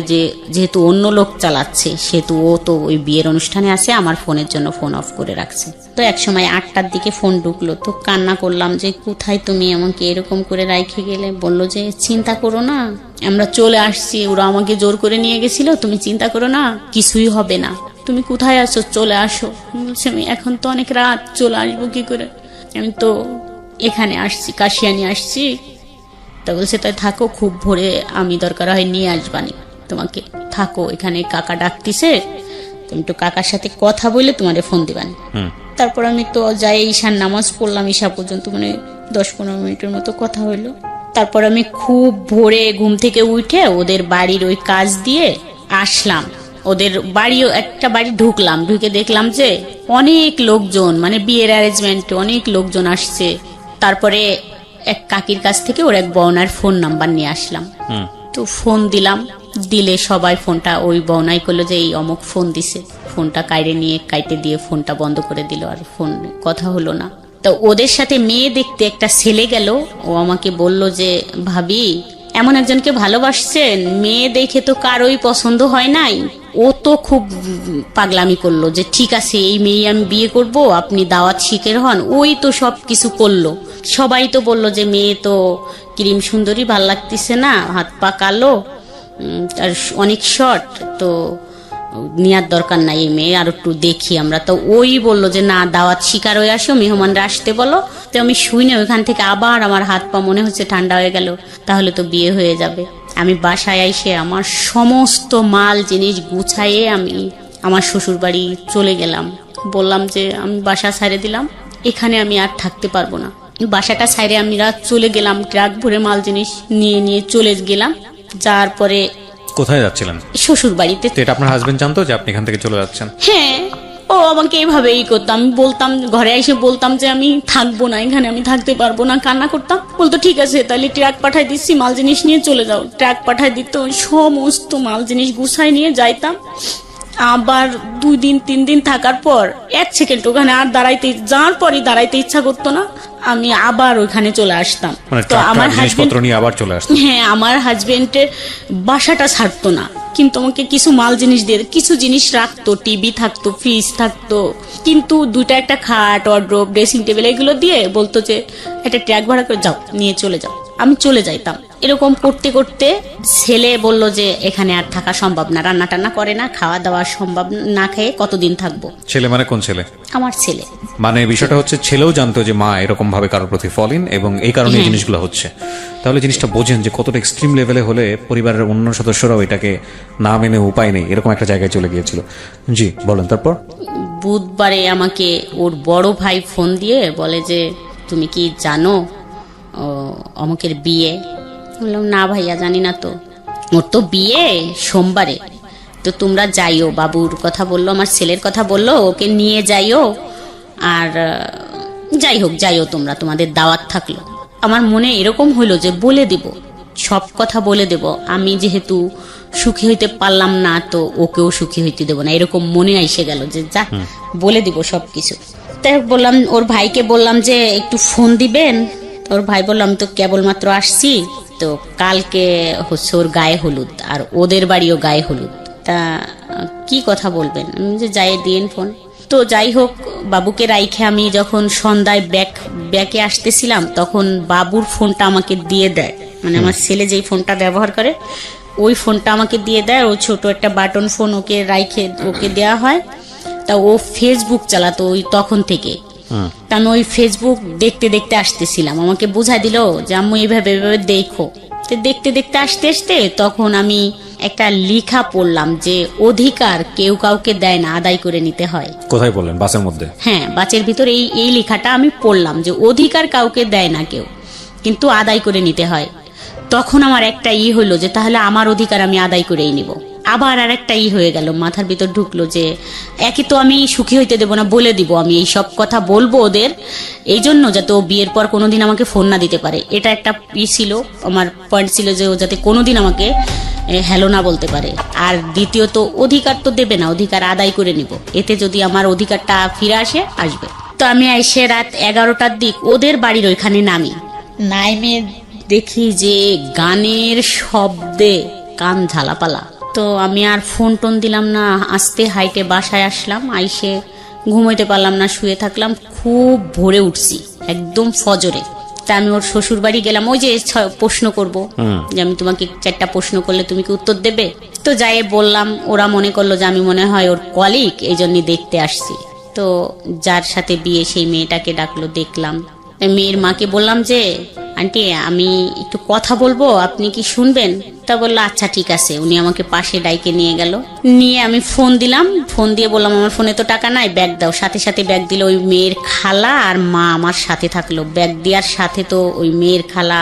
যেহেতু অন্য লোক চালাচ্ছে, সেহেতু ও তো ওই বিয়ের অনুষ্ঠানে আছে, আমার ফোনের জন্য ফোন অফ করে রাখছে। তো এক সময় 8টার দিকে ফোন ঢুকলো, তো কান্না করলাম যে কোথায় তুমি আমাকে এরকম করে রাইখে গেলে। বললো যে চিন্তা করো না, আমরা চলে আসছি, ওরা আমাকে জোর করে নিয়ে গেছিল, তুমি চিন্তা করো না, কিছুই হবে না, তুমি কোথায় আছো, চলে আসো। বলছে আমি এখন তো অনেক রাত, চলে আসবো কি করে, আমি তো এখানে আসছি, কাশিয়ানি আসছি। তা বলছে তাই থাকো, খুব ভোরে আমি দরকার হয় নিয়ে আসবানি তোমাকে, থাকো এখানে, কাকা ডাকতিছে, তুমি তো কাকার সাথে কথা বলে তোমারে ফোন দিবানি। তারপর আমি তো যাই ঈশার নামাজ পড়লাম, ঈশা পর্যন্ত মানে 10-15 মিনিটের মতো কথা হইলো। তারপর আমি খুব ভোরে ঘুম থেকে উঠে ওদের বাড়ির ওই কাজ দিয়ে আসলাম। ওদের বাড়িও একটা বাড়ি ঢুকলাম, ঢুকে দেখলাম যে অনেক লোকজন, মানে বিয়ের অ্যারেঞ্জমেন্ট, অনেক লোকজন আসছে। তারপরে এক কাকির কাছ থেকে ওর এক বউনার ফোন নাম্বার নিয়ে আসলাম। তো ফোন দিলাম, দিলে সবাই ফোনটা ওই বউনাই করলো যে এই অমুক ফোন দিছে। ফোনটা কাইটে দিয়ে ফোনটা বন্ধ করে দিল, আর ফোন কথা হলো না। তো ওদের সাথে মেয়ে দেখতে একটা ছেলে গেল, ও আমাকে বলল যে ভাবি এমন একজনকে ভালোবাসছেন, মেয়ে দেখে তো কারোই পছন্দ হয় নাই। ও তো খুব পাগলামি করলো যে ঠিক আছে এই মেয়ে আমি বিয়ে করব, আপনি দাওয়াত শিখের হন। ওই তো সব কিছু করলো, সবাই তো বলল যে মেয়ে তো ক্রিম সুন্দরী, ভাল লাগতেছে না, হাত পা কালো, আর অনেক শর্ট, তো নেওয়ার দরকার নাই এই মেয়ে, আর একটু দেখি আমরা। তো ওই বললো যে না, দাওয়াত শিকার হয়ে আসো, মেহমানরা আসতে বলো। তো আমি শুনে ওইখান থেকে আবার আমার হাত পা মনে হচ্ছে ঠান্ডা হয়ে গেল, তাহলে তো বিয়ে হয়ে যাবে। আমি বাসায় এসে আমার সমস্ত মাল জিনিস গুছাইয়ে আমি আমার শ্বশুর বাড়ি চলে গেলাম। বললাম যে আমি বাসা ছাড়ে দিলাম, এখানে আমি আর থাকতে পারবো না। বাসাটা ছাড়ে আমি রাত চলে গেলাম, ট্রাক ভরে মাল জিনিস নিয়ে চলে গেলাম। যার পরে
কোথায় যাচ্ছিলেন?
শ্বশুর বাড়িতে।
তো এটা আপনার হাজবেন্ড জানতো যে আপনি এখান থেকে চলে যাচ্ছেন?
হ্যাঁ, ও আমাকে এইভাবেই করতো। আমি বলতাম, ঘরে এসে বলতাম যে আমি থাকবো না এখানে, আমি থাকতে পারবো না, কান্না করতাম। বলতো ঠিক আছে তাহলে ট্রাক পাঠাই দিচ্ছি, মাল জিনিস নিয়ে চলে যাও। ট্রাক পাঠাই দিত, সমস্ত মাল জিনিস গুছাই নিয়ে যাইতাম। আবার 2 দিন 3 দিন থাকার পর 1 সেকেন্ড ওখানে আর যাওয়ার পরই দাঁড়াইতে ইচ্ছা করতো না, আমি আবার ওখানে চলে আসতাম। তো আমার
জিনিসপত্র নিয়ে আবার চলে আসতাম।
হ্যাঁ, আমার হাজবেন্ডের বাসাটা ছাড়তো না, কিন্তু আমাকে কিছু মাল জিনিস দিয়ে, কিছু জিনিস রাখতো, টিভি থাকতো, ফ্রিজ থাকতো, কিন্তু 2টা একটা খাট, ওয়ার্ড্রোব, ড্রেসিং টেবিল এগুলো দিয়ে বলতো যে একটা ট্রাক ভাড়া করে যাও, নিয়ে চলে যাও। আমি চলে যাইতাম। এরকম করতে করতে ছেলে বলল যে এখানে আর থাকা সম্ভব না, রান্না টান্না করে না, খাওয়া দাওয়া সম্ভব না, খেয়ে কতদিন থাকবো।
ছেলে মানে কোন ছেলে?
আমার ছেলে।
মানে বিষয়টা হচ্ছে ছেলেও জানতো যে মা এরকম ভাবে কারোর প্রতি ফলিন, এবং এই কারণে এই জিনিসগুলো হচ্ছে। তাহলে জিনিসটা বোঝেন যে কতটা এক্সট্রিম লেভেলে হলে পরিবারের অন্য সদস্যরাও এটাকে না মেনে উপায় নেই, এরকম একটা জায়গায় চলে গিয়েছিল। জি বলেন। তারপর
বুধবারে আমাকে ওর বড় ভাই ফোন দিয়ে বলে যে তুমি কি জানো অমুকের বিয়ে? বললাম না ভাইয়া জানি না তো। ওর তো বিয়ে সোমবারে, তো তোমরা যাইও, বাবুর কথা বললো, আমার ছেলের কথা বললো, ওকে নিয়ে যাইও, আর যাই হোক যাইও তোমরা, তোমাদের দাওয়াত থাকলো। আমার মনে এরকম হইলো যে বলে দেব, সব কথা বলে দেব, আমি যেহেতু সুখী হইতে পারলাম না, তো ওকেও সুখী হইতে দেবো না, এরকম মনে আইসে গেল যে যা বলে দিব সবকিছু। তাই বললাম, ওর ভাইকে বললাম যে একটু ফোন দিবেন। ওর ভাই বললাম তো কেবলমাত্র আসছি, তো কালকে হচ্ছে ওর গায়ে হলুদ, আর ওদের বাড়িও গায়ে হলুদ। তা কি কথা বলবেন? আমি যে যাই দিন ফোন। তো যাই হোক, বাবুকে রাইখে আমি যখন সন্ধ্যায় ব্যাকে আসতেছিলাম, তখন বাবুর ফোনটা আমাকে দিয়ে দেয়। মানে আমার ছেলে যেই ফোনটা ব্যবহার করে ওই ফোনটা আমাকে দিয়ে দেয়। ও ছোট একটা বাটন ফোন ওকে রাইখে ওকে দেওয়া হয়। তা ও ফেসবুক চালাতো ওই তখন থেকে। তা আমি ওই ফেসবুক দেখতে দেখতে আসতেছিলাম, আমাকে বুঝাই দিল যে আম্মু এইভাবে দেখো। তো দেখতে দেখতে আসতে আসতে তখন আমি একটা লেখা পড়লাম যে অধিকার কেউ কাউকে দেয় না, আদায় করে নিতে হয়।
কোথায় বললেন? বাসের মধ্যে?
হ্যাঁ, বাসের ভিতর এই লেখাটা আমি পড়লাম যে অধিকার কাউকে দেয় না কেউ, কিন্তু আদায় করে নিতে হয়। তখন আমার একটা হলো যে তাহলে আমার অধিকার আমি আদায় করেই নিব। আবার আর একটা হয়ে গেল, মাথার ভিতর ঢুকলো যে একে তো আমি সুখী হইতে দেব না, বলে দিব আমি এই সব কথা বলবো ওদের, এই জন্য যাতে ও বিয়ের পর কোনোদিন আমাকে ফোন না দিতে পারে। এটা একটা ছিল আমার পয়েন্ট, ছিল যে ও যাতে কোনোদিন আমাকে হ্যালো না বলতে পারে। আর দ্বিতীয়ত অধিকার তো দেবে না, অধিকার আদায় করে নিব, এতে যদি আমার অধিকারটা ফিরে আসবে। তো আমি এসে রাত 11টার দিক ওদের বাড়ির ওইখানে নাইমে দেখি যে গানের শব্দে কান ঝালাপালা। তো আমি আর ফোন টোন দিলাম না, আস্তে হাইটে বাসায় আসলাম। আইসে ঘুমাইতে পারলাম না, শুয়ে থাকলাম। খুব ভোরে উঠছি একদম ফজরে। তা আমি ওর শ্বশুর বাড়ি গেলাম, ওই যে প্রশ্ন করব যে আমি তোমাকে 4টা প্রশ্ন করলে তুমি কি উত্তর দেবে। তো যাই বললাম, ওরা মনে করলো যে আমি মনে হয় ওর কলিগ, এই জন্যই দেখতে আসছি। তো যার সাথে বিয়ে সেই মেয়েটাকে ডাকলো, দেখলাম। মেয়ের মাকে বললাম যে আন্টি আমি একটু কথা বলবো, আপনি কি শুনবেন? তা বললো আচ্ছা ঠিক আছে। উনি আমাকে পাশে ডাইকে নিয়ে গেল, নিয়ে আমি ফোন দিলাম। ফোন দিয়ে বললাম আমার ফোনে তো টাকা নাই, ব্যাগ দাও। সাথে সাথে ব্যাগ দিল। ওই মেয়ের খালা আর মা আমার সাথে থাকলো। ব্যাগ দেওয়ার সাথে তো ওই মেয়ের খালা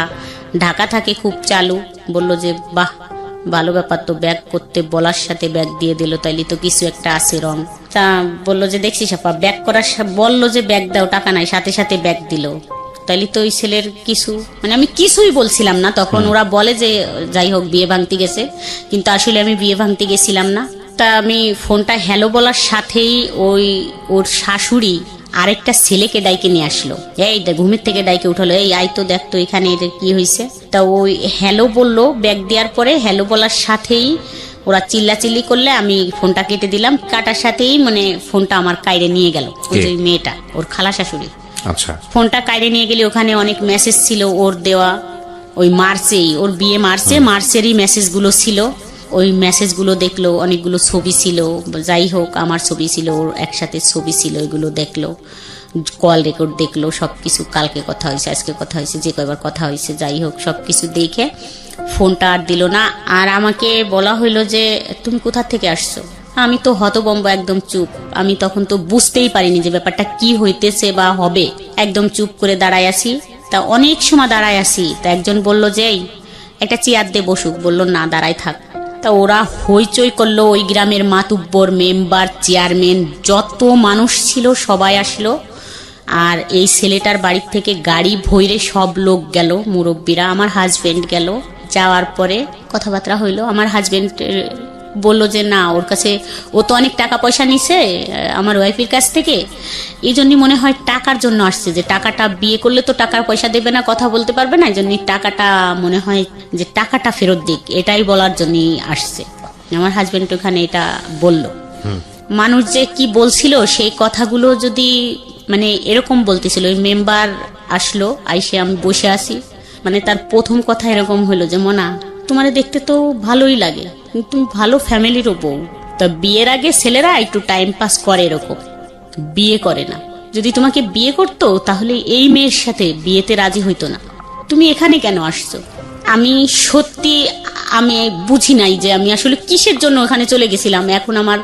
ঢাকা থাকে, খুব চালু। বলল যে বাহ ভালো ব্যাপার তো, ব্যাগ করতে বলার সাথে ব্যাগ দিয়ে দিল, তাইলে তো কিছু একটা আছে রং। তা বললো যে দেখছিস আপা, ব্যাগ করার বললো যে ব্যাগ দাও, টাকা নাই, সাথে সাথে ব্যাগ দিল, তাইলে তো ওই ছেলের কিছু, মানে আমি কিছুই বলছিলাম না তখন। ওরা বলে যে যাই হোক বিয়ে ভাঙতে গেছে, কিন্তু আসলে আমি বিয়ে ভাঙতে গেছিলাম না। তা আমি ফোনটা হ্যালো বলার সাথেই ওর শাশুড়ি আরেকটা ছেলেকে ডাইকে নিয়ে আসলো। এই ঘুমের থেকে ডাইকে উঠালো, এই আই তো দেখতো এখানে এটা কি হয়েছে। তা ওই হ্যালো বললো, ব্যাগ দেওয়ার পরে হ্যালো বলার সাথেই ওরা চিল্লাচিল্লি করলে আমি ফোনটা কেটে দিলাম। কাটার সাথেই মানে ফোনটা আমার কাইরে নিয়ে গেল ওই যে মেয়েটা, ওর খালা শাশুড়ি।
আচ্ছা,
ফোনটা কাইরে নিয়ে গেলে ওখানে অনেক মেসেজ ছিল ওর দেওয়া, ওই মার্চেই, ওর বিয়ে মার্চেরই মেসেজগুলো ছিল। ওই মেসেজগুলো দেখলো, অনেকগুলো ছবি ছিল, যাই হোক আমার ছবি ছিল, ওর একসাথে ছবি ছিল, এগুলো দেখলো, কল রেকর্ড দেখলো, সবকিছু। কালকে কথা হয়েছে, আজকে কথা হয়েছে, যে কয়বার কথা হয়েছে, যাই হোক সবকিছু দেখে ফোনটা আর দিল না। আর আমাকে বলা হইলো যে তুমি কোথা থেকে আসছো। আমি তো হতবম্ব, একদম চুপ। আমি তখন তো বুঝতেই পারিনি যে ব্যাপারটা কি হইতেছে বা হবে। একদম চুপ করে দাঁড়ায় আছি। তা অনেক সময় দাঁড়ায় আছি। তা একজন বলল যে এই একটা চেয়ার দিয়ে বসুক, বললো না দাঁড়ায় থাক। তা ওরা হইচই করলো, ওই গ্রামের মাতুব্বর, মেম্বার, চেয়ারম্যান, যত মানুষ ছিল সবাই আসলো। আর এই ছেলেটার বাড়ির থেকে গাড়ি ভইরে সব লোক গেল, মুরব্বীরা। আমার হাজবেন্ড গেল। যাওয়ার পরে কথাবার্তা হইলো। আমার হাজবেন্ড বললো যে না, ওর কাছে ও তো অনেক টাকা পয়সা নিছে আমার ওয়াইফের কাছ থেকে, এই জন্যই মনে হয় টাকার জন্য আসছে, যে টাকাটা বিয়ে করলে তো টাকার পয়সা দেবে না, কথা বলতে পারবে না, এই জন্যই টাকাটা মনে হয় যে টাকাটা ফেরত দিক, এটাই বলার জন্যই আসছে। আমার হাজবেন্ড ওখানে এটা বলল। মানুষ যে কি বলছিল সেই কথাগুলো যদি মানে এরকম বলতেছিল। ওই মেম্বার আসলো, আইসে আমি বসে আছি, মানে তার প্রথম কথা এরকম হলো যে মনা তোমারে দেখতে তো ভালোই লাগে, তুমি ভালো ফ্যামিলিরও বউ। তা বিয়ের আগে ছেলেরা একটু টাইম পাস করে, এরকম বিয়ে করে না। যদি তোমাকে বিয়ে করতো তাহলে এই মেয়ের সাথে বিয়েতে রাজি হইতো না। তুমি এখানে কেন আসছো? আমি সত্যি আমি বুঝি নাই যে আমি আসলে কিসের জন্য ওখানে চলে গেছিলাম। এখন আমার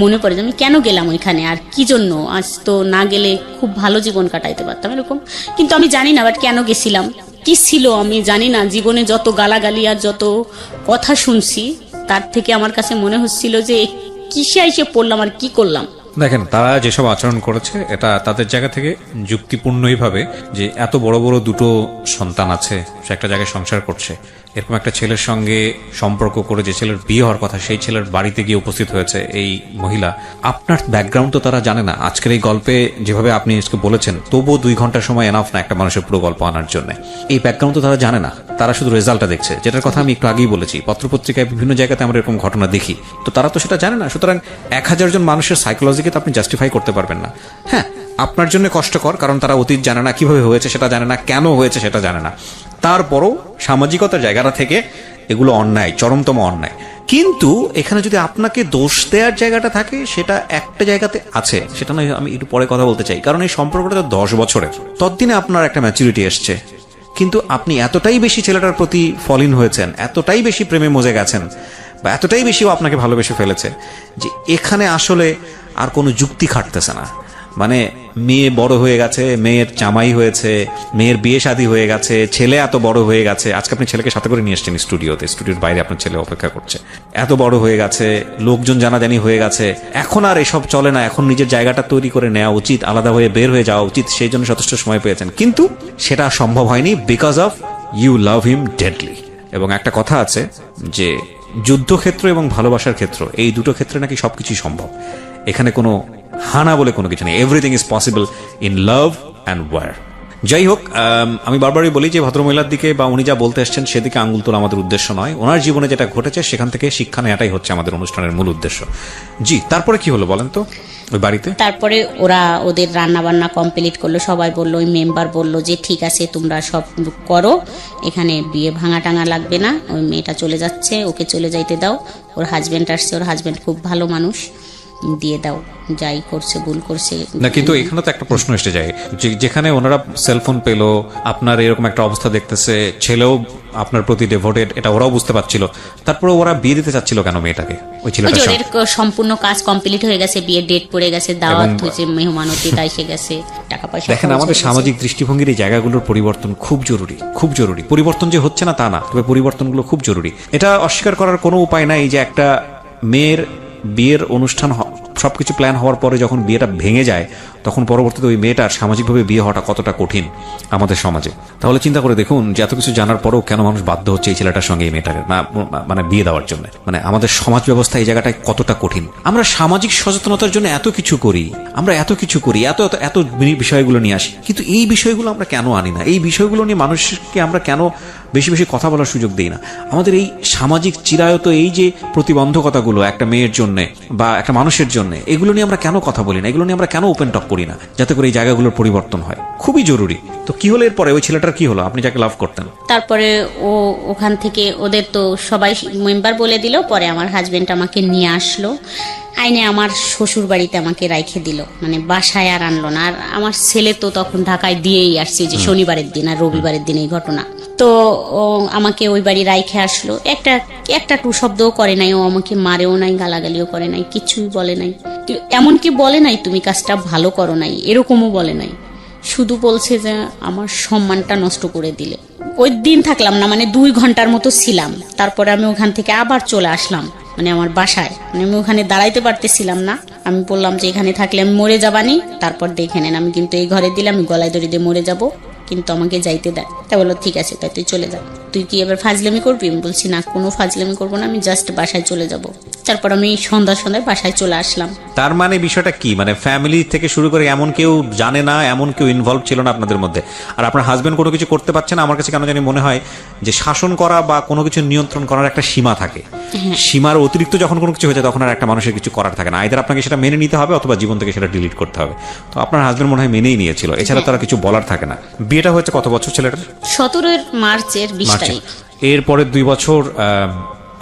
মনে পড়ে যে আমি কেন গেলাম ওইখানে, আর কি জন্য। আজ তো না গেলে খুব ভালো জীবন কাটাইতে পারতাম এরকম, কিন্তু আমি জানি না বাট কেন গেছিলাম, কি ছিল আমি জানি না। জীবনে যত গালাগালি আর যত কথা শুনছি তার থেকে আমার কাছে মনে হচ্ছিল যে কিসে এসে পড়লাম আর কি করলাম।
দেখেন, তারা যেসব আচরণ করেছে এটা তাদের জায়গা থেকে যুক্তিপূর্ণই ভাবে যে এত বড় বড় দুটো সন্তান আছে, সে একটা জায়গায় সংসার করছে, এরকম একটা ছেলের সঙ্গে সম্পর্ক করে যে ছেলের বিয়ে হওয়ার কথা সেই ছেলের বাড়িতে গিয়ে উপস্থিত হয়েছে এই মহিলা, আপনার ব্যাকগ্রাউন্ড তো তারা জানে না। আজকের এই গল্পে যেভাবে আপনি আজকে বলেছেন, তবুও 2 ঘন্টার সময় এনাফ না একটা মানুষের পুরো গল্প আনার জন্য। এই ব্যাকগ্রাউন্ড তো তারা জানে না, তারা শুধু রেজাল্টটা দেখছে, যেটার কথা আমি একটু আগেই বলেছি। পত্রপত্রিকায় বিভিন্ন জায়গাতে আমরা এরকম ঘটনা দেখি, তো তারা তো সেটা জানে না। সুতরাং 1000 জন মানুষের সাইকোলজিকে তো আপনি জাস্টিফাই করতে পারবেন না। হ্যাঁ, আপনার জন্য কষ্টকর, কারণ তারা অতীত জানে না, কিভাবে হয়েছে সেটা জানে না, কেন হয়েছে সেটা জানে না। তারপরও সামাজিকতার জায়গাটা থেকে এগুলো অন্যায়, চরমতম অন্যায়। কিন্তু এখানে যদি আপনাকে দোষ দেওয়ার জায়গাটা থাকে, সেটা একটা জায়গাতে আছে, সেটা নয় আমি একটু পরে কথা বলতে চাই। কারণ এই সম্পর্কটা 10 বছরের, ততদিনে আপনার একটা ম্যাচুরিটি এসছে, কিন্তু আপনি এতটাই বেশি ছেলেটার প্রতি ফলিন হয়েছেন, এতটাই বেশি প্রেমে মজে গেছেন, বা এতটাই বেশিও আপনাকে ভালোবেসে ফেলেছে যে এখানে আসলে আর কোনো যুক্তি খাটতেছে না। মানে মেয়ে বড় হয়ে গেছে, মেয়ের জামাই হয়েছে, মেয়ের বিয়ে শাদী হয়ে গেছে, ছেলে এত বড় হয়ে গেছে। আজকে আপনি ছেলেকে সাথে করে নিয়ে এসছেন স্টুডিওতে, স্টুডিওর বাইরে আপনার ছেলে অপেক্ষা করছে। এত বড় হয়ে গেছে, লোকজন জানাজানি হয়ে গেছে, এখন আর এসব চলে না। এখন নিজের জায়গাটা তৈরি করে নেওয়া উচিত, আলাদা হয়ে বের হয়ে যাওয়া উচিত। সেই জন্য যথেষ্ট সময় পেয়েছেন, কিন্তু সেটা সম্ভব হয়নি because of you love him deadly. এবং একটা কথা আছে যে যুদ্ধক্ষেত্র এবং ভালোবাসার ক্ষেত্র, এই দুটো ক্ষেত্রে নাকি সবকিছুই সম্ভব। এখানে কোনো হানা বলে কোনো কিছু নেই। Everything is possible in love and war. যাই হোক, আমি বারবারই বলি যে ভদ্রমহিলার দিকে বা উনি যা বলতে এসছেন সেদিকে আঙুল তোলা আমাদের উদ্দেশ্য নয়। ওনার জীবনে যেটা ঘটেছে সেখান থেকে শিক্ষা নেওয়াটাই হচ্ছে আমাদের অনুষ্ঠানের মূল উদ্দেশ্য। জি, তারপরে কি হলো বলেন তো ওই বাড়িতে?
তারপরে ওরা ওদের রান্না বান্না কমপ্লিট করলো, সবাই বললো, ওই মেম্বার বললো যে ঠিক আছে তোমরা সব করো, এখানে বিয়ে ভাঙা টাঙা লাগবে না, ওই মেয়েটা চলে যাচ্ছে, ওকে চলে যাইতে দাও, ওর হাজব্যান্ড আসছে, ওর হাজব্যান্ড খুব ভালো মানুষ, দিয়ে দাও, যাই করছে ভুল করছে
না। কিন্তু এখানে তো একটা প্রশ্ন এসে যায়, যেখানে ওনারা সেলফোন পেলো, আপনার এরকম একটা অবস্থা দেখতেছে, ছেলেও আপনার প্রতি ডেভোটেড, এটা ওরাও বুঝতে পারছিল, তারপরে ওরা বিয়ে দিতে চাচ্ছিল কেন মেয়েটাকে ওই ছেলেটার সঙ্গে?
ওদের সম্পূর্ণ কাজ কমপ্লিট হয়ে গেছে, বিয়ের ডেট পড়ে গেছে, দাওয়াত হয়েছে, মেহমান অতিথি এসে গেছে, টাকা পয়সা।
দেখেন, আমাদের সামাজিক দৃষ্টিভঙ্গির এই জায়গাগুলোর পরিবর্তন খুব জরুরি, খুব জরুরি। পরিবর্তন যে হচ্ছে না তা না, তবে পরিবর্তনগুলো খুব জরুরি। এটা অস্বীকার করার কোনো উপায় নাই যে একটা মেয়ের বিয়ের অনুষ্ঠান সবকিছু প্ল্যান হওয়ার পরে যখন বিয়েটা ভেঙে যায়, তখন পরবর্তীতে ওই মেয়েটার সামাজিকভাবে বিয়ে হওয়াটা কতটা কঠিন আমাদের সমাজে। তাহলে চিন্তা করে দেখুন যে এত কিছু জানার পরেও কেন মানুষ বাধ্য হচ্ছে এই ছেলেটার সঙ্গে এই মেয়েটাকে মানে বিয়ে দেওয়ার জন্য। মানে আমাদের সমাজ ব্যবস্থা এই জায়গাটায় কতটা কঠিন। আমরা সামাজিক সচেতনতার জন্য এত কিছু করি, আমরা এত কিছু করি, এত এত বিষয়গুলো নিয়ে আসি, কিন্তু এই বিষয়গুলো আমরা কেন আনি না? এই বিষয়গুলো নিয়ে মানুষকে আমরা কেন বেশি বেশি কথা বলার সুযোগ দিই না? আমাদের এই সামাজিক চিরায়ত এই যে প্রতিবন্ধকতাগুলো একটা মেয়ের জন্য বা একটা মানুষের জন্য, এগুলো নিয়ে আমরা কেন কথা বলি না? এগুলো নিয়ে আমরা কেন ওপেন টক করি না, যাতে করে এই জায়গাগুলোর পরিবর্তন হয়? খুবই জরুরি। তো কি হলো এরপরে? ওই ছেলেটার কি হলো, আপনি যাকে লাভ করতেন?
তারপরে ও ওখান থেকে ওদের তো সবাই মেম্বার বলে দিল, পরে আমার হাজবেন্ড আমাকে নিয়ে আসলো, আইনে আমার শ্বশুর বাড়িতে আমাকে রাইখে দিল, মানে বাসায় আর আনলো না। আর আমার ছেলে তো তখন ঢাকায় দিয়েই আসছে, যে শনিবারের দিন আর রবিবারের দিন এই ঘটনা। তো ও আমাকে ওই বাড়ি রাইখে আসলো, একটা টু শব্দও করে নাই, ও আমাকে মারেও নাই, গালাগালিও করে নাই, কিছুই বলে নাই। এমনকি বলে নাই তুমি কাজটা ভালো করো নাই, এরকমও বলে নাই। শুধু বলছে যে আমার সম্মানটা নষ্ট করে দিলে। ওই দিন থাকলাম না, মানে 2 ঘন্টার মতো ছিলাম। তারপরে আমি ওখান থেকে আবার চলে আসলাম, মানে আমার বাসায়। মানে আমি ওখানে দাঁড়াইতে পারতেছিলাম না। আমি বললাম যে এখানে থাকলে আমি মরে যাবানি, তারপর দেখে নেন, আমি কিন্তু এই ঘরে দিলে আমি গলায় দড়ি দিয়ে মরে যাব, কিন্তু আমাকে যাইতে দেয়। তা বললো ঠিক আছে, তাই তুই চলে যা। তুই কি এবার ফাজলামি করবি? আমি বলছি না, কোনো ফাজলামি করবো না, আমি জাস্ট বাসায় চলে যাব। তারপর আমি সন্ধ্যায় বাসায় চলে আসলাম।
তার মানে বিষয়টা কি? মানে ফ্যামিলি থেকে শুরু করে এমন কেউ জানে না, এমন কেউ ইনভলভ ছিল না আপনাদের মধ্যে, আর আপনার হাজবেন্ড কোনো কিছু করতে পারছে না। আমার কাছে কেন জানি মনে হয় যে শাসন করা বা কোনো কিছু নিয়ন্ত্রণ করার একটা সীমা থাকে। সীমার অতিরিক্ত যখন কোনো কিছু হয়ে যায়, তখন আর একটা মানুষের কিছু করার থাকে না। আইদার আপনাকে সেটা মেনে নিতে হবে অথবা জীবন থেকে সেটা ডিলিট করতে হবে। তো আপনার হাজবেন্ড মনে হয় মেনেই নিয়েছিল, এছাড়া তারা কিছু বলার থাকে না। বিয়েটা হয়েছে কত বছর ছেলেটার?
17 মার্চের 20 তারিখ।
এরপরে 2 বছর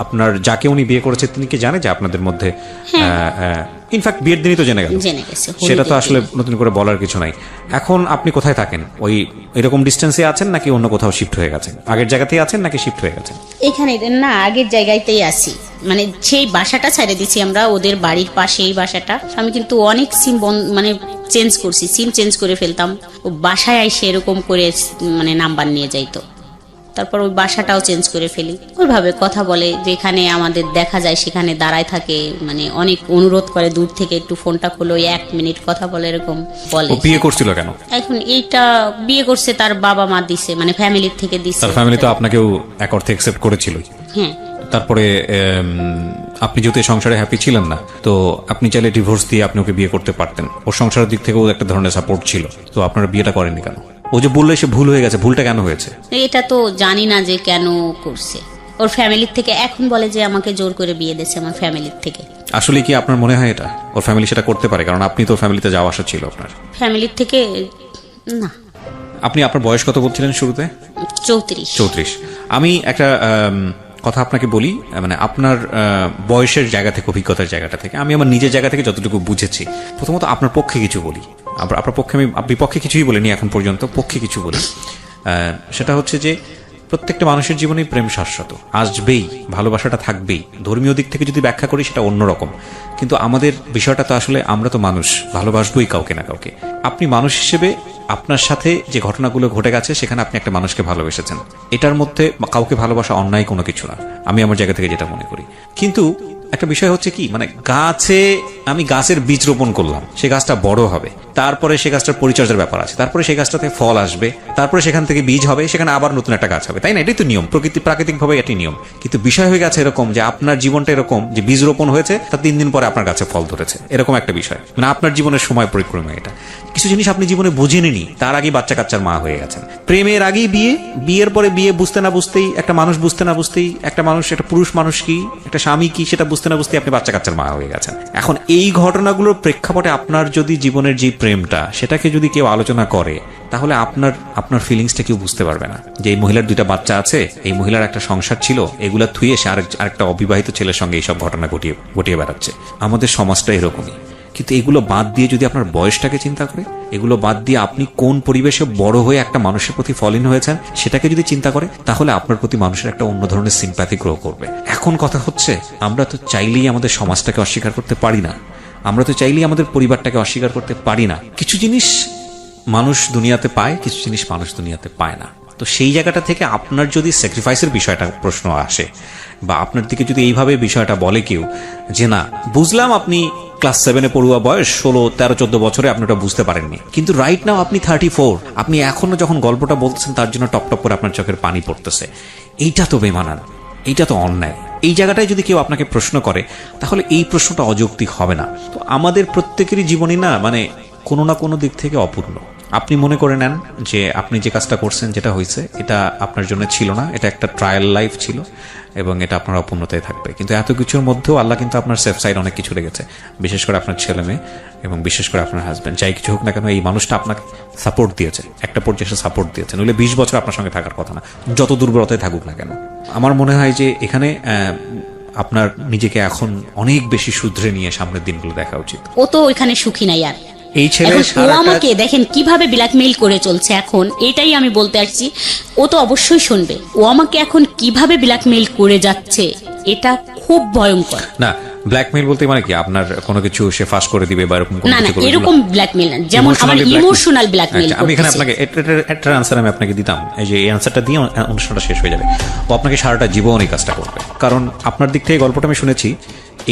আপনার যাকে উনি বিয়ে করেছে তিনি কি জানে যে আপনাদের মধ্যে? ইনফ্যাক্ট বিয়ের দিনই তো জেনে গেছে, সেটা তো আসলে নতুন করে বলার কিছু নাই। এখন আপনি কোথায় থাকেন? ওই এরকম ডিস্টেন্সে আছেন নাকি অন্য কোথাও শিফট হয়ে গেছেন? আগের জায়গাতেই আছেন নাকি শিফট হয়ে গেছেন?
এখানে না, আগের জায়গাতেই আছি। মানে সেই বাসাটা ছেড়ে দিছি আমরা, ওদের বাড়ির পাশে এই বাসাটা। আমি কিন্তু অনেক সিম মানে চেঞ্জ করছি, সিম চেঞ্জ করে ফেলতাম। ও বাসায় আইসে এরকম করে মানে নাম্বার নিয়ে যাইতো। তারপর ওই বাসাটাও চেঞ্জ করে ফেলি। ওইভাবে কথা বলে, যেখানে আমাদের দেখা যায় সেখানে দাঁড়ায় থাকে, মানে অনেক অনুরোধ করে দূর থেকে একটু ফোনটা খোলো, 1 মিনিট কথা বলে, এরকম বলে।
ও বিয়ে করছিল কেন?
এখন এইটা বিয়ে করছে তার বাবা মা দিছে, মানে ফ্যামিলির থেকে দিছে।
তার ফ্যামিলি তো আপনাকেও এক অর্থে অ্যাকসেপ্ট করেছিল।
হ্যাঁ।
তারপরে আপনি যেহেতু সংসারে হ্যাপি ছিলেন না, তো আপনি চাইলে ডিভোর্স দিয়ে আপনি ওকে বিয়ে করতে পারতেন। ওর সংসারের দিক থেকেও একটা ধরনের সাপোর্ট ছিল, তো আপনারা বিয়েটা করেননি কেন? ও যে বললে সে ভুল হয়ে গেছে, ভুলটা কেন হয়েছে?
এটা তো জানি না যে কেন করছে। ওর ফ্যামিলির থেকে এখন বলে যে আমাকে জোর করে বিয়ে দিয়েছে আমার ফ্যামিলির থেকে।
আসলে কি আপনার মনে হয় এটা ওর ফ্যামিলি সেটা করতে পারে? কারণ আপনি তো ফ্যামিলিতে যাওয়া আসা ছিল আপনার।
ফ্যামিলির থেকে না।
আপনি আপনার বয়স কত বলছিলেন শুরুতে?
34।
আমি একটা কথা আপনাকে বলি, মানে আপনার বয়সের জায়গা থেকে, অভিজ্ঞতার জায়গাটা থেকে, আমি আমার নিজের জায়গা থেকে যতটুকু বুঝেছি, প্রথমত আপনার পক্ষে কিছু বলি। আপনার পক্ষে আমি বিপক্ষে কিছুই বলিনি এখন পর্যন্ত, পক্ষে কিছু বলি। সেটা হচ্ছে যে প্রত্যেকটা মানুষের জীবনেই প্রেম শাশ্বত, আসবেই, ভালোবাসাটা থাকবেই। ধর্মীয় দিক থেকে যদি ব্যাখ্যা করি সেটা অন্যরকম, কিন্তু আমাদের বিষয়টা তো আসলে আমরা তো মানুষ, ভালোবাসবই কাউকে না কাউকে। আপনি মানুষ হিসেবে আপনার সাথে যে ঘটনাগুলো ঘটে গেছে সেখানে আপনি একটা মানুষকে ভালোবেসেছেন, এটার মধ্যে কাউকে ভালোবাসা অন্যায় কোনো কিছু না, আমি আমার জায়গা থেকে যেটা মনে করি। কিন্তু একটা বিষয় হচ্ছে কি, মানে গাছে আমি গাছের বীজ রোপণ করলাম, সে গাছটা বড় হবে, তারপরে সে গাছটার পরিচর্যার ব্যাপার আছে, তারপরে সেই গাছটাতে ফল আসবে, তারপরে সেখান থেকে বীজ হবে, সেখানে আবার নতুন একটা গাছ হবে, তাই না? এটাই তো নিয়ম, প্রাকৃতিকভাবে এটাই নিয়ম। কিন্তু বিষয় হয়ে গেছে এরকম যে আপনার জীবনটা এরকম যে বীজ রোপণ হয়েছে, তার 3 দিন পরে আপনার গাছে ফল ধরেছে, এরকম একটা বিষয়। মানে আপনার জীবনের সময় পরিক্রমা এটা। কিছু জিনিস আপনি জীবনে বুঝেননি, তার আগেই বাচ্চা কাচ্চার মা হয়ে গেছেন। প্রেমের আগেই বিয়ে, বিয়ের পরে বিয়ে বুঝতে না বুঝতেই, একটা মানুষ বুঝতে না বুঝতেই, একটা মানুষ, একটা পুরুষ মানুষ কি, একটা স্বামী কি, সেটা বুঝতে না বুঝতেই আপনি বাচ্চা কাচ্চার মা হয়ে গেছেন। এখন এই ঘটনাগুলোর প্রেক্ষাপটে আপনার যদি জীবনের যে প্রেমটা, সেটাকে যদি কেউ আলোচনা করে, তাহলে আপনার ফিলিংসটা কেউ বুঝতে পারবে না। যে এই মহিলার 2টা বাচ্চা আছে, এই মহিলার একটা সংসার ছিল, এগুলা থুয়ে সে আরেকটা অবিবাহিত ছেলের সঙ্গে এইসব ঘটনা ঘটিয়ে বেড়াচ্ছে। আমাদের সমাজটা এরকমই। কিন্তু এগুলো বাদ দিয়ে যদি আপনার বয়সটাকে চিন্তা করে, এগুলো বাদ দিয়ে আপনি কোন পরিবেশে বড় হয়ে একটা মানুষের প্রতি ফলিন হয়েছেন সেটাকে যদি চিন্তা করে, তাহলে আপনার প্রতি মানুষের একটা অন্য ধরনের সিম্প্যাথি গ্রো করবে। এখন কথা হচ্ছে, আমরা তো চাইলেই আমাদের সমাজটাকে অস্বীকার করতে পারি না, আমরা তো চাইলেই আমাদের পরিবারটাকে অস্বীকার করতে পারি না। কিছু জিনিস মানুষ দুনিয়াতে পায়, কিছু জিনিস মানুষ দুনিয়াতে পায় না। তো সেই জায়গাটা থেকে আপনার যদি স্যাক্রিফাইসের বিষয়টা প্রশ্ন আসে, বা আপনার দিকে যদি এইভাবে বিষয়টা বলে কেউ যে না, বুঝলাম আপনি ক্লাস 7-এ পড়ুয়া বয়স, 16, 13, 14 বছরে আপনি ওটা বুঝতে পারেননি, কিন্তু রাইট নাও আপনি 34, আপনি এখনো যখন গল্পটা বলতেছেন তার জন্য টপ টপ করে আপনার চোখের পানি পড়তেছে। এইটা তো বেমানান, এইটা তো অন্যায়। এই জায়গাটায় যদি কেউ আপনাকে প্রশ্ন করে, তাহলে এই প্রশ্নটা অযৌক্তিক হবে না। তো আমাদের প্রত্যেকেরই জীবনই না, মানে কোনো না কোনো দিক থেকে অপূর্ণ। আপনি মনে করে নেন যে আপনি যে কাজটা করছেন, যেটা হয়েছে, এটা আপনার জন্য ছিল না, এটা একটা ট্রায়াল লাইফ ছিল, এবং এটা আপনার অপূর্ণতায় থাকবে। কিন্তু এত কিছুর মধ্যেও আল্লাহ কিন্তু আপনার সেফ সাইড অনেক কিছু রেখেছে, বিশেষ করে আপনার ছেলে মেয়ে এবং বিশেষ করে আপনার হাজব্যান্ড। যাই কিছু হোক না কেন, এই মানুষটা আপনাকে সাপোর্ট দিয়েছে, একটা পর্যায়ে এসে সাপোর্ট দিয়েছে, নইলে 20 বছর আপনার সঙ্গে থাকার কথা না, যত দুর্বলতায় থাকুক না কেন। আমার মনে হয় যে এখানে আপনার নিজেকে এখন অনেক বেশি শুধরে নিয়ে সামনের দিনগুলো দেখা উচিত।
ও তো ওইখানে সুখী নাই আর।
এই ছেলে
ও আমাকে দেখেন কিভাবে ব্ল্যাকমেইল করে চলছে এখন, এটাই আমি বলতে আসছি। ও তো অবশ্যই শুনবে, ও আমাকে এখন কিভাবে ব্ল্যাকমেইল করে যাচ্ছে, এটা খুব ভয়ঙ্কর।
না, ব্ল্যাকমেইল বলতে মানে কি, আপনার কোনো কিছু সে ফাঁস করে দিবে বা এরকম কোনো
না না,
কিছু?
এরকম ব্ল্যাকমেইল না, যেমন আমার ইমোশনাল ব্ল্যাকমেইল।
আমি এখানে আপনাকে একটা আনসার আমি আপনাকে দিতাম, এই যে এই আনসারটা দিয়ে অনুষ্ঠানটা শেষ হয়ে যাবে। ও আপনাকে সারাটা জীবন এই কাজটা করবে, কারণ আপনার দিক থেকে গল্পটা আমি শুনেছি,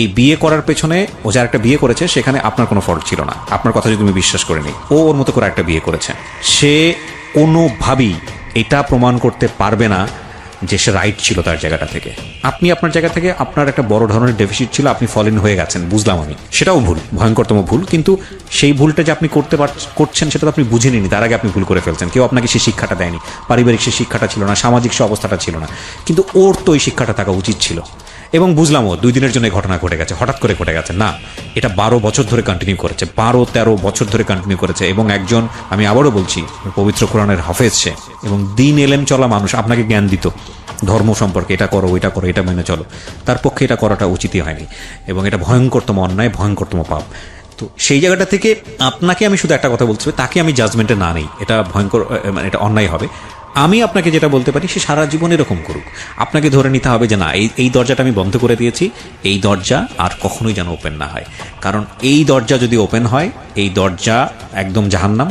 এই বিয়ে করার পেছনে ও যার একটা বিয়ে করেছে সেখানে আপনার কোনো ফল্ট ছিল না, আপনার কথা যদি তুমি বিশ্বাস করে নিই। ও ওর মতো করে একটা বিয়ে করেছে, সে কোনোভাবেই এটা প্রমাণ করতে পারবে না যে সে রাইট ছিল তার জায়গাটা থেকে। আপনি আপনার জায়গা থেকে আপনার একটা বড় ধরনের ডেফিসিট ছিল, আপনি ফলিন হয়ে গেছেন, বুঝলাম আমি, সেটাও ভুল, ভয়ঙ্করতম ভুল। কিন্তু সেই ভুলটা যে আপনি করছেন সেটা তো আপনি বুঝে নিন, তার আগে আপনি ভুল করে ফেলছেন। কেউ আপনাকে সেই শিক্ষাটা দেয়নি, পারিবারিক সেই শিক্ষাটা ছিল না, সামাজিক সে অবস্থাটা ছিল না, কিন্তু ওর তো ওই শিক্ষাটা থাকা উচিত ছিল। এবং বুঝলাম ও 2 দিনের জন্য ঘটনা ঘটে গেছে, হঠাৎ করে ঘটে গেছে না, এটা 12 বছর ধরে কন্টিনিউ করেছে, 12-13 বছর ধরে কন্টিনিউ করেছে। এবং একজন, আমি আবারও বলছি, পবিত্র কোরআনের হাফেজ সে, এবং দিন এলেম চলা মানুষ, আপনাকে জ্ঞান দিত ধর্ম সম্পর্কে, এটা করো, ওইটা করো, এটা মেনে চলো, তার পক্ষে এটা করাটা উচিতই হয়নি, এবং এটা ভয়ঙ্করতম অন্যায়, ভয়ঙ্করতম পাপ। তো সেই জায়গাটা থেকে আপনাকে আমি শুধু একটা কথা বলছি, তাকে আমি জাজমেন্টে না নেই, এটা ভয়ঙ্কর, মানে এটা অন্যায় হবে। আমি আপনাকে যেটা বলতে পারি, সে সারা জীবন এরকম করুক, আপনাকে ধরে নিতে হবে যে না, এই দরজাটা আমি বন্ধ করে দিয়েছি, এই দরজা আর কখনোই যেন ওপেন না হয়। কারণ এই দরজা যদি ওপেন হয়, এই দরজা একদম জাহান্নাম,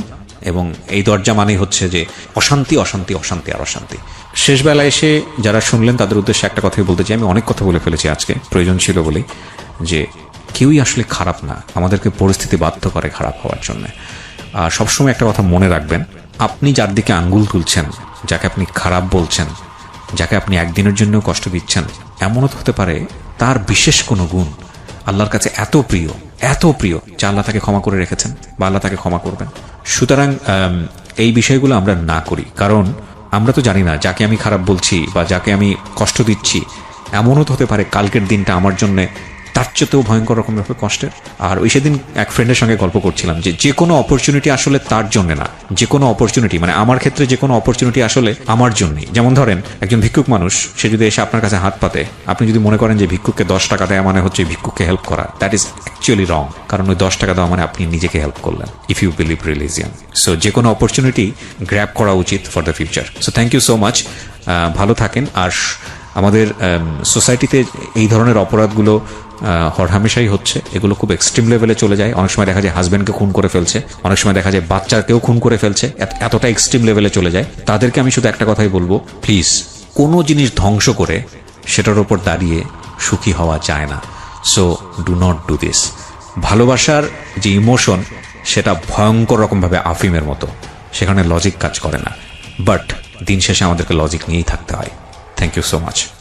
এবং এই দরজা মানেই হচ্ছে যে অশান্তি অশান্তি অশান্তি আর অশান্তি। শেষ বেলায় এসে যারা শুনলেন তাদের উদ্দেশ্যে একটা কথাই বলতে চাই, আমি অনেক কথা বলে ফেলেছি আজকে, প্রয়োজন ছিল বলেই, যে কেউই আসলে খারাপ না, আমাদেরকে পরিস্থিতি বাধ্য করে খারাপ হওয়ার জন্য। আর সবসময় একটা কথা মনে রাখবেন, আপনি যার দিকে আঙ্গুল তুলছেন, যাকে আপনি খারাপ বলছেন, যাকে আপনি একদিনের জন্য কষ্ট দিচ্ছেন, এমনও তো হতে পারে তার বিশেষ কোনো গুণ আল্লাহর কাছে এত প্রিয় যে আল্লাহ তাকে ক্ষমা করে রেখেছেন বা আল্লাহ তাকে ক্ষমা করবেন। সুতরাং এই বিষয়গুলো আমরা না করি, কারণ আমরা তো জানি না যাকে আমি খারাপ বলছি বা যাকে আমি কষ্ট দিচ্ছি এমনও তো হতে পারে কালকের দিনটা আমার জন্য তার চেয়েও ভয়ঙ্কর রকমের কষ্টের। আর ওই সেদিন এক ফ্রেন্ডের সঙ্গে গল্প করছিলাম যে কোনো অপরচুনিটি আসলে তার জন্য না, যে কোনো অপরচুনিটি মানে আমার ক্ষেত্রে যে কোনো অপরচুনিটি আসলে আমার জন্যই। যেমন ধরেন একজন ভিক্ষুক মানুষ, সে যদি এসে আপনার কাছে হাত পাতে, আপনি যদি মনে করেন যে ভিক্ষুককে 10 টাকা দেওয়া মানে হচ্ছে ভিক্ষুককে হেল্প করা, দ্যাট ইজ অ্যাকচুয়ালি রং। কারণ ওই 10 টাকা দেওয়া মানে আপনি নিজেকে হেল্প করলেন, if you believe religion. So যে কোনো অপরচুনিটি গ্র্যাব করা উচিত for the future. So thank you so much, ভালো থাকেন। আর আমাদের সোসাইটিতে এই ধরনের অপরাধগুলো হরহামেশাই হচ্ছে, এগুলো খুব এক্সট্রিম লেভেলে চলে যায়। অনেক সময় দেখা যায় হাজব্যান্ডকে খুন করে ফেলছে, অনেক সময় দেখা যায় বাচ্চাকেও খুন করে ফেলছে, এতটা এক্সট্রিম লেভেলে চলে যায়। তাদেরকে আমি শুধু একটা কথাই বলবো, প্লিজ কোনো জিনিস ধ্বংস করে সেটার উপর দাঁড়িয়ে সুখী হওয়া যায় না। So do not do this. ভালোবাসার যে ইমোশন সেটা ভয়ঙ্কর রকমভাবে আফিমের মতো, সেখানে লজিক কাজ করে না, বাট দিন শেষে আমাদেরকে লজিক নিয়েই থাকতে হয়। Thank you so much.